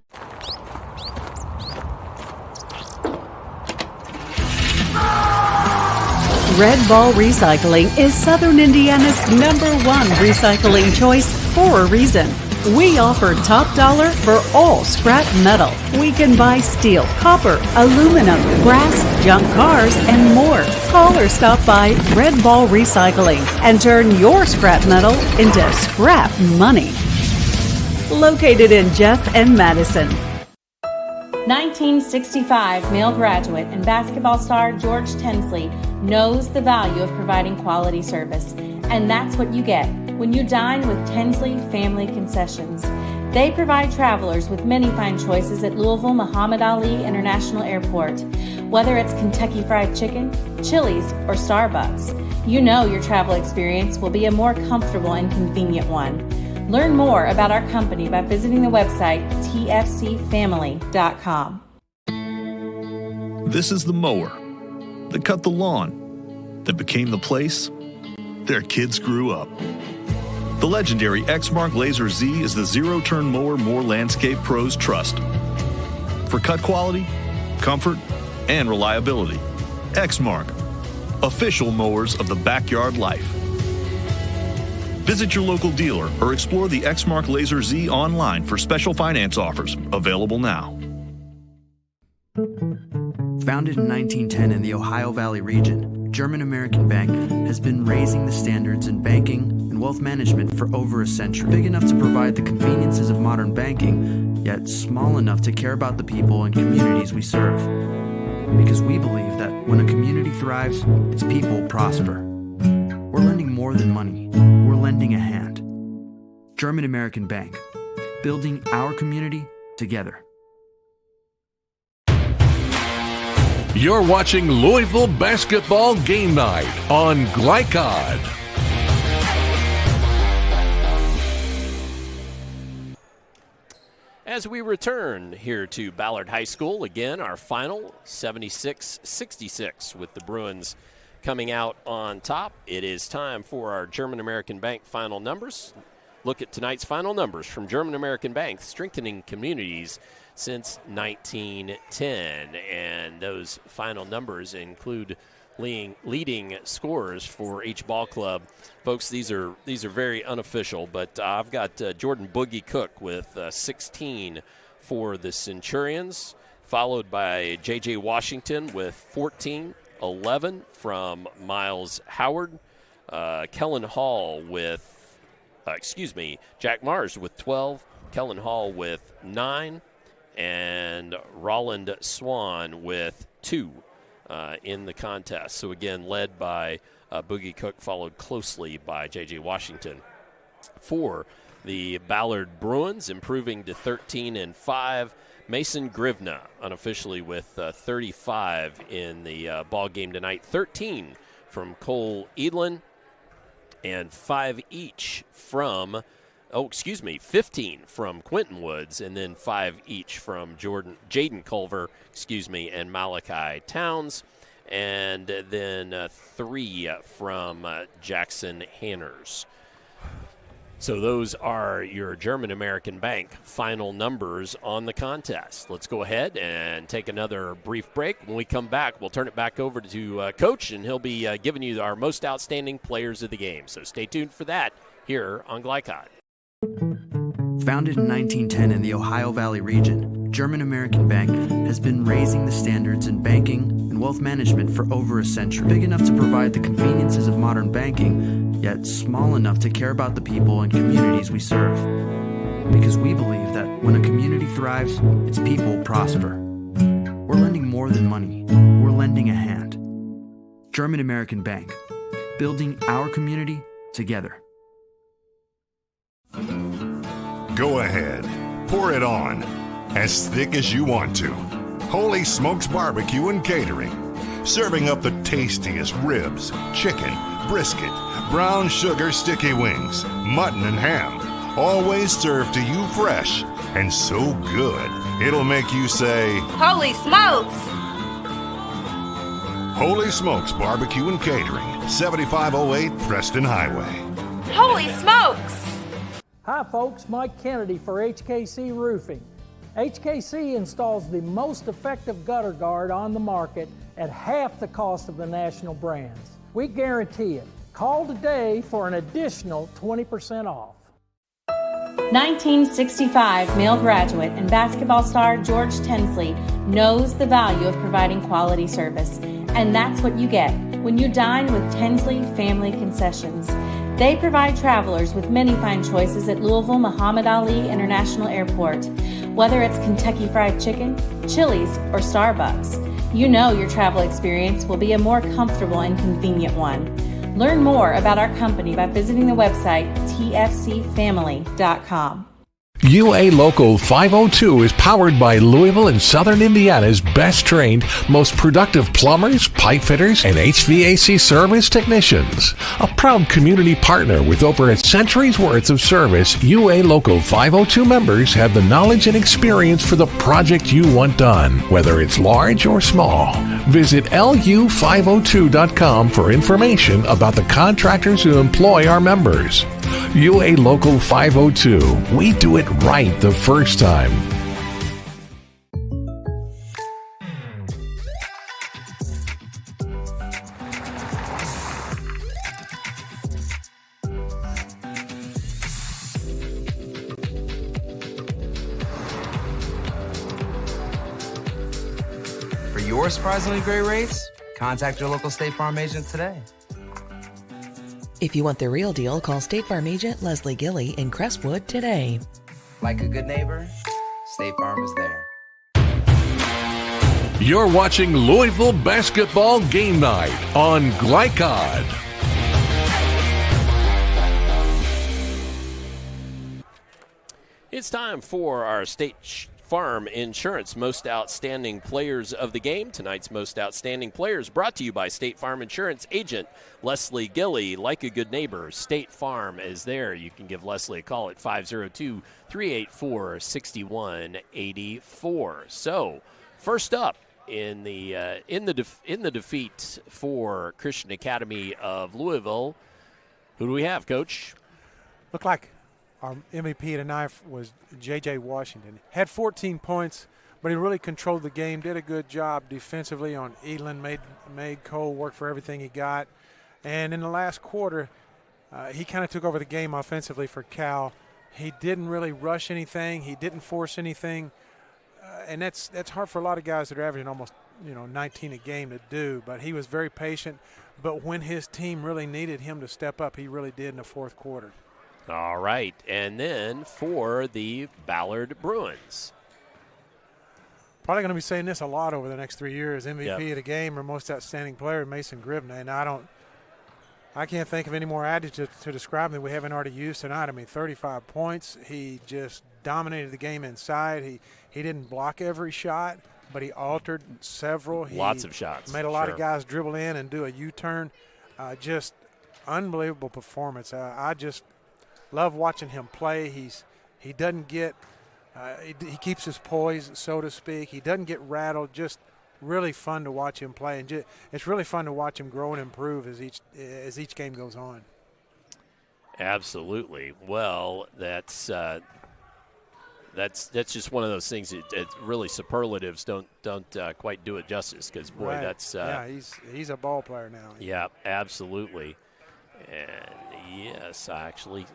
Red Ball Recycling is Southern Indiana's #1 recycling choice for a reason. We offer top dollar for all scrap metal. We can buy steel, copper, aluminum, brass, junk cars, and more. Call or stop by Red Ball Recycling and turn your scrap metal into scrap money. Located in Jeff and Madison. 1965 male graduate and basketball star George Tensley knows the value of providing quality service, and that's what you get when you dine with Tensley Family Concessions. They provide travelers with many fine choices at Louisville Muhammad Ali International Airport. Whether it's Kentucky Fried Chicken, Chili's, or Starbucks, you know your travel experience will be a more comfortable and convenient one. Learn more about our company by visiting the website tfcfamily.com. This is the mower that cut the lawn, that became the place their kids grew up. The legendary Exmark Laser Z is the zero-turn mower more landscape pros trust. For cut quality, comfort, and reliability. Exmark, official mowers of the backyard life. Visit your local dealer or explore the Exmark Laser Z online for special finance offers, available now. Founded in 1910 in the Ohio Valley region, German American Bank has been raising the standards in banking and wealth management for over a century. Big enough to provide the conveniences of modern banking, yet small enough to care about the people and communities we serve. Because we believe that when a community thrives, its people prosper. We're lending more than money. We're lending a hand. German American Bank, building our community together. You're watching Louisville Basketball Game Night on Glycod. As we return here to Ballard High School, again, our final 76-66 with the Bruins coming out on top. It is time for our German American Bank final numbers. Look at tonight's final numbers from German American Bank, strengthening communities since 1910. And those final numbers include leading scorers for each ball club. Folks, these are very unofficial, but I've got Jordan Boogie Cook with 16 for the Centurions, followed by J.J. Washington with 14. 11 from Miles Howard, Kellen Hall with, Jack Mars with 12, Kellen Hall with 9, and Roland Swan with 2 in the contest. So again, led by Boogie Cook, followed closely by J.J. Washington. For the Ballard Bruins, improving to 13-5. Mason Grivna unofficially with 35 in the ball game tonight. 13 from Cole Edlin and 5 each from, 15 from Quentin Woods, and then 5 each from Jaden Culver, and Malachi Towns, and then 3 from Jackson Hanners. So those are your German American Bank final numbers on the contest. Let's go ahead and take another brief break. When we come back, we'll turn it back over to Coach, and he'll be giving you our most outstanding players of the game. So stay tuned for that here on Glycod. Founded in 1910 in the Ohio Valley region, German American Bank has been raising the standards in banking and wealth management for over a century. Big enough to provide the conveniences of modern banking, yet small enough to care about the people and communities we serve. Because we believe that when a community thrives, its people prosper. We're lending more than money. We're lending a hand. German American Bank, building our community together. Go ahead, pour it on, as thick as you want to. Holy Smokes Barbecue and Catering, serving up the tastiest ribs, chicken, brisket, brown sugar sticky wings, mutton and ham, always served to you fresh and so good, it'll make you say, Holy smokes! Holy Smokes Barbecue and Catering, 7508 Preston Highway. Holy smokes! Hi folks, Mike Kennedy for HKC Roofing. HKC installs the most effective gutter guard on the market at half the cost of the national brands. We guarantee it. Call today for an additional 20% off. 1965 male graduate and basketball star George Tensley knows the value of providing quality service, and that's what you get when you dine with Tensley Family Concessions. They provide travelers with many fine choices at Louisville Muhammad Ali International Airport. Whether it's Kentucky Fried Chicken, Chili's, or Starbucks, you know your travel experience will be a more comfortable and convenient one. Learn more about our company by visiting the website tfcfamily.com. UA Local 502 is powered by Louisville and Southern Indiana's best trained, most productive plumbers, pipe fitters, and HVAC service technicians. A proud community partner with over a century's worth of service, UA Local 502 members have the knowledge and experience for the project you want done, whether it's large or small. Visit lu502.com for information about the contractors who employ our members. UA Local 502. We do it right the first time. For your surprisingly great rates, contact your local State Farm agent today. If you want the real deal, call State Farm agent Leslie Gilley in Crestwood today. Like a good neighbor, State Farm is there. You're watching Louisville Basketball Game Night on Glycod. It's time for our State Farm Insurance Most Outstanding Players of the Game. Tonight's Most Outstanding Players brought to you by State Farm Insurance agent Leslie Gilley. Like a good neighbor, State Farm is there. You can give Leslie a call at 502-384-6184. So, first up in the defeat for Christian Academy of Louisville, who do we have, Coach? Looked like our MVP tonight was J.J. Washington. Had 14 points, but he really controlled the game, did a good job defensively on Elam, made Cole work for everything he got. And in the last quarter, he kind of took over the game offensively for Cal. He didn't really rush anything. He didn't force anything. And that's hard for a lot of guys that are averaging almost 19 a game to do. But he was very patient. But when his team really needed him to step up, he really did in the fourth quarter. All right, and then for the Ballard Bruins. Probably going to be saying this a lot over the next 3 years. MVP of the game or most outstanding player, Mason Gribney. And I can't think of any more adjectives to describe him that we haven't already used tonight. I mean, 35 points. He just dominated the game inside. He didn't block every shot, but he altered several. Lots of shots. Made a lot of guys dribble in and do a U-turn. Just unbelievable performance. I just love watching him play. He doesn't get he keeps his poise, so to speak. He doesn't get rattled. Just really fun to watch him play, and it's really fun to watch him grow and improve as each game goes on. Absolutely. Well, that's just one of those things. It's really superlatives don't quite do it justice, because boy, right. That's he's a ball player now. Yeah, absolutely. And yes, I actually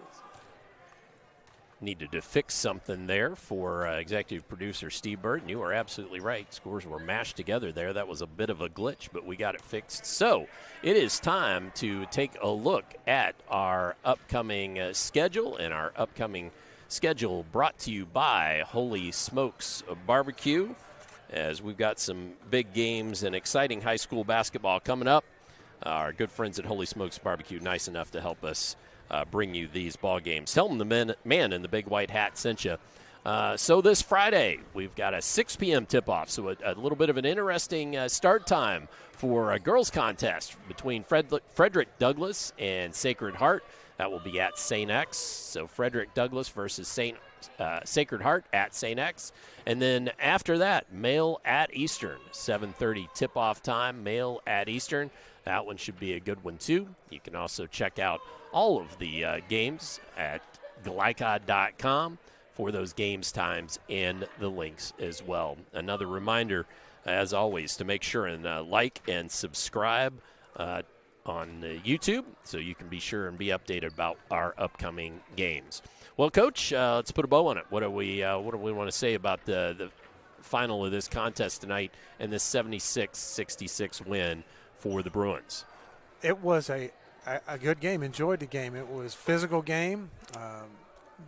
needed to fix something there for executive producer Steve Burton. You are absolutely right. Scores were mashed together there. That was a bit of a glitch, but we got it fixed. So it is time to take a look at our upcoming schedule, and our upcoming schedule brought to you by Holy Smokes Barbecue, as we've got some big games and exciting high school basketball coming up. Our good friends at Holy Smokes Barbecue, nice enough to help us bring you these ball games. Tell them the man in the big white hat sent you. So this Friday, we've got a 6 p.m. tip-off, so a little bit of an interesting start time for a girls' contest between Frederick Douglass and Sacred Heart. That will be at St. X. So Frederick Douglass versus Sacred Heart at St. X. And then after that, Male at Eastern, 7:30 tip-off time, Male at Eastern. That one should be a good one, too. You can also check out all of the games at glycod.com for those games times and the links as well. Another reminder, as always, to make sure and like and subscribe on YouTube, so you can be sure and be updated about our upcoming games. Well, Coach, let's put a bow on it. What do we want to say about the final of this contest tonight and this 76-66 win for the Bruins? It was a good game. Enjoyed the game. It was a physical game,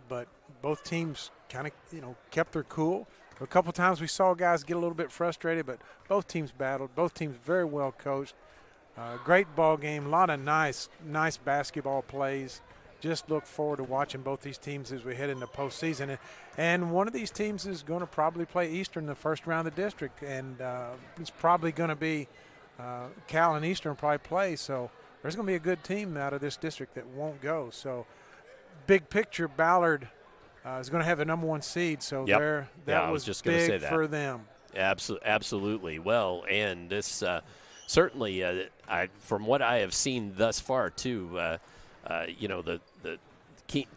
but both teams kind of kept their cool. A couple times we saw guys get a little bit frustrated, but both teams battled. Both teams very well coached. Great ball game. A lot of nice basketball plays. Just look forward to watching both these teams as we head into postseason. And one of these teams is going to probably play Eastern in the first round of the district, and it's probably going to be Cal and Eastern probably play. So there's going to be a good team out of this district that won't go. So big picture, Ballard is going to have the number 1 seed. So that was just big for them. Absolutely. Well, and this certainly, from what I have seen thus far, too, the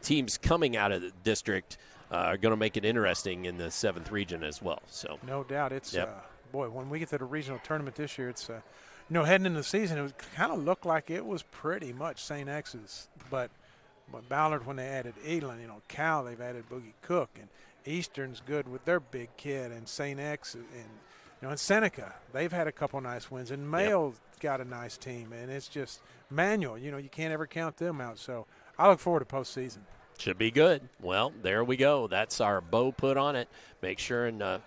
teams coming out of the district are going to make it interesting in the 7th region as well. So no doubt, it's boy, when we get to the regional tournament this year, it's heading into the season, it kind of looked like it was pretty much St. X's, but Ballard, when they added Elan, Cal, they've added Boogie Cook, and Eastern's good with their big kid, and St. X, and Seneca, they've had a couple nice wins, and Mayo's got a nice team, and it's just Manual. You can't ever count them out. So I look forward to postseason. Should be good. Well, there we go. That's our bow put on it. Make sure and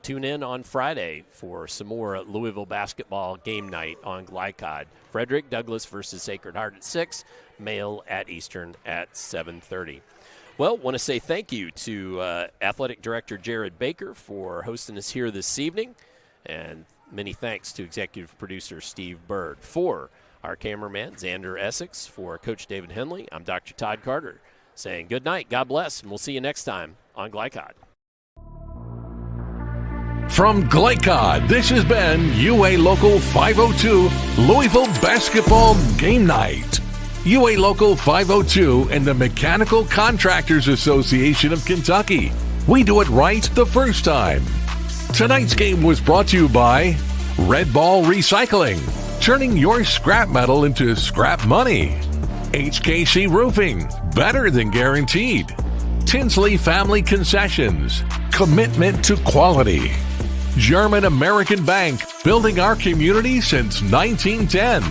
tune in on Friday for some more Louisville basketball game night on Glycod. Frederick Douglass versus Sacred Heart at 6, Male at Eastern at 7:30. Well, want to say thank you to Athletic Director Jared Baker for hosting us here this evening, and many thanks to Executive Producer Steve Bird. For our cameraman, Xander Essex, for Coach David Henley, I'm Dr. Todd Carter, saying good night, God bless, and we'll see you next time on Glycod. From Glycod, this has been UA Local 502 Louisville Basketball Game Night. UA Local 502 and the Mechanical Contractors Association of Kentucky. We do it right the first time. Tonight's game was brought to you by Red Ball Recycling, turning your scrap metal into scrap money. HKC Roofing, better than guaranteed. Tinsley Family Concessions, commitment to quality. German American Bank, building our community since 1910.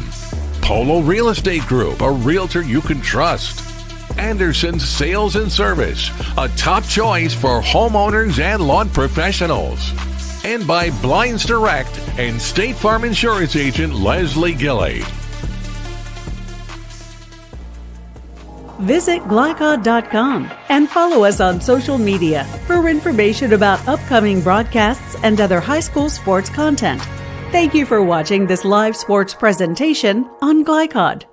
Polo Real Estate Group, a realtor you can trust. Anderson's Sales and Service, a top choice for homeowners and lawn professionals. And by Blinds Direct and State Farm Insurance Agent Leslie Gilley. Visit glycod.com and follow us on social media for information about upcoming broadcasts and other high school sports content. Thank you for watching this live sports presentation on Glycod.